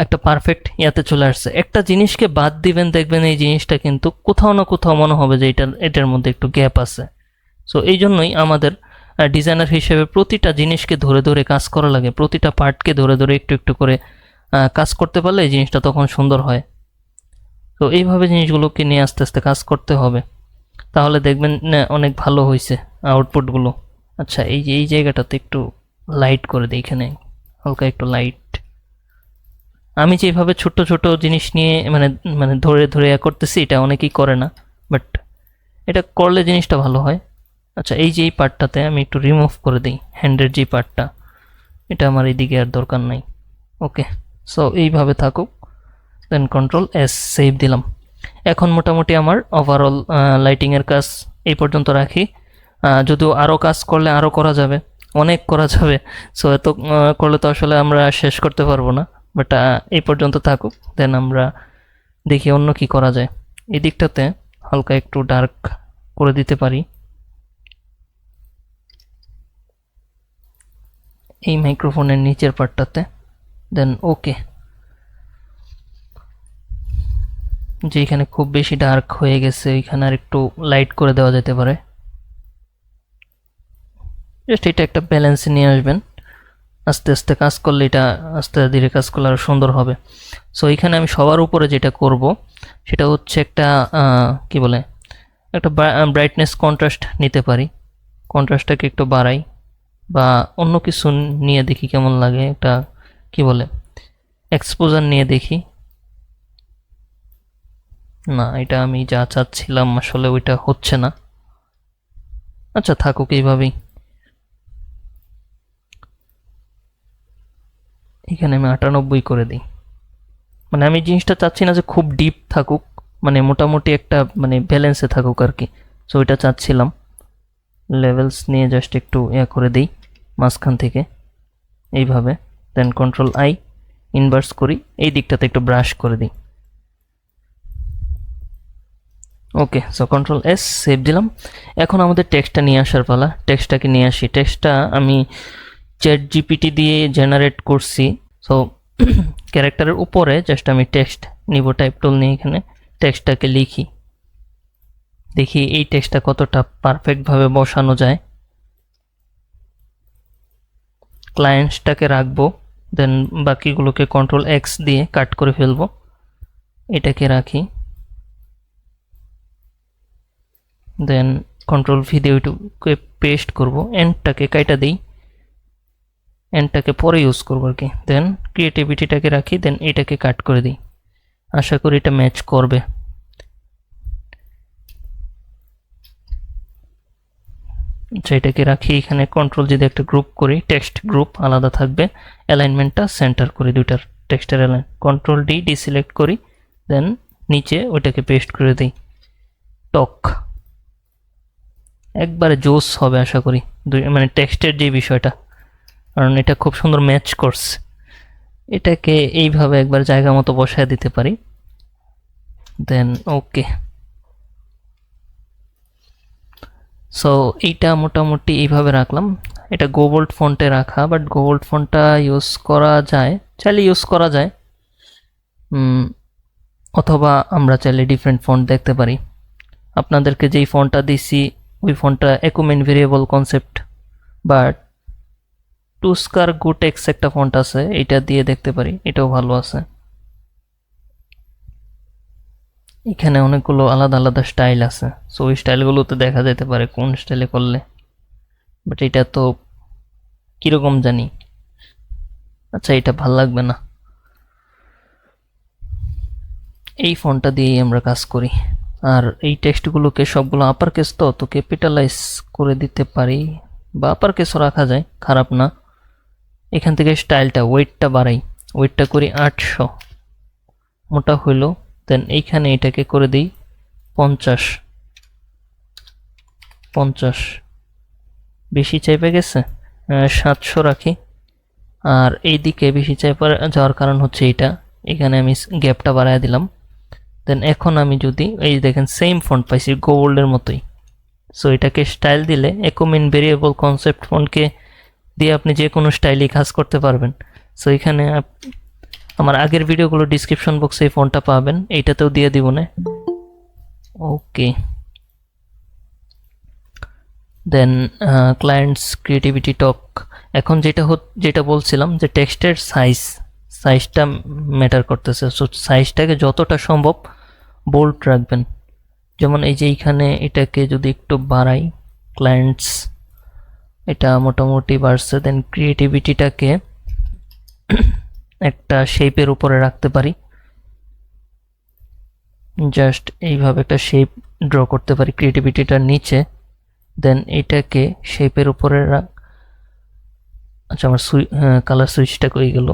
একটা পারফেক্ট ইয়াতে চলে আসছে। একটা জিনিসকে বাদ দিবেন, দেখবেন এই জিনিসটা কিন্তু কোথাও না কোথাও মনে হবে যে এটার মধ্যে একটু গ্যাপ আছে। সো এই জন্যই আমাদের ডিজাইনার হিসেবে প্রতিটা জিনিসকে ধরে ধরে কাজ করা লাগে, প্রতিটা পার্টকে ধরে ধরে একটু একটু করে কাজ করতে পারলে এই জিনিসটা তখন সুন্দর হয়। তো এইভাবে জিনিসগুলোকে নিয়ে আস্তে আস্তে কাজ করতে হবে, তাহলে দেখবেন না অনেক ভালো হয়েছে আউটপুটগুলো। আচ্ছা, এই যে এই জায়গাটাতে একটু লাইট করে দিই, এখানে হালকা একটু লাইট। আমি যেভাবে ছোট ছোট জিনিস নিয়ে মানে মানে ধরে ধরে করতেছি এটা অনেকেই করে না, বাট এটা করলে জিনিসটা ভালো হয়। আচ্ছা, এই যে এই পার্টটাতে আমি একটু রিমুভ করে দিই, হ্যান্ডের যে পার্টটা, এটা আমার এইদিকে আর দরকার নাই। ওকে, সো এইভাবে থাকুক। দেন কন্ট্রোল এস সেভ দিলাম। এখন মোটামুটি আমার ওভারঅল লাইটিংয়ের কাজ এই পর্যন্ত রাখি। যদিও আরও কাজ করলে আরও করা যাবে, অনেক করা যাবে, সো এত করলে তো আসলে আমরা শেষ করতে পারবো না, বাট এই পর্যন্ত থাকুক। দেন আমরা দেখি অন্য কি করা যায়। এই দিকটাতে হালকা একটু ডার্ক করে দিতে পারি এই মাইক্রোফোনের নিচের পার্টটাতে। দেন ওকে, যেখানে খুব বেশি ডার্ক হয়ে গেছে ওইখানে আর একটু লাইট করে দেওয়া যেতে পারে। জাস্ট এটা একটা ব্যালেন্সে নিয়ে আসবেন, আস্তে আস্তে কাজ করলে, এটা আস্তে ধীরে কাজ করলে আরও সুন্দর হবে। সো এখানে আমি সবার উপরে যেটা করব সেটা হচ্ছে একটা কি বলে, একটা ব্রাইটনেস কন্ট্রাস্ট নিতে পারি, কন্ট্রাস্টটাকে একটু বাড়াই, বা অন্য কিছু নিয়ে দেখি কেমন লাগে, এটা কি বলে এক্সপোজার নিয়ে দেখি। না, এটা আমি যা চাচ্ছিলাম আসলে ওইটা হচ্ছে না। আচ্ছা থাকুক এইভাবেই। এখানে আমি 98 করে দিই। মানে আমি জিনিসটা চাচ্ছি না যে খুব ডিপ থাকুক, মানে মোটামুটি একটা মানে ব্যালেন্সে থাকুক আর কি। সো ওইটা চাচ্ছিলাম। লেভেলস নিয়ে জাস্ট একটু করে দিই মাঝখান থেকে এইভাবে। দেন কন্ট্রোল আই, ইনভার্স করি, এই দিকটাতে একটু ব্রাশ করে দিই। ওকে, সো কন্ট্রোল এস, সেভ দিলাম। এখন আমাদের টেক্সটটা নিয়ে আসার পালা। টেক্সটটাকে নিয়ে আসি। টেক্সটটা আমি চ্যাট জিপিটি দিয়ে জেনারেট করছি। সো ক্যারেক্টারের উপরে জাস্ট আমি টেক্সট নিব, টাইপ টুল নিয়ে এখানে টেক্সটটাকে লিখি। দেখি এই টেক্সটটা কতটা পারফেক্টভাবে বসানো যায়। ক্লায়েন্টসটাকে রাখবো, দেন বাকিগুলোকে কন্ট্রোল এক্স দিয়ে কাট করে ফেলবো। এটাকে রাখি, দেন কন্ট্রোল ভি দিয়ে ওইটুকুকে পেস্ট করবো। এন্ডটাকে কাইটা দিই, এন্ডটাকে পরে ইউজ করবো আর কি। দেন ক্রিয়েটিভিটিটাকে রাখি, দেন এটাকে কাট করে দিই। আশা করি এটা ম্যাচ করবে। আচ্ছা, এটাকে রাখি এখানে। কন্ট্রোল যদি একটা গ্রুপ করি, টেক্সট গ্রুপ আলাদা থাকবে। অ্যালাইনমেন্টটা সেন্টার করি দুইটার, টেক্সটের অ্যালাইন। কন্ট্রোল ডি ডিসিলেক্ট করি, দেন নিচে ওইটাকে পেস্ট করে দিই। টক একবারে জোস হবে আশা করি, মানে টেক্সটের যে বিষয়টা, কারণ এটা খুব সুন্দর ম্যাচ করছে। এটাকে এইভাবে একবার জায়গা মতো বসায় দিতে পারি। দেন ওকে। সো এইটা মোটামুটি এইভাবে রাখলাম। এটা গোবোল্ড ফন্টে রাখা, বাট গোবোল্ড ফন্টটা ইউজ করা যায়, চাইলে ইউজ করা যায়। অথবা আমরা চাইলে ডিফারেন্ট ফন্ট দেখতে পারি। আপনাদেরকে যেই ফন্টটা দিছি ওই ফন্টটা একুমেন ভেরিয়েবল কনসেপ্ট, বাট টুস্কার গুটেক্স একটা ফন্ট আছে, এটা দিয়ে দেখতে পারি, এটাও ভালো আছে। এখানে অনেকগুলো আলাদা আলাদা স্টাইল আছে, সো ওই স্টাইলগুলোতে দেখা যেতে পারে কোন স্টাইলে করলে। বাট এটা তো কিরকম জানি। আচ্ছা, এটা ভাল লাগবে না, এই ফন্টটা দিয়েই আমরা কাজ করি। আর এই টেক্সটগুলোকে সবগুলো আপার কেস তো ক্যাপিটালাইজ করে দিতে পারি, বা আপার কেসও রাখা যায়, খারাপ না। এখান থেকে স্টাইলটা ওয়েটটা বাড়াই, ওয়েটটা করি 800, মোটা হইলো। দেন এইখানে এটাকে করে দিই 50, 50 বেশি চাইপে গেছে, 700 রাখি। আর এই দিকে বেশি চাইপে যাওয়ার কারণ হচ্ছে এইটা, এখানে আমি গ্যাপটা বাড়ায় দিলাম। দেন এখন আমি যদি এই দেখেন সেম ফন্ট পাইছি গোল্ডের মতোই। সো এটাকে স্টাইল দিলে একুমেন ভেরিয়েবল কনসেপ্ট ফন্টকে দিয়ে আপনি যে কোনো স্টাইলই কাজ করতে পারবেন। সো এখানে আমার আগের ভিডিওগুলো ডিসক্রিপশন বক্সে এই ফন্টটা পাবেন, এইটাতেও দিয়ে দিব না। ওকে, দেন ক্লায়েন্টস ক্রিয়েটিভিটি টক। এখন যেটা বলছিলাম যে টেক্সটের সাইজটা ম্যাটার করতেছে। সো সাইজটাকে যতটা সম্ভব বোল্ড রাখবেন। যেমন এই যে এইখানে এটাকে যদি একটু বাড়াই, ক্লায়েন্টস এটা মোটামুটি বাড়ছে। দেন ক্রিয়েটিভিটিটাকে একটা শেপের উপরে রাখতে পারি, জাস্ট এইভাবে একটা শেপ ড্র করতে পারি ক্রিয়েটিভিটিটার নিচে। দেন এটাকে শেপের উপরে আচ্ছা, আমার কালার সুইচটা কই গেল,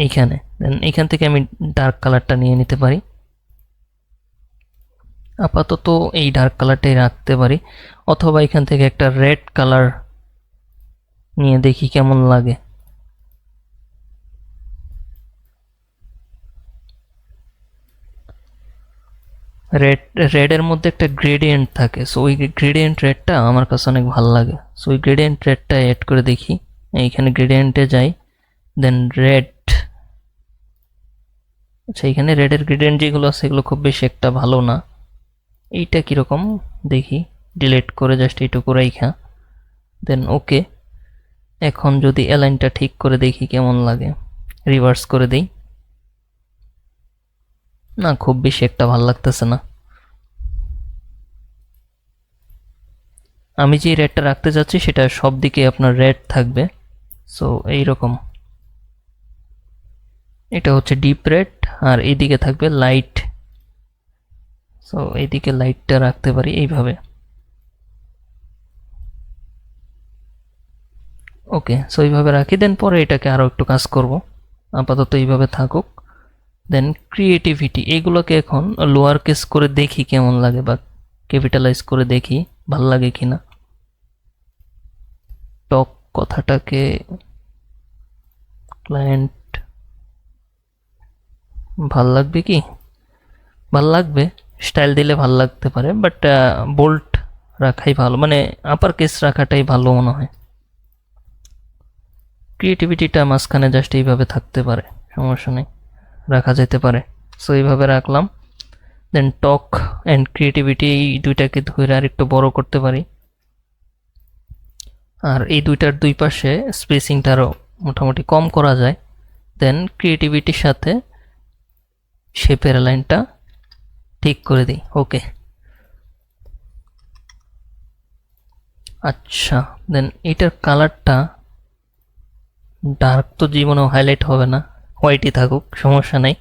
এইখানে। দেন এইখান থেকে আমি ডার্ক কালারটা নিয়ে নিতে পারি। আপাতত এই ডার্ক কালারটাই রাখতে পারি, অথবা এখান থেকে একটা রেড কালার নিয়ে দেখি কেমন লাগে। রেডের মধ্যে একটা গ্রেডিয়েন্ট থাকে, সো ওই গ্রেডিয়েন্ট রেডটা আমার কাছে অনেক ভালো লাগে। সো ওই গ্রেডিয়েন্ট রেডটা অ্যাড করে দেখি। এইখানে গ্রেডিয়েন্টে যাই, দেন রেড। আচ্ছা, এখানে রেডের গ্রেডিয়েন্ট যেগুলো আছে এগুলো খুব বেশি একটা ভালো না। এইটা কীরকম দেখি, ডিলিট করে জাস্ট এইটুকু রাইখা। দেন ওকে। এখন যদি অ্যালাইনটা ঠিক করে দেখি কেমন লাগে, রিভার্স করে দিই। না, খুব বেশি একটা ভালো লাগতেছে না। আমি যে রেডটা রাখতে চাচ্ছি সেটা সব দিকে আপনার রেড থাকবে। সো এইরকম, এটা হচ্ছে ডিপ রেড আর এইদিকে থাকবে লাইট। সো এইদিকে লাইটটা রাখতে পারি এইভাবে। ওকে, সো এইভাবে রাখি, দেন পরে এটাকে আরও একটু কাজ করব। আপাতত এইভাবে থাকুক। দেন ক্রিয়েটিভিটি, এগুলোকে এখন লোয়ার কেস করে দেখি কেমন লাগে, বা ক্যাপিটালাইজ করে দেখি ভাল লাগে কিনা। টক কথাটাকে ক্লায়েন্ট, ভাল লাগবে কি? ভাল লাগবে, স্টাইল দিলে ভাল লাগতে পারে, বাট বোল্ট রাখাই ভালো, মানে আপার কেস রাখাটাই ভালো মনে হয়। ক্রিয়েটিভিটিটা মাঝখানে জাস্ট এইভাবে থাকতে পারে, সমস্যা নেই, রাখা যেতে পারে। সো এইভাবে রাখলাম। দেন টক অ্যান্ড ক্রিয়েটিভিটি, এই দুইটাকে ধরে আর একটু বড় করতে পারি। আর এই দুইটার দুই পাশে স্পেসিংটা আরও মোটামুটি কম করা যায়। দেন ক্রিয়েটিভিটির সাথে শেপের লাইনটা ঠিক করে দিই। ওকে, আচ্ছা, দেন এটার কালারটা ডার্ক তো জীবনেও হাইলাইট হবে না, হোয়াইটই থাকুক, সমস্যা নেই।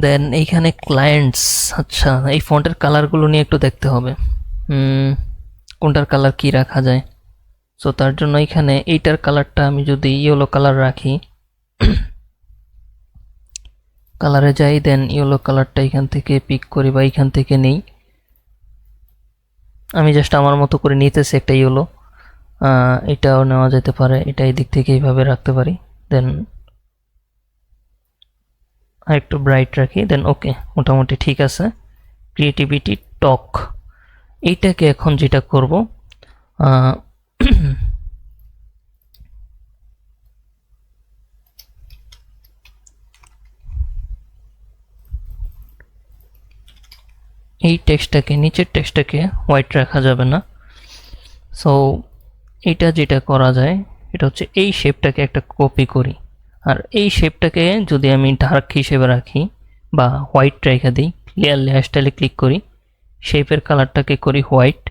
দেন এইখানে ক্লায়েন্টস, আচ্ছা এই ফন্টের কালারগুলো নিয়ে একটু দেখতে হবে, কোনটার কালার কি রাখা যায়। সো তার জন্য এখানে এইটার কালারটা আমি যদি ইয়েলো কালার রাখি, কালারে যাই, দেন ইয়েলো কালারটা এখান থেকে পিক করি বা এখান থেকে নেই। আমি জাস্ট আমার মতো করে নিতেছি একটা ইয়েলো, এটাও নেওয়া যেতে পারে, এটা এই দিক থেকে এইভাবে রাখতে পারি। দেন আর একটু ব্রাইট রাখি, দেন ওকে, মোটামুটি ঠিক আছে। ক্রিয়েটিভিটি টক, এইটাকে এখন যেটা করব, এই টেক্সটটাকে, নিচের টেক্সটটাকে হোয়াইট রাখা যাবে না। সো এটা যেটা করা যায়, এটা হচ্ছে এই শেপটাকে একটা কপি করি, আর এই শেপটাকে যদি আমি ডার্ক হিসেবে রাখি বা হোয়াইট রেখে দিই, লেয়ার স্টাইলে ক্লিক করি, শেপের কালারটাকে করি হোয়াইট।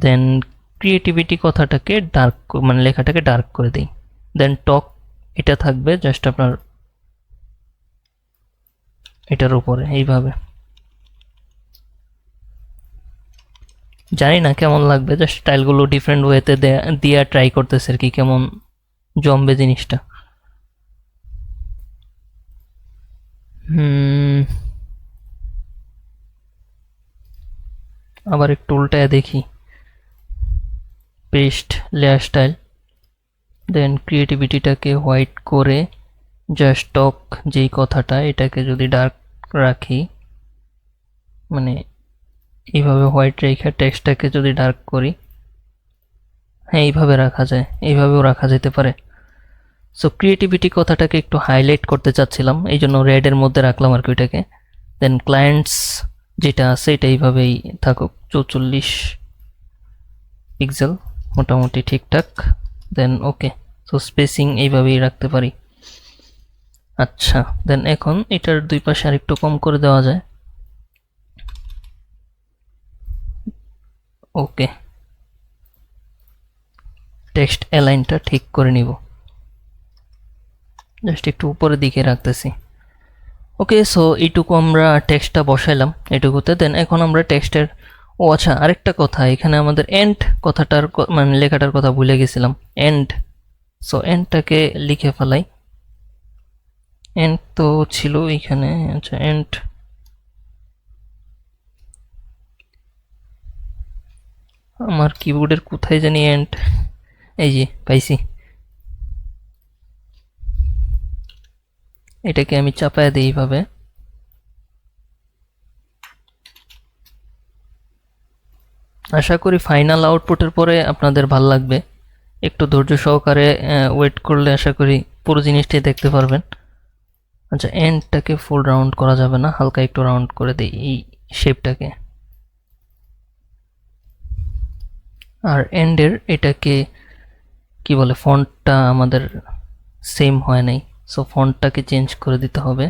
দেন ক্রিয়েটিভিটি কথাটাকে ডার্ক, মানে লেখাটাকে ডার্ক করে দিই। দেন টক, এটা থাকবে জাস্ট আপনার এটার উপরে এইভাবে। জানি না কেমন লাগবে, জাস্ট স্টাইলগুলো ডিফারেন্ট ওয়েতে দিয়া ট্রাই করতেছে আর কি, কেমন জমবে জিনিসটা। আবার একটু উল্টায় দেখি, পেস্ট লেয়ার স্টাইল, দেন ক্রিয়েটিভিটিটাকে হোয়াইট করে জাস্ট টক যেই কথাটা, এটাকে যদি ডার্ক রাখি, মানে এইভাবে হোয়াইট রেখে টেক্সটটাকে যদি ডার্ক করি, হ্যাঁ এইভাবে রাখা যায়, এইভাবেও রাখা যেতে পারে। সো ক্রিয়েটিভিটি কথাটাকে একটু হাইলাইট করতে চাচ্ছিলাম, এই জন্য রেডের মধ্যে রাখলাম আর কি ওইটাকে। দেন ক্লায়েন্টস যেটা আছে এটা এইভাবেই থাকুক, 44 পিক্সেল, মোটামুটি ঠিকঠাক। দেন ওকে, সো স্পেসিং এইভাবেই রাখতে পারি। আচ্ছা, দেন এখন এটার দুই পাশে আর একটু কম করে দেওয়া যায়। ওকে, টেক্সট অ্যালাইনটা ঠিক করে নিব, জাস্ট একটু উপরের দিকে রাখতেছি। ওকে, সো এইটুকু আমরা টেক্সটটা বসাইলাম এটুকুতে। দেন এখন আমরা টেক্সটের, ও আচ্ছা আরেকটা কথা, এখানে আমাদের এন্ড কথাটার মানে লেখাটার কথা ভুলে গেছিলাম, এন্ড। সো এন্ডটাকে লিখে ফেলাই, এন্ড তো ছিল এখানে, আচ্ছা এন্ড, আমার কিবোর্ডের কোথায় জানি এন্ড, এই যে পাইছি। এটাকে আমি চাপায় দিই এইভাবে। আশা করি ফাইনাল আউটপুটের পরে আপনাদের ভাল লাগবে, একটু ধৈর্য সহকারে ওয়েট করলে আশা করি পুরো জিনিসটাই দেখতে পারবেন। আচ্ছা, এন্ডটাকে ফুল রাউন্ড করা যাবে না, হালকা একটু রাউন্ড করে দিই এই শেপটাকে। আর এন্ডের এটাকে কি বলে, ফন্টটা আমাদের সেম হয় নাই, সো ফন্টটাকে চেঞ্জ করে দিতে হবে।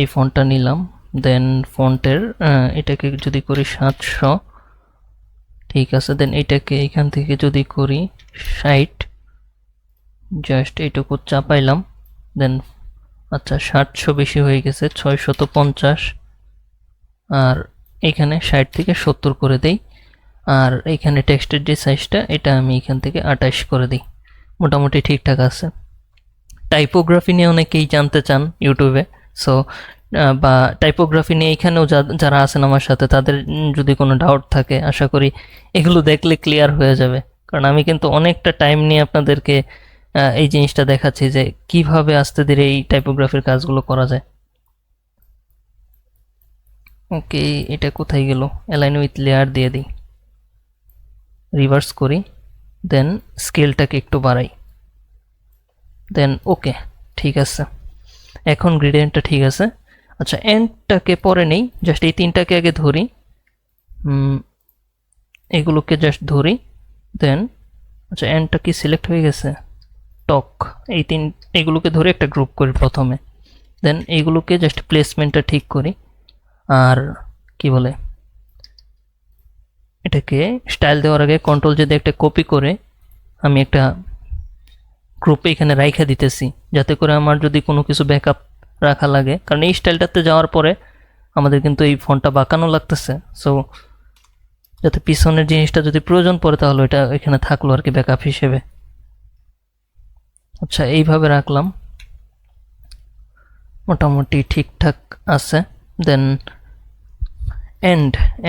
এই ফন্টটা নিলাম, দেন ফন্টের এটাকে যদি করি 700, ঠিক আছে। দেন এটাকে এখান থেকে যদি করি 60, জাস্ট এইটুকু চাপাইলাম। দেন আচ্ছা 700 বেশি হয়ে গেছে, 650, আর এখানে 60 থেকে 70 করে দেই। আর এখানে টেক্সটের যে সাইজটা এটা আমি এখান থেকে 28 করে দিই। মোটামুটি ঠিকঠাক আছে। টাইপোগ্রাফি নিয়ে অনেকেই জানতে চান ইউটিউবে, সো বা টাইপোগ্রাফি নিয়ে এখানেও যারা আছেন আমার সাথে, তাদের যদি কোনো ডাউট থাকে আশা করি এগুলো দেখলে ক্লিয়ার হয়ে যাবে। কারণ আমি কিন্তু অনেকটা টাইম নিয়ে আপনাদেরকে এই জিনিসটা দেখাচ্ছি যে কিভাবে আস্তে ধীরে এই টাইপোগ্রাফির কাজগুলো করা যায়। ওকে, এটা কোথায় গেল? অ্যালাইন উইথ লেয়ার দিয়ে দিই, রিভার্স করি, দেন স্কেলটাকে একটু বাড়াই, দেন ওকে, ঠিক আছে। এখন গ্রেডিয়েন্টটা ঠিক আছে। আচ্ছা এন্ডটাকে পরে নেই, জাস্ট এই তিনটাকে আগে ধরি, এগুলোকে জাস্ট ধরি, দেন আচ্ছা এন্ডটা কি সিলেক্ট হয়ে গেছে? টক, এইগুলোকে ধরে একটা গ্রুপ করি প্রথমে, দেন এইগুলোকে জাস্ট প্লেসমেন্টটা ঠিক করি। আর কি বলে, এটাকে স্টাইল দেওয়ার আগে কন্ট্রোল যদি একটা কপি করে আমি একটা গ্রুপে এখানে রাইখা দিতেছি, যাতে করে আমার যদি কোনো কিছু ব্যাকআপ রাখা লাগে, কারণ এই স্টাইলটাতে যাওয়ার পরে আমাদের কিন্তু এই ফন্টটা বাঁকানো লাগতেছে, সো যাতে পিছনের জিনিসটা যদি প্রয়োজন পড়ে তাহলে এটা এখানে থাকলো আর কি ব্যাকআপ হিসেবে। আচ্ছা এইভাবে রাখলাম, মোটামুটি ঠিকঠাক আছে। দেন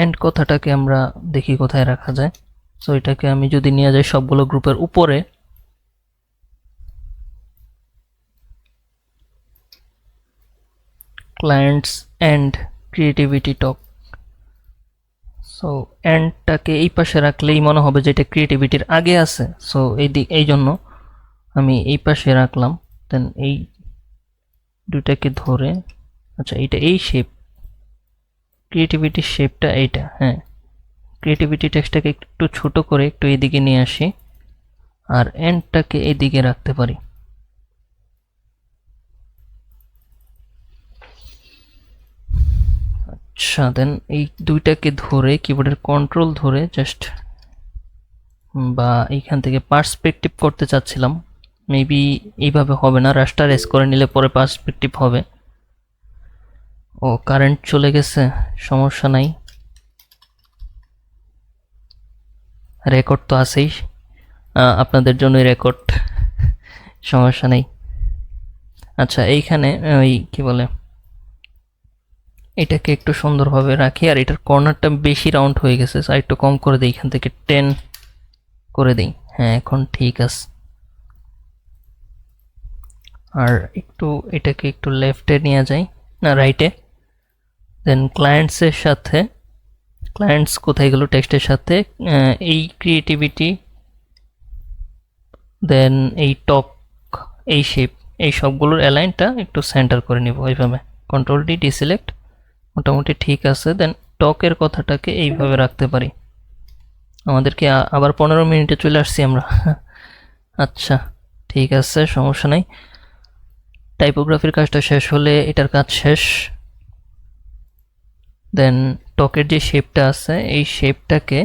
এন্ড কথাটাকে আমরা দেখি কোথায় রাখা যায়। সো এটাকে আমি যদি নিয়ে যাই সবগুলো গ্রুপের উপরে, clients and creativity talk, so এন্ডটাকে এই পাশে রাখলেই মনে হবে যে এটা ক্রিয়েটিভিটির আগে আছে, সো এই জন্য আমি এই পাশে রাখলাম। দেন এই দুটাকে ধরে, আচ্ছা এইটা এই শেপ, ক্রিয়েটিভিটির শেপটা এইটা, হ্যাঁ, ক্রিয়েটিভিটি টেক্সটটাকে একটু ছোট করে একটু এদিকে নিয়ে আসি, আর এন্ডটাকে এদিকে রাখতে পারি। আচ্ছা দেন এই দুইটাকে ধরে কিবোর্ডের কন্ট্রোল ধরে জাস্ট, বা এইখান থেকে পার্সপেক্টিভ করতে চাচ্ছিলাম, মেবি এইভাবে হবে না, রাস্টারাইজ করে নিলে পরে পার্সপেক্টিভ হবে। ও কারেন্ট চলে গেছে, সমস্যা নাই, রেকর্ড তো আছেই, আপনাদের জন্যই রেকর্ড, সমস্যা নেই। আচ্ছা এইখানে ওই কি বলে, এটাকে একটু সুন্দরভাবে রাখি, আর এটার কর্নারটা বেশি রাউন্ড হয়ে গেছে, আর একটু কম করে দিই, এখান থেকে 10 করে দিই। হ্যাঁ এখন ঠিক আছে। আর একটু এটাকে একটু লেফটে নিয়ে যাই, না রাইটে। দেন ক্লায়েন্টসের সাথে, ক্লায়েন্টস কোথায় গেল, টেক্সটের সাথে এই ক্রিয়েটিভিটি, দেন এই টপ, এই শেপ, এই সবগুলোর অ্যালাইনটা একটু সেন্টার করে নিব এইভাবে, কন্ট্রোল ডি ডিসিলেক্ট, মোটামুটি ঠিক আছে। দেন টকের কথাটাকে এইভাবে রাখতে পারি। আমাদেরকে আবার 15 মিনিটে চলে আসছি আমরা। আচ্ছা ঠিক আছে, সমস্যা নাই। টাইপোগ্রাফির কাজটা শেষ হলে এটার কাজ শেষ। দেন টকের যে শেপটা আছে এই শেপটাকে,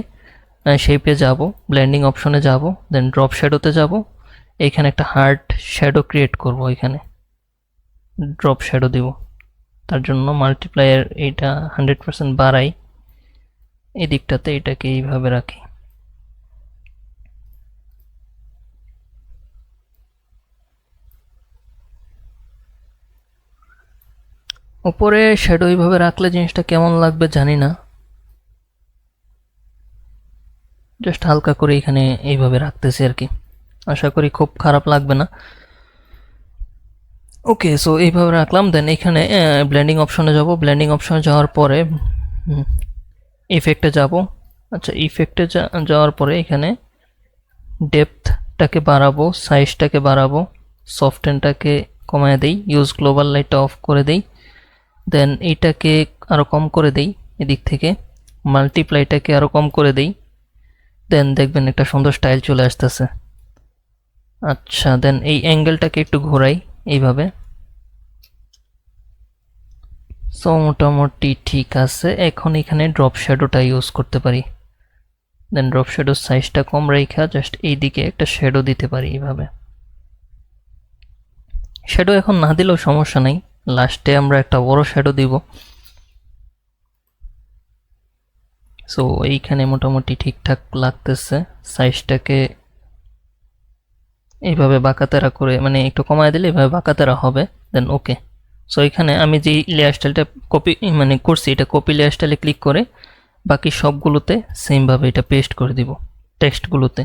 শেপে যাব, ব্লেন্ডিং অপশনে যাব, দেন ড্রপ শ্যাডোতে যাব, এখানে একটা হার্ড শ্যাডো ক্রিয়েট করব, এখানে ড্রপ শ্যাডো দিব। তার জন্য মাল্টিপ্লায়ার এইটা 100% বাড়াই, এই দিকটাতে এটাকে এইভাবে রাখি। উপরে শ্যাডো এইভাবে রাখলে জিনিসটা কেমন লাগবে জানি না, জাস্ট হালকা করে এখানে এইভাবে রাখতেছি আর কি, আশা করি খুব খারাপ লাগবে না। ওকে, সো এইভাবে রাখলাম। দেন এখানে ব্লেন্ডিং অপশনে যাব, ব্লেন্ডিং অপশনে যাওয়ার পরে ইফেক্টে যাব। আচ্ছা ইফেক্টে যাওয়ার পরে এখানে ডেপথটাকে বাড়াবো, সাইজটাকে বাড়াবো, সফটেনটাকে কমায় দেই, ইউজ গ্লোবাল লাইটটা অফ করে দেই, দেন এইটাকে আরও কম করে দেই, এদিক থেকে মাল্টিপ্লাইটাকে আরও কম করে দেই, দেন দেখবেন একটা সুন্দর স্টাইল চলে আসতেছে। আচ্ছা দেন এই অ্যাঙ্গেলটাকে একটু ঘোরাই এইভাবে, সো মোটামুটি ঠিক আছে, এখন এখানে ড্রপ শ্যাডোটা ইউজ করতে পারি। দেন ড্রপ শ্যাডোর সাইজটা কম রেখা জাস্ট এইদিকে একটা শ্যাডো দিতে পারি এইভাবে। শ্যাডো এখন না দিলেও সমস্যা নাই, লাস্টে আমরা একটা বড় শ্যাডো দিব। সো এইখানে মোটামুটি ঠিকঠাক লাগতেছে। সাইজটাকে এইভাবে বাঁকাতেরা করে মানে একটু কমায় দিলে এইভাবে বাঁকাতেরা হবে। দেন ওকে। সো এখানে আমি যে লেয়ার স্টাইলটা কপি মানে করছি, এটা কপি লেয়ার স্টাইলে ক্লিক করে বাকি সবগুলোতে সেমভাবে এটা পেস্ট করে দিব টেক্সটগুলোতে।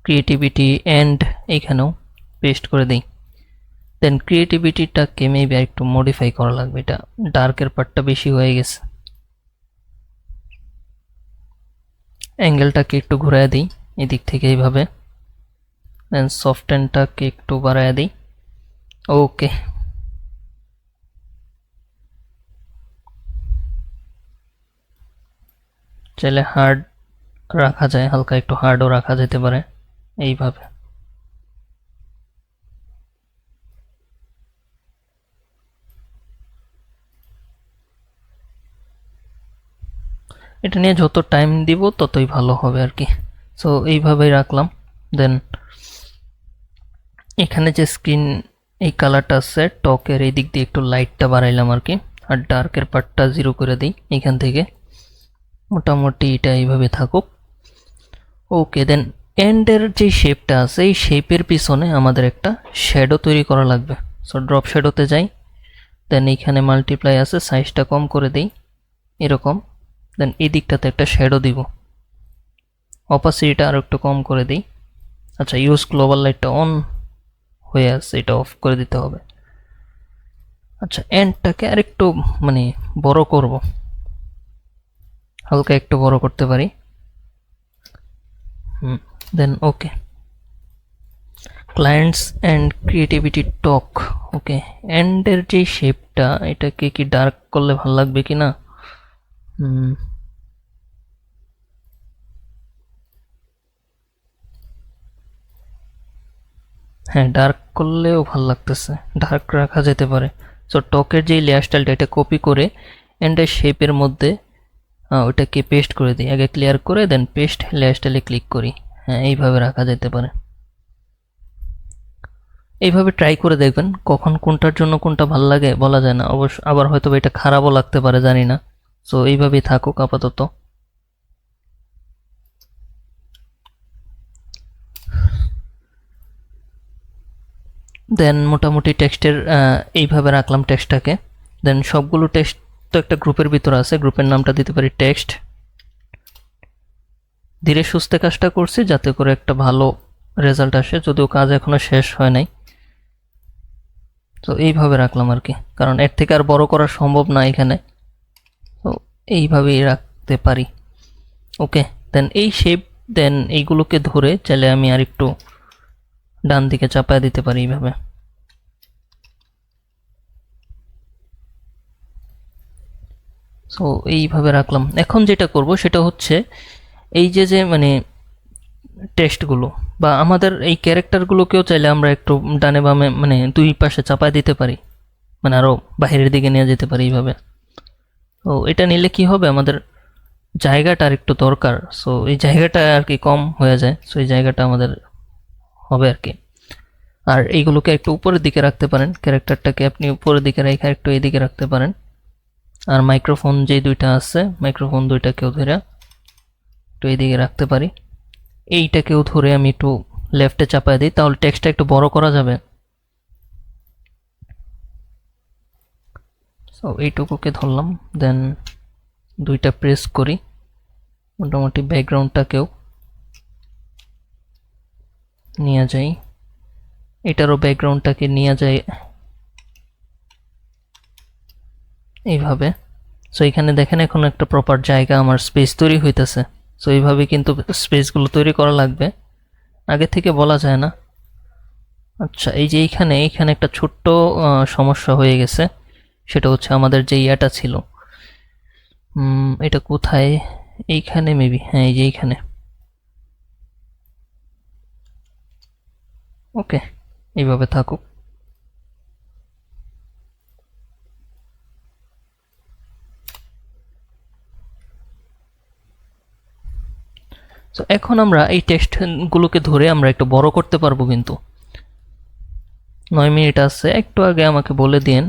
ক্রিয়েটিভিটি অ্যান্ড এইখানেও পেস্ট করে দিই। দেন ক্রিয়েটিভিটিটাকে মেবি আর একটু মডিফাই করা লাগবে, এটা ডার্কের পার্টটা বেশি হয়ে গেছে। অ্যাঙ্গেলটাকে একটু ঘুরায় দিই এদিক থেকে এইভাবে। দেন সফটেনটাকে একটু বাড়ায় দিই। ওকে, চাইলে হার্ড রাখা যায়, হালকা একটু হার্ডও রাখা যেতে পারে এইভাবে। এটা নিয়ে যত টাইম দিব ততই ভালো হবে আর কি। সো এইভাবেই রাখলাম। দেন এখানে যে স্ক্রিন এই কালারটা আছে টকের এই দিক দিয়ে একটু লাইটটা বাড়াইলাম আর কি, আর ডার্কের পার্টটা 0 করে দিই এখান থেকে। মোটামুটি এটা এইভাবে থাকুক। ওকে, দেন এন্ডের যে শেপটা আছে এই শেপের পিছনে আমাদের একটা শ্যাডো তৈরি করা লাগবে। সো ড্রপ শ্যাডোতে যাই। দেন এইখানে মাল্টিপ্লাই আছে, সাইজটা কম করে দিই এরকম। দেন এই দিকটাতে একটা শ্যাডো দিব, অপাসিটিটা আর একটু কম করে দিই। আচ্ছা, ইউজ গ্লোবাল লাইটটা অন হয়ে আছে, এটা অফ করে দিতে হবে। আচ্ছা, এন্ডটাকে আর একটু মানে বড় করব, হালকা একটু বড় করতে পারি। দেন ওকে। ক্লায়েন্টস অ্যান্ড ক্রিয়েটিভিটি টক। ওকে, এন্ডের যে শেপটা এটাকে কি ডার্ক করলে ভালো লাগবে কি না? হ্যাঁ, ডার্ক করলেও ভালো লাগতেছে, ডার্ক রাখা যেতে পারে। সো টকের যে লেয়ার স্টাইলটা এটা কপি করে এন্ডের শেপের মধ্যে ওটাকে পেস্ট করে দিই। আগে ক্লিয়ার করে দেন পেস্ট লেয়ার স্টাইলে ক্লিক করি। হ্যাঁ, এইভাবে রাখা যেতে পারে। এইভাবে ট্রাই করে দেখবেন, কখন কোনটার জন্য কোনটা ভালো লাগে বলা যায় না, অবশ্য আবার হয়তো এটা খারাপও লাগতে পারে, জানি না। সো এইভাবেই থাকুক আপাতত। দেন মোটামুটি টেক্সটের এইভাবে রাখলাম টেক্সটটাকে। দেন সবগুলো টেক্সট তো একটা গ্রুপের ভিতরে আছে, গ্রুপের নামটা দিতে পারি টেক্সট। ধীরে সুস্থে কাজটা করছি যাতে করে একটা ভালো রেজাল্ট আসে, যদিও কাজ এখনো শেষ হয় নাই। তো এইভাবে রাখলাম আর কি, কারণ এর থেকে আর বড় করা সম্ভব না এখানে। তো এইভাবেই রাখতে পারি। ওকে, দেন এই শেপ, দেন এইগুলোকে ধরে চাইলে আমি আর একটু ডান দিকে চাপায় দিতে পারি এইভাবে। সো এইভাবে রাখলাম। এখন যেটা করব সেটা হচ্ছে এই যে যে মানে টেক্সটগুলো বা আমাদের এই ক্যারেক্টারগুলোকেও চাইলে আমরা একটু ডানে বামে মানে দুই পাশে চাপায় দিতে পারি, মানে আরও বাইরের দিকে নিয়ে যেতে পারি এইভাবে। তো এটা নিলে কি হবে, আমাদের জায়গাটা আর একটু দরকার। সো এই জায়গাটা আর কি কম হয়ে যায়, সো এই জায়গাটা আমাদের হবে আর কি। আর এইগুলোকে একটু উপরের দিকে রাখতে পারেন, ক্যারেক্টারটাকে আপনি উপরের দিকে রেখে একটু এইদিকে রাখতে পারেন। আর মাইক্রোফোন যে দুইটা আছে, মাইক্রোফোন দুইটাকেও ধরে একটু এইদিকে রাখতে পারি। এইটাকেও ধরে আমি একটু লেফটে চাপায় দিই, তাহলে টেক্সটটা একটু বড় করা যাবে। সো এইটুকুকে ধরলাম, দেন দুইটা প্রেস করি। মোটামুটি ব্যাকগ্রাউন্ডটাকেও নিয়ে যাই, এটারও ব্যাকগ্রাউন্ডটাকে নিয়ে যাই এইভাবে। সো এখানে দেখেন এখন একটা প্রপার জায়গা আমার স্পেস তৈরি হইতেছে। সো এইভাবে কিন্তু স্পেসগুলো তৈরি করা লাগবে, আগে থেকে বলা যায় না। আচ্ছা, এই যে এইখানে এইখানে একটা ছোট্ট সমস্যা হয়ে গেছে, সেটা হচ্ছে আমাদের যে ইয়াটা ছিল, এটা কোথায়, এইখানে মেবি, হ্যাঁ এই যে এইখানে। ওকে, এইভাবে থাকুক। তো এখন আমরা এই টেক্সটগুলোকে ধরে আমরা একটু বড় করতে পারবো, কিন্তু 9 মিনিট আছে, একটু আগে আমাকে বলে দিন,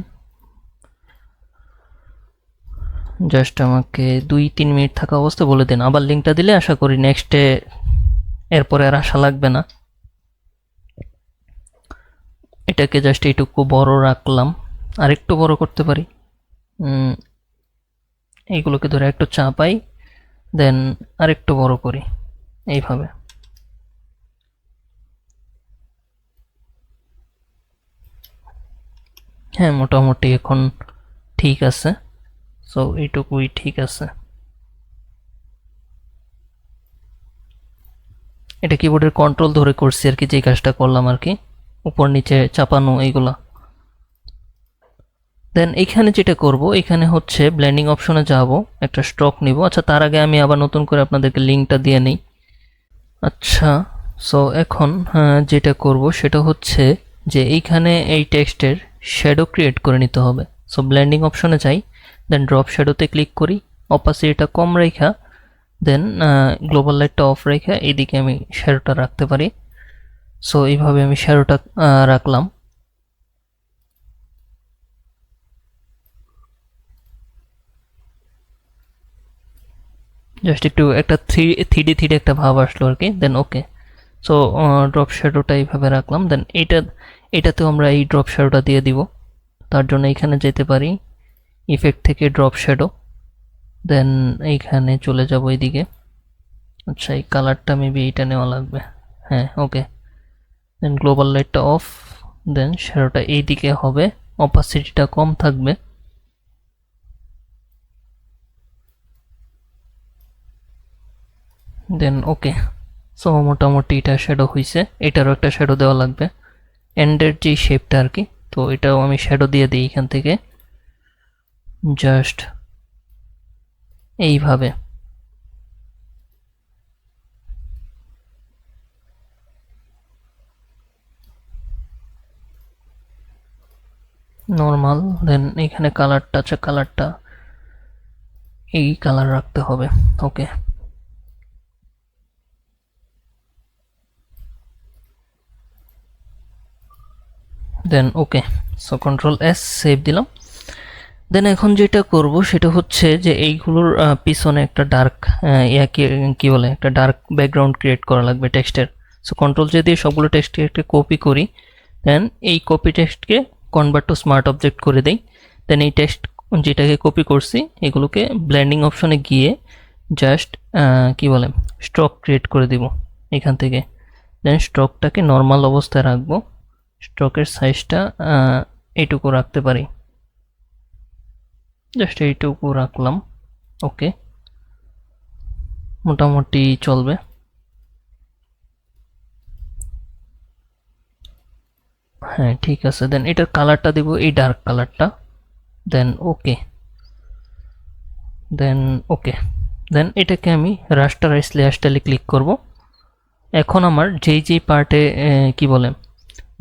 জাস্ট আমাকে 2-3 মিনিট থাকা অবস্থায় বলে দিন, আবার লিঙ্কটা দিলে আশা করি নেক্সটে এরপরে আর আশা লাগবে না। এটাকে জাস্ট এইটুকু বড় রাখলাম, আর একটু বড় করতে পারি, এইগুলোকে ধরে একটু চাপাই, দেন আর একটু বড় করি এইভাবে। হ্যাঁ, মোটামুটি এখন ঠিক আছে। সো এইটুকুই ঠিক আছে। এটা কিবোর্ডের কন্ট্রোল ধরে করছি আর কি, যে কাজটা করলাম আর কি, উপর নিচে চাপানো এইগুলা। দেন এখানে যেটা করব, এখানে হচ্ছে ব্লেন্ডিং অপশনে যাব, একটা স্ট্রোক নিব। আচ্ছা, তার আগে আমি আবার নতুন করে আপনাদেরকে লিঙ্কটা দিয়ে নিই। আচ্ছা, সো এখন যেটা করব সেটা হচ্ছে যে এইখানে এই টেক্সটের শ্যাডো ক্রিয়েট করে নিতে হবে। সো ব্লেন্ডিং অপশনে যাই, দেন ড্রপ শ্যাডোতে ক্লিক করি, অপাসিটিটা কম রেখা, দেন গ্লোবাল লাইটটা অফ রেখে এইদিকে আমি শ্যাডোটা রাখতে পারি। সো এইভাবে আমি শ্যাডোটা রাখলাম। জাস্ট একটু একটা থ্রি ডি একটা ভাব আসলো আর কি, দেন ওকে। সো ড্রপ শ্যাডোটা এইভাবে রাখলাম, দেন এটাতেও আমরা এই ড্রপ শ্যাডোটা দিয়ে দিব। তার জন্য এইখানে যেতে পারি, ইফেক্ট থেকে ড্রপ শ্যাডো, দেন এইখানে চলে যাব এইদিকে। আচ্ছা, এই কালারটা মেবি এইটা নেওয়া লাগবে, হ্যাঁ ওকে। দেন গ্লোবাল লাইটটা অফ, দেন শ্যাডোটা এইদিকে হবে, অপাসিটিটা কম থাকবে। দেন ওকে। সো মোটামুটি এটা শ্যাডো হয়েছে, এটারও একটা শ্যাডো দেওয়া লাগবে, এন্ডের যে শেপটা আর কি। তো এটাও আমি শ্যাডো দিয়ে দিই এখান থেকে, জাস্ট এইভাবে। নর্মাল, দেন এখানে কালারটা, আচ্ছা কালারটা এই কালার রাখতে হবে, ওকে। দেন ওকে। সো কন্ট্রোল এস, সেভ দিলাম। দেন এখন যেটা করব সেটা হচ্ছে যে এইগুলোর পিছনে একটা ডার্ক কি বলে, একটা ডার্ক ব্যাকগ্রাউন্ড ক্রিয়েট করা লাগবে টেক্সটের। সো কন্ট্রোল যে দিয়ে সবগুলো টেক্সটকে একটা কপি করি, দেন এই কপি টেক্সটকে কনভার্ট টু স্মার্ট অবজেক্ট করে দেই। দেন এই টেক্সট যেটাকে কপি করছি এগুলোকে ব্লেন্ডিং অপশনে গিয়ে জাস্ট কি বলে স্ট্রোক ক্রিয়েট করে দিব এখান থেকে। দেন স্ট্রোকটাকে নর্মাল অবস্থায় রাখবো, স্ট্রোকের সাইজটা এইটুকু রাখতে পারি, জাস্ট এইটুকু রাখলাম, ওকে মোটামুটি চলবে। হ্যাঁ ঠিক আছে, দেন এটার কালারটা দিব এই ডার্ক কালারটা, দেন ওকে, দেন ওকে। দেন এটাকে আমি রাস্টারাইজ লেয়ার স্টাইলে ক্লিক করব। এখন আমার যেই পার্টে কি বলে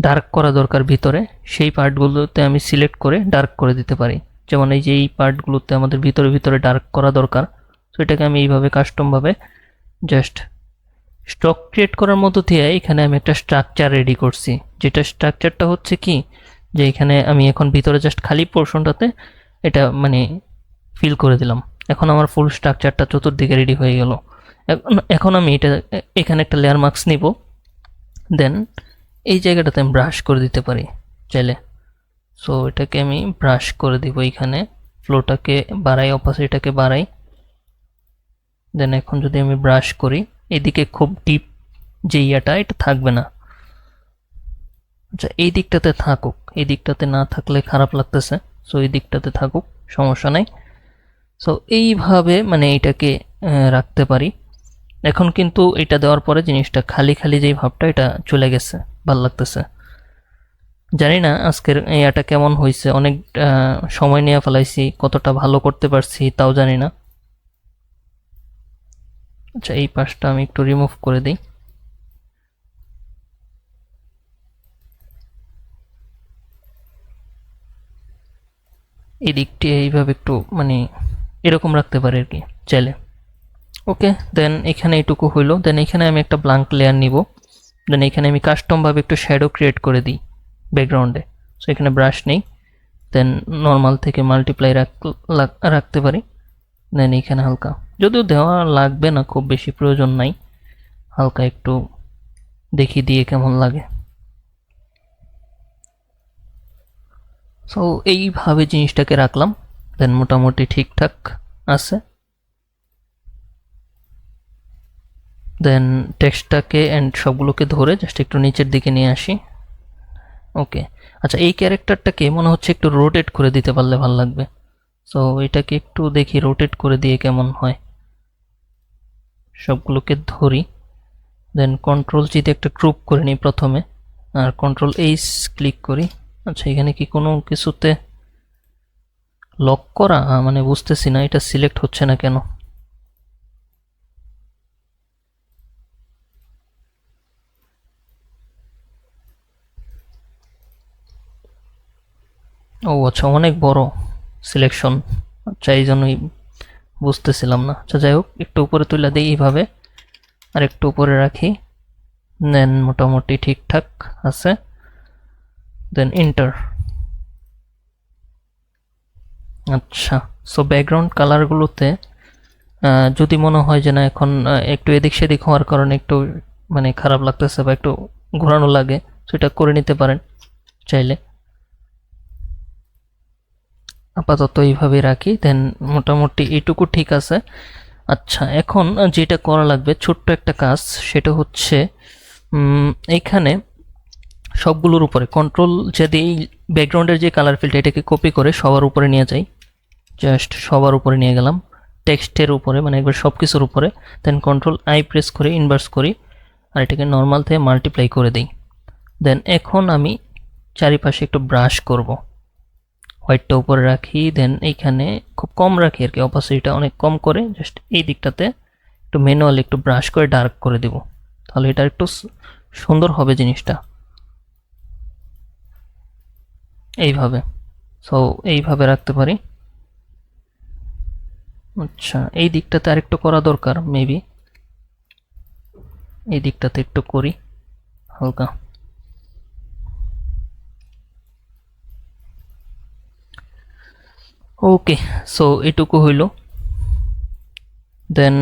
ডার্ক করা দরকার ভিতরে, সেই পার্টগুলোতে আমি সিলেক্ট করে ডার্ক করে দিতে পারি। যেমন এই যে এই পার্টগুলোতে আমাদের ভিতরে ভিতরে ডার্ক করা দরকার, তো এটাকে আমি এইভাবে কাস্টমভাবে জাস্ট স্টক ক্রিয়েট করার মধ্য দিয়ে এখানে আমি একটা স্ট্রাকচার রেডি করছি, যেটা স্ট্রাকচারটা হচ্ছে কি, যে এখানে আমি এখন ভিতরে জাস্ট খালি পোর্শনটাতে এটা মানে ফিল করে দিলাম। এখন আমার ফুল স্ট্রাকচারটা চতুর্দিকে রেডি হয়ে গেল। এখন আমি এটা এখানে একটা লেয়ার মার্কস নিব, দেন এই জায়গাটাতে আমি ব্রাশ করে দিতে পারি চাইলে। সো এটাকে আমি ব্রাশ করে দিব, এইখানে ফ্লোটাকে বাড়াই, অপাসিটিটাকে বাড়াই। দেন এখন যদি আমি ব্রাশ করি, এদিকে খুব ডিপ যে ইয়াটা এটা থাকবে না। আচ্ছা, এই দিকটাতে থাকুক, এই দিকটাতে না থাকলে খারাপ লাগতেছে, সো এই দিকটাতে থাকুক, সমস্যা নাই। সো এইভাবে মানে এটাকে রাখতে পারি। এখন কিন্তু এটা দেওয়ার পরে জিনিসটা খালি খালি যেই ভাবটা এটা চলে গেছে, ভাল লাগতেছে। জানি না আজকের ইয়াটা কেমন হয়েছে, অনেক সময় নিয়ে ফেলাইছি, কতটা ভালো করতে পারছি তাও জানি না। আচ্ছা, এই পাশটা আমি একটু রিমুভ করে দিই। এই দিকটি এইভাবে একটু মানে এরকম রাখতে পারি আর কি চাইলে। ওকে, দেন এখানে এইটুকু হইলো। দেন এখানে আমি একটা ব্ল্যাঙ্ক লেয়ার নিব। দেন এখানে আমি কাস্টমভাবে একটু শ্যাডো ক্রিয়েট করে দিই ব্যাকগ্রাউন্ডে। সো এখানে ব্রাশ নেই, দেন নর্মাল থেকে মাল্টিপ্লাই রাখতে পারি। দেন এখানে হালকা, যদিও দেওয়া লাগবে না, খুব বেশি প্রয়োজন নাই, হালকা একটু দেখি দিয়ে কেমন লাগে। সো এইভাবে জিনিসটাকে রাখলাম, দেন মোটামুটি ঠিকঠাক আছে। দেন টেক্সটটাকে অ্যান্ড সবগুলোকে ধরে জাস্ট একটু নিচের দিকে নিয়ে আসি। ওকে, আচ্ছা এই ক্যারেক্টারটাকে মনে হচ্ছে একটু রোটেট করে দিতে পারলে ভালো লাগবে। সো এটাকে একটু দেখি রোটেট করে দিয়ে কেমন হয়। সবগুলোকে ধরি, দেন কন্ট্রোল জিতে একটা গ্রুপ করে নিই প্রথমে, আর কন্ট্রোল এইচ ক্লিক করি। আচ্ছা এখানে কি কোনো কিছুতে লক করা? মানে বুঝতেছি না, এটা সিলেক্ট হচ্ছে না কেন। ও আচ্ছা, অনেক বড় সিলেকশন। আচ্ছা এই জন্যই বুঝতেছিলাম না। আচ্ছা যাই হোক, একটু উপরে তুলে দিই এইভাবে, আর একটু উপরে রাখি, দেন মোটামুটি ঠিকঠাক আছে। Then enter. আচ্ছা, সো ব্যাকগ্রাউন্ড কালারগুলোতে যদি মনে হয় যে না এখন একটু এদিক সেদিক হওয়ার কারণে একটু মানে খারাপ লাগতেছে বা একটু ঘোরানো লাগে, সেটা করে নিতে পারেন চাইলে। আপাতত এইভাবে রাখি, দেন মোটামুটি এইটুকু ঠিক আছে। আচ্ছা এখন যেটা করা লাগবে ছোট্ট একটা কাজ, সেটা হচ্ছে এইখানে সবগুলোর উপরে কন্ট্রোল যদি এই ব্যাকগ্রাউন্ডের যে কালার ফিল্ড এটাকে কপি করে সবার উপরে নিয়ে যাই, জাস্ট সবার উপরে নিয়ে গেলাম, টেক্সটের উপরে মানে একবার সব কিছুর উপরে। দেন কন্ট্রোল আই প্রেস করে ইনভার্স করি, আর এটাকে নর্মাল থেকে মাল্টিপ্লাই করে দিই। দেন এখন আমি চারিপাশে একটু ব্রাশ করব, হোয়াইটটা উপরে রাখি, দেন এইখানে খুব কম রাখি আর কি, অপাসিটিটা অনেক কম করে জাস্ট এই দিকটাতে একটু ম্যানুয়ালি একটু ব্রাশ করে ডার্ক করে দিব, তাহলে এটা একটু সুন্দর হবে জিনিসটা এইভাবে। সো এইভাবে রাখতে পারি। আচ্ছা এই দিকটাতে আরেকটু করা দরকার মেবি, এই দিকটাতে একটু করি হালকা। ওকে, সো এটুকু হইল। দেন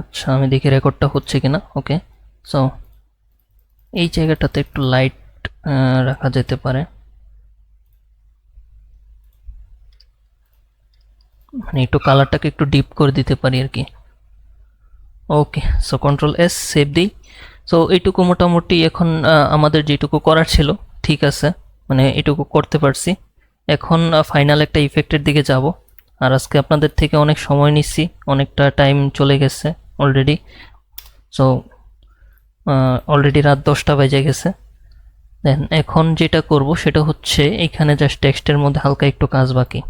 আচ্ছা আমি দেখি রেকর্ডটা হচ্ছে কিনা। ওকে, সো এই জায়গাটাতে একটু লাইট রাখা যেতে পারে, মানে একটু কালারটাকে একটু ডিপ করে দিতে পারি আর কি। ওকে, সো কন্ট্রোল এস সেভ দিই। সো এইটুকু মোটামুটি এখন আমাদের যেটুকু করার ছিল ঠিক আছে, মানে এটুকু করতে পারছি। এখন ফাইনাল একটা ইফেক্টের দিকে যাব। আর আজকে আপনাদের থেকে অনেক সময় নিচ্ছি, অনেকটা টাইম চলে গেছে অলরেডি। সো অলরেডি রাত 10টা বেজে গেছে। দেন এখন যেটা করব সেটা হচ্ছে এইখানে জাস্ট টেক্সটের মধ্যে হালকা একটু কাজ বাকি,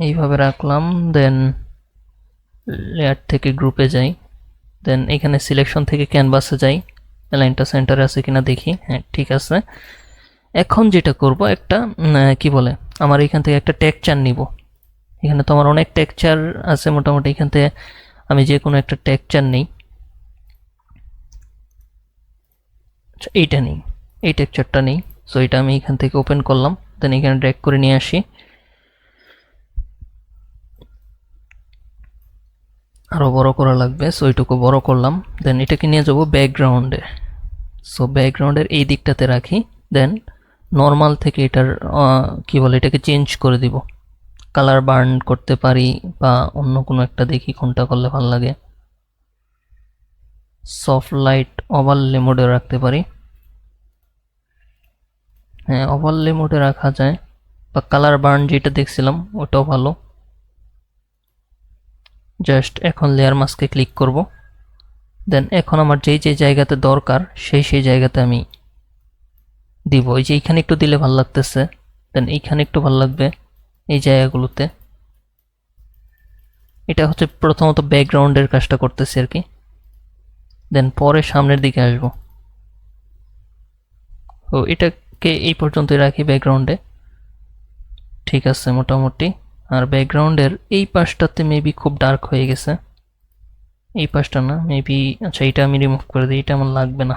এইভাবে রাখলাম। দেন লেয়ার থেকে গ্রুপে যাই, দেন এখানে সিলেকশন থেকে ক্যানভাসে যাই, লাইনটা সেন্টারে আছে কিনা দেখি, হ্যাঁ ঠিক আছে। এখন যেটা করব একটা কি বলে, আমার এখান থেকে একটা টেক্সচার নিব। এখানে তো আমার অনেক টেক্সচার আছে মোটামুটি, এখান থেকে আমি যে কোনো একটা টেক্সচার নেই। আচ্ছা এইটা নেই, এই টেক্সচারটা নেই। সো এটা আমি এখান থেকে ওপেন করলাম, দেন এখানে ড্র্যাগ করে নিয়ে আসি, আরও বড় করা লাগবে। সো এইটুকু বড় করলাম, দেন এটাকে নিয়ে যাব ব্যাকগ্রাউন্ডে। সো ব্যাকগ্রাউন্ডের এই দিকটাতে রাখি, দেন নর্মাল থেকে এটার কি বলে এটাকে চেঞ্জ করে দিব, কালার বার্ন করতে পারি বা অন্য কোনো একটা দেখি কোনটা করলে ভালো লাগে। সফট লাইট ওভারলে মোডে রাখতে পারি, হ্যাঁ ওভারলে মোডে রাখা যায়, বা কালার বার্ন যেটা দেখছিলাম ওটাও ভালো। জাস্ট এখন লেয়ার মাস্কে ক্লিক করব, দেন এখন আমার যেই যে জায়গাতে দরকার সেই জায়গাতে আমি দিব। এই যে এইখানে একটু দিলে ভালো লাগতেছে, দেন এইখানে একটু ভালো লাগবে এই জায়গাগুলোতে। এটা হচ্ছে প্রথমত ব্যাকগ্রাউন্ডের কাজটা করতেছি আর কি, দেন পরে সামনের দিকে আসব। তো এটাকে এই পর্যন্তই রাখি ব্যাকগ্রাউন্ডে, ঠিক আছে মোটামুটি। আর ব্যাকগ্রাউন্ডের এই পাশটাতে মেবি খুব ডার্ক হয়ে গেছে, এই পাশটা না মেবি। আচ্ছা এটা আমি রিমুভ করে দিই, এটা আমার লাগবে না।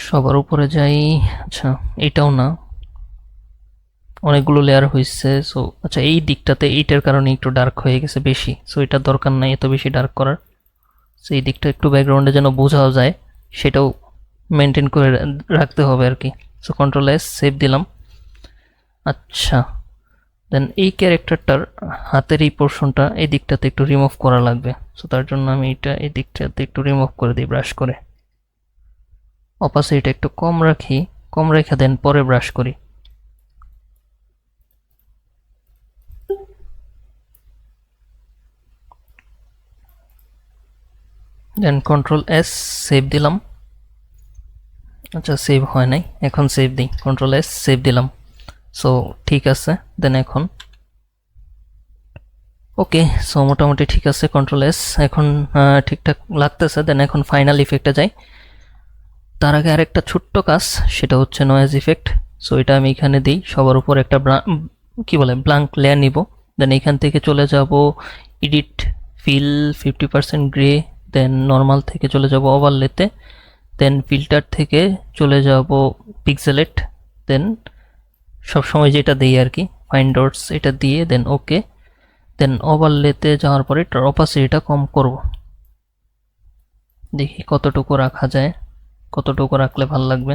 সবার উপরে যাই। আচ্ছা এটাও না, অনেকগুলো লেয়ার হয়েছে। সো আচ্ছা এই দিকটাতে এইটার কারণে একটু ডার্ক হয়ে গেছে বেশি, সো এটা দরকার নাই এত বেশি ডার্ক করার। সো এই দিকটা একটু ব্যাকগ্রাউন্ডে যেন বোঝাও যায় সেটাও মেনটেন করে রাখতে হবে আর কি। সো কন্ট্রোল এস, সেভ দিলাম। আচ্ছা দেন এই ক্যারেক্টারটার হাতের এই পোর্শনটা এই দিকটাতে একটু রিমুভ করা লাগবে। সো তার জন্য আমি এটা এই দিকটাতে একটু রিমুভ করে দিই ব্রাশ করে। অপাসিটিটা একটু কম রাখি, কম রেখে দেন পরে ব্রাশ করি। দেন কন্ট্রোল এস, সেভ দিলাম। আচ্ছা সেভ হয় নাই, এখন সেভ দিই। কন্ট্রোল এস, সেভ দিলাম। সো ঠিক আছে। দেন এখন ওকে, সো মোটামুটি ঠিক আছে। কন্ট্রোল এস, এখন ঠিকঠাক লাগতেছে। দেন এখন ফাইনাল ইফেক্টে যাই। তার আগে আরেকটা ছোট্ট কাজ, সেটা হচ্ছে নয়েজ ইফেক্ট। সো এটা আমি এখানে দিই, সবার উপর একটা কি বলে ব্ল্যাঙ্ক লেয়ার নিব। দেন এখান থেকে চলে যাব এডিট, ফিল 50% গ্রে। দেন নর্মাল থেকে চলে যাব ওভারলেতে। দেন ফিল্টার থেকে চলে যাব পিক্সেলেট। দেন সবসময় যেটা দিই আর কি, ফাইন ডটস, এটা দিয়ে দেন ওকে। দেন ওভারলেতে যাওয়ার পরে এটার অপাসিটিটা কম করব, দেখি কতটুকু রাখা যায়, কতটুকু রাখলে ভাল লাগবে।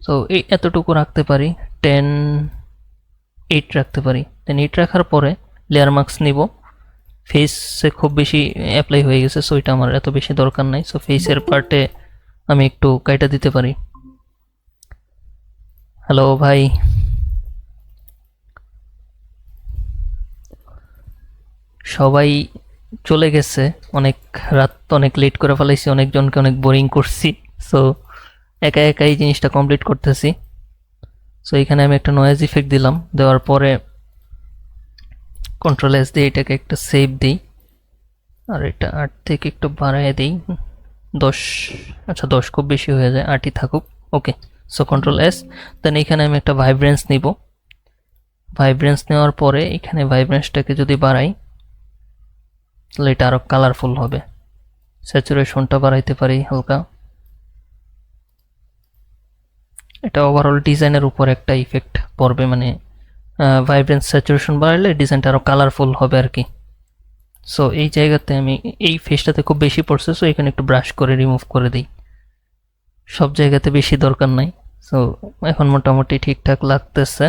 সো এই এতটুকু রাখতে পারি, 8 রাখতে পারি। দেন 8 রাখার পরে লেয়ার মার্কস নিব। ফেসে খুব বেশি অ্যাপ্লাই হয়ে গেছে, সো এটা আমার এত বেশি দরকার নাই। সো ফেসের পার্টে আমি একটু কাইটা দিতে পারি। হ্যালো ভাই, সবাই চলে গেছে, অনেক রাত, অনেক লেট করে ফেলাইছি, অনেকজনকে অনেক বোরিং করছি। সো একা একা এই জিনিসটা কমপ্লিট করতেছি। সো এখানে আমি একটা নয়েজ ইফেক্ট দিলাম, দেওয়ার পরে কন্ট্রোল এস দিয়ে এটাকে একটা সেভ দিই। আর এটা 8 থেকে একটু বাড়ায় দিই 10। আচ্ছা 10 খুব বেশি হয়ে যায়, 8ই থাকুক। ওকে, সো কন্ট্রোল এস। দেন এখানে আমি একটা ভাইব্রেন্স নিব। ভাইব্রেন্স নেওয়ার পরে এখানে ভাইব্রেন্সটাকে যদি বাড়াই তাহলে এটা আরো কালারফুল হবে। স্যাচুরেশনটা বাড়াইতে পারি হালকা। এটা ওভারঅল ডিজাইনের উপর একটা ইফেক্ট পড়বে, মানে ভাইব্রেন্স স্যাচুরেশন বাড়ালে ডিজাইনটা আরো কালারফুল হবে আর কি। সো এই জায়গাতে আমি এই ফেসটাতে খুব বেশি পড়ছে, সো এখানে একটু ব্রাশ করে রিমুভ করে দিই, সব জায়গাতে বেশি দরকার নাই। সো এখন মোটামুটি ঠিকঠাক লাগতেছে।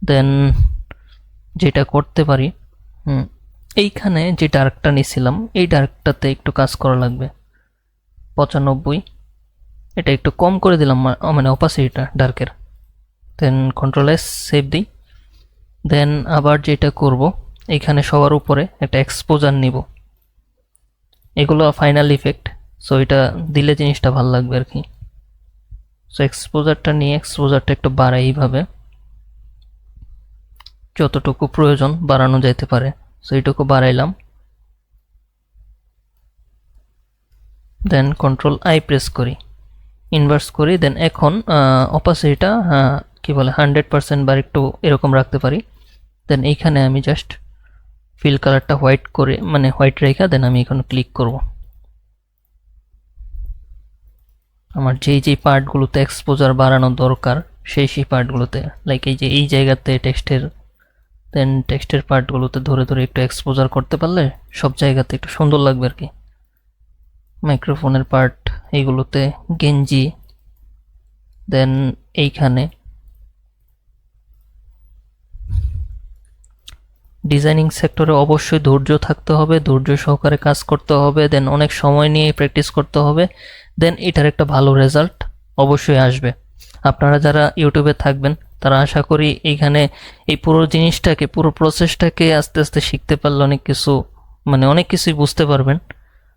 দেন যেটা করতে পারি, এইখানে যে ডার্কটা নিয়েছিলাম এই ডার্কটাতে একটু কাজ করা লাগবে। 95, এটা একটু কম করে দিলাম, মানে অপাসিটিটা ডার্কের। দেন কন্ট্রোল এস, সেভ দিই। দেন আবার যেটা করব, এখানে সবার উপরে একটা এক্সপোজার নিব। এগুলো ফাইনাল ইফেক্ট, সো এটা দিলে জিনিসটা ভালো লাগবে আর কি। সো এক্সপোজারটা নিয়ে এক্সপোজারটা একটু বাড়াই, এইভাবে যতটুকু প্রয়োজন বাড়ানো যাইতে পারে, সো এইটুকু বাড়াইলাম। দেন কন্ট্রোল আই প্রেস করি, ইনভার্স করি। দেন এখন অপাসিটিটা কি বলে 100% বা একটু এরকম রাখতে পারি। দেন এইখানে আমি জাস্ট ফিল কালারটা হোয়াইট করে, মানে হোয়াইট রেখা, দেন আমি এখানে ক্লিক করব। আমার যেই পার্টগুলোতে এক্সপোজার বাড়ানো দরকার সেই পার্টগুলোতে, লাইক এই যে এই জায়গাতে টেক্সটের, দেন টেক্সটের পার্টগুলোতে ধরে ধরে একটু এক্সপোজার করতে পারলে সব জায়গাতে একটু সুন্দর লাগবে আর কি। মাইক্রোফোনের পার্ট এইগুলোতে গেঞ্জি, দেন এইখানে ডিজাইনিং সেক্টরে অবশ্যই ধৈর্য থাকতে হবে, ধৈর্য সহকারে কাজ করতে হবে, দেন অনেক সময় নিয়ে প্র্যাকটিস করতে হবে। দেন এটার একটা ভালো রেজাল্ট অবশ্যই আসবে। আপনারা যারা ইউটিউবে থাকবেন তারা আশা করি এইখানে এই পুরো জিনিসটাকে, পুরো প্রসেসটাকে আস্তে আস্তে শিখতে পারলে অনেক কিছু, মানে অনেক কিছুই বুঝতে পারবেন।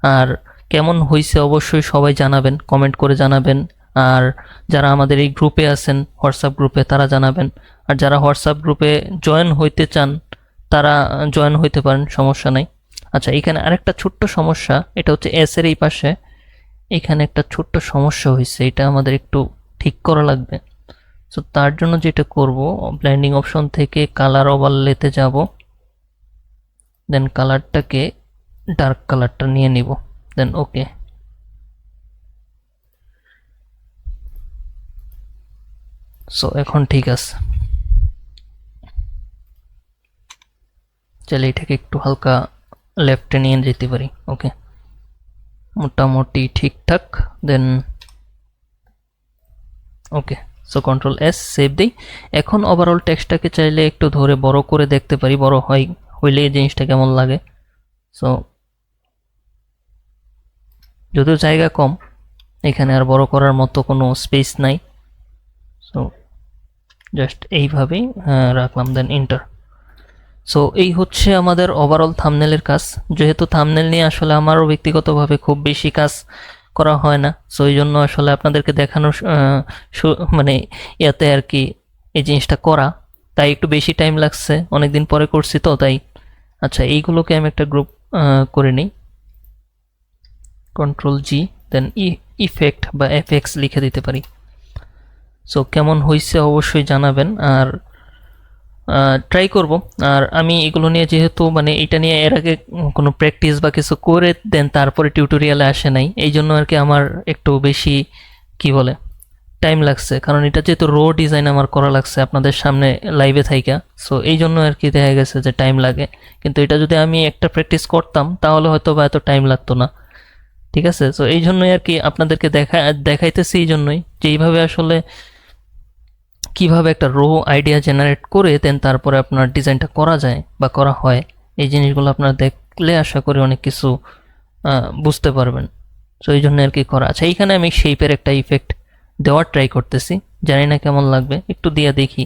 আর কেমন হয়েছে অবশ্যই সবাই জানাবেন, কমেন্ট করে জানাবেন। আর যারা আমাদের এই গ্রুপে আছেন, হোয়াটসঅ্যাপ গ্রুপে, তারা জানাবেন। আর যারা হোয়াটসঅ্যাপ গ্রুপে জয়েন হইতে চান তারা জয়েন হইতে পারেন, সমস্যা নাই। আচ্ছা এখানে আরেকটা ছোট্ট সমস্যা, এটা হচ্ছে এস এর এই পাশে এখানে একটা ছোট্ট সমস্যা হয়েছে, এটা আমাদের একটু ঠিক করা লাগবে। সো তার জন্য যেটা করব, ব্লেন্ডিং অপশন থেকে কালার ওভারলেতে যাব, দেন কালারটাকে ডার্ক কালারটা নিয়ে নিব, দেন ওকে। সো এখন ঠিক আছে, চলে এটাকে একটু হালকা লেফটে নিয়ে যেতে পারি। ওকে, মোটামুটি ঠিকঠাক। দেন ওকে, সো কন্ট্রোল এস, সেভ দিই। এখন ওভারঅল টেক্সটটাকে চাইলে একটু ধরে বড় করে দেখতে পারি, বড় হইলে এই জিনিসটা কেমন লাগে। সো যদিও জায়গা কম, এখানে আর বড় করার মতো কোনো স্পেস নাই, সো জাস্ট এইভাবেই রাখলাম, দেন এন্টার। সো এই হচ্ছে আমাদের ওভারঅল থাম্বনেলের কাজ। যেহেতু থাম্বনেল নিয়ে আসলে আমারও ব্যক্তিগতভাবে খুব বেশি কাজ করা হয় না, সো এই জন্য আসলে আপনাদেরকে দেখানোর মানে ইয়াতে আর কি এই জিনিসটা করা, তাই একটু বেশি টাইম লাগছে, অনেকদিন পরে করছি তো তাই। আচ্ছা, এইগুলোকে আমি একটা গ্রুপ করে নিই, কন্ট্রোল জি, দেন ইফেক্ট বা এফএক্স লিখে দিতে পারি। সো কেমন হয়েছে অবশ্যই জানাবেন, আর ট্রাই করব। আর আমি এগুলো নিয়ে যেহেতু মানে এটা নিয়ে এর আগে কোনো প্র্যাকটিস বা কিছু করে দেন তারপরে টিউটোরিয়ালে আসে নাই, এই জন্য আর কি আমার একটু বেশি কি বলে টাইম লাগছে, কারণ এটা যেহেতু রো ডিজাইন আমার করা লাগছে আপনাদের সামনে লাইভে থাইকা, সো এই জন্য আর কি দেখা গেছে যে টাইম লাগে। কিন্তু এটা যদি আমি একটা প্র্যাকটিস করতাম তাহলে হয়তো বা এত টাইম লাগতো না। ঠিক আছে, সো এই জন্যই আর কি আপনাদেরকে দেখাইতেছি, এই জন্যই যে এইভাবে আসলে কিভাবে একটা রো আইডিয়া জেনারেট করে দেন তারপরে আপনার ডিজাইনটা করা যায় বা করা হয়, এই জিনিসগুলো আপনারা দেখলে আশা করি অনেক কিছু বুঝতে পারবেন। সো এই জন্য আর কি করা। আচ্ছা, এইখানে আমি শেপের একটা ইফেক্ট দেওয়ার ট্রাই করতেছি, জানি না কেমন লাগবে, একটু দিয়ে দেখি।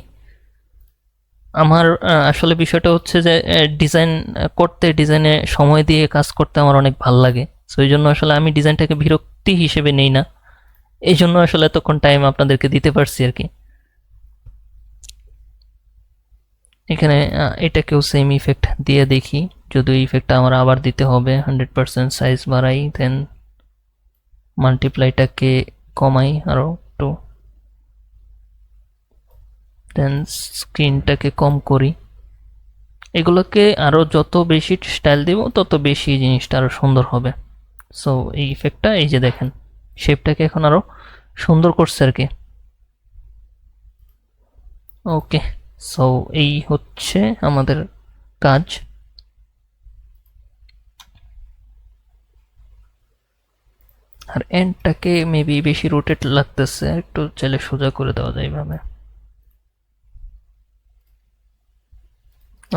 আমার আসলে বিষয়টা হচ্ছে যে ডিজাইন করতে, ডিজাইনে সময় দিয়ে কাজ করতে আমার অনেক ভাল লাগে। সো এই জন্য আসলে আমি ডিজাইনটাকে বিরক্তি হিসেবে নেই না, এই জন্য আসলে এতক্ষণ টাইম আপনাদেরকে দিতে পারছি আর কি। এখানে এটাকেও সেম ইফেক্ট দিয়ে দেখি, যদি ইফেক্টটা আমার আবার দিতে হবে। 100% সাইজ বাড়াই, দেন মাল্টিপ্লাইটাকে কমাই আরও একটু, দেন স্ক্রিনটাকে কম করি। এগুলোকে আরও যত বেশি স্টাইল দেব তত বেশি জিনিসটা আরও সুন্দর হবে। সো এই ইফেক্টটা, এই যে দেখেন শেপটাকে এখন আরও সুন্দর করছে আর কি। ওকে, সো এই হচ্ছে আমাদের কাজ। আর এন্ডটাকে মেবি বেশি রোটেট লাগতেছে, একটু চাইলে সোজা করে দেওয়া যায় এইভাবে।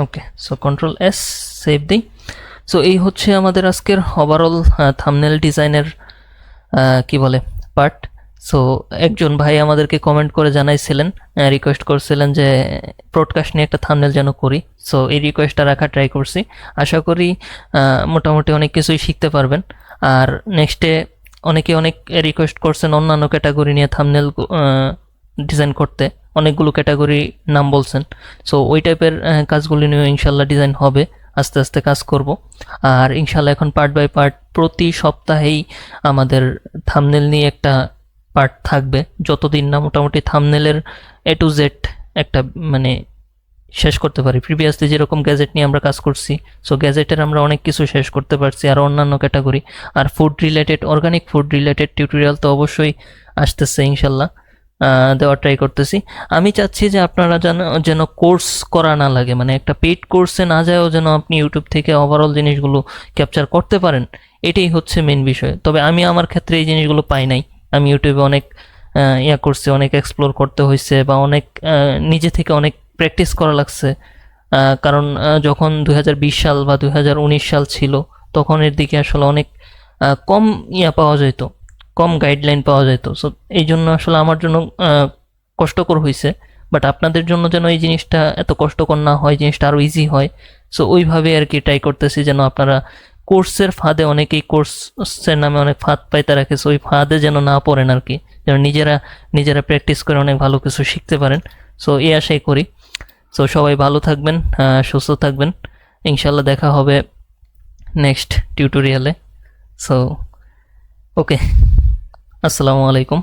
ওকে, সো কন্ট্রোল এস, সেভ দিই। সো এই হচ্ছে আমাদের আজকের ওভারঅল থাম্বনেল ডিজাইনের কি বলে পার্ট। সো একজন ভাই আমাদেরকে কমেন্ট করে জানাইছিলেন, রিকোয়েস্ট করছিলেন যে ব্রডকাস্ট নিয়ে একটা থাম্বনেল যেন করি। সো এই রিকোয়েস্টটা রাখা ট্রাই করছি, আশা করি মোটামুটি অনেক কিছুই শিখতে পারবেন। আর নেক্সটে অনেকে অনেক রিকোয়েস্ট করছেন অন্যান্য ক্যাটাগরি নিয়ে থাম্বনেল ডিজাইন করতে, অনেকগুলো ক্যাটাগরি নাম বলছেন। সো ওই টাইপের কাজগুলি নিয়ে ইনশাল্লাহ ডিজাইন হবে, আস্তে আস্তে কাজ করব। আর ইনশাল্লাহ এখন পার্ট বাই পার্ট প্রতি সপ্তাহেই আমাদের থাম্বনেল নিয়ে একটা পার্ট থাকবে, যতদিন না মোটামুটি থাম্বনেলের এ টু জেড একটা মানে শেষ করতে পারি। প্রিভিয়াসলি যেরকম গ্যাজেট নিয়ে আমরা কাজ করছি, সো গ্যাজেটের আমরা অনেক কিছু শেষ করতে পারছি, আর অন্যান্য ক্যাটাগরি আর food related, organic food related tutorial তো অবশ্যই আসতেছে ইনশাল্লাহ, দেওয়ার ট্রাই করতেছি। আমি চাচ্ছি যে আপনারা যেন কোর্স করা না লাগে, মানে একটা পেইড কোর্সে না যায়ও যেন আপনি ইউটিউব থেকে ওভারঅল জিনিসগুলো ক্যাপচার করতে পারেন, এটাই হচ্ছে মেন বিষয়। তবে আমি আমার ক্ষেত্রে এই জিনিসগুলো পাই নাই, আমি ইউটিউবে অনেক ইয়া করছি, অনেক এক্সপ্লোর করতে হয়েছে বা অনেক নিজে থেকে অনেক প্র্যাকটিস করা লাগছে। কারণ যখন 2020 সাল বা 2019 সাল ছিল, তখন এর দিকে আসলে অনেক কম ইয়া পাওয়া যেত, কম গাইডলাইন পাওয়া যেত। সো এই জন্য আসলে আমার জন্য কষ্টকর হয়েছে, বাট আপনাদের জন্য যেন এই জিনিসটা এত কষ্টকর না হয়, জিনিসটা আরও ইজি হয়। সো ওইভাবে আর কি ট্রাই করতেছি যেন আপনারা কোর্সের ফাঁদে, অনেকেই কোর্সের নামে অনেক ফাঁদ পাইতে রাখে, সো ওই ফাঁদে যেন না পড়েন আর কি, যেন নিজেরা প্র্যাকটিস করে অনেক ভালো কিছু শিখতে পারেন। সো এই আশাই করি। সো সবাই ভালো থাকবেন, সুস্থ থাকবেন, ইনশাল্লাহ দেখা হবে নেক্সট টিউটোরিয়ালে। সো ওকে, আসসালামু আলাইকুম।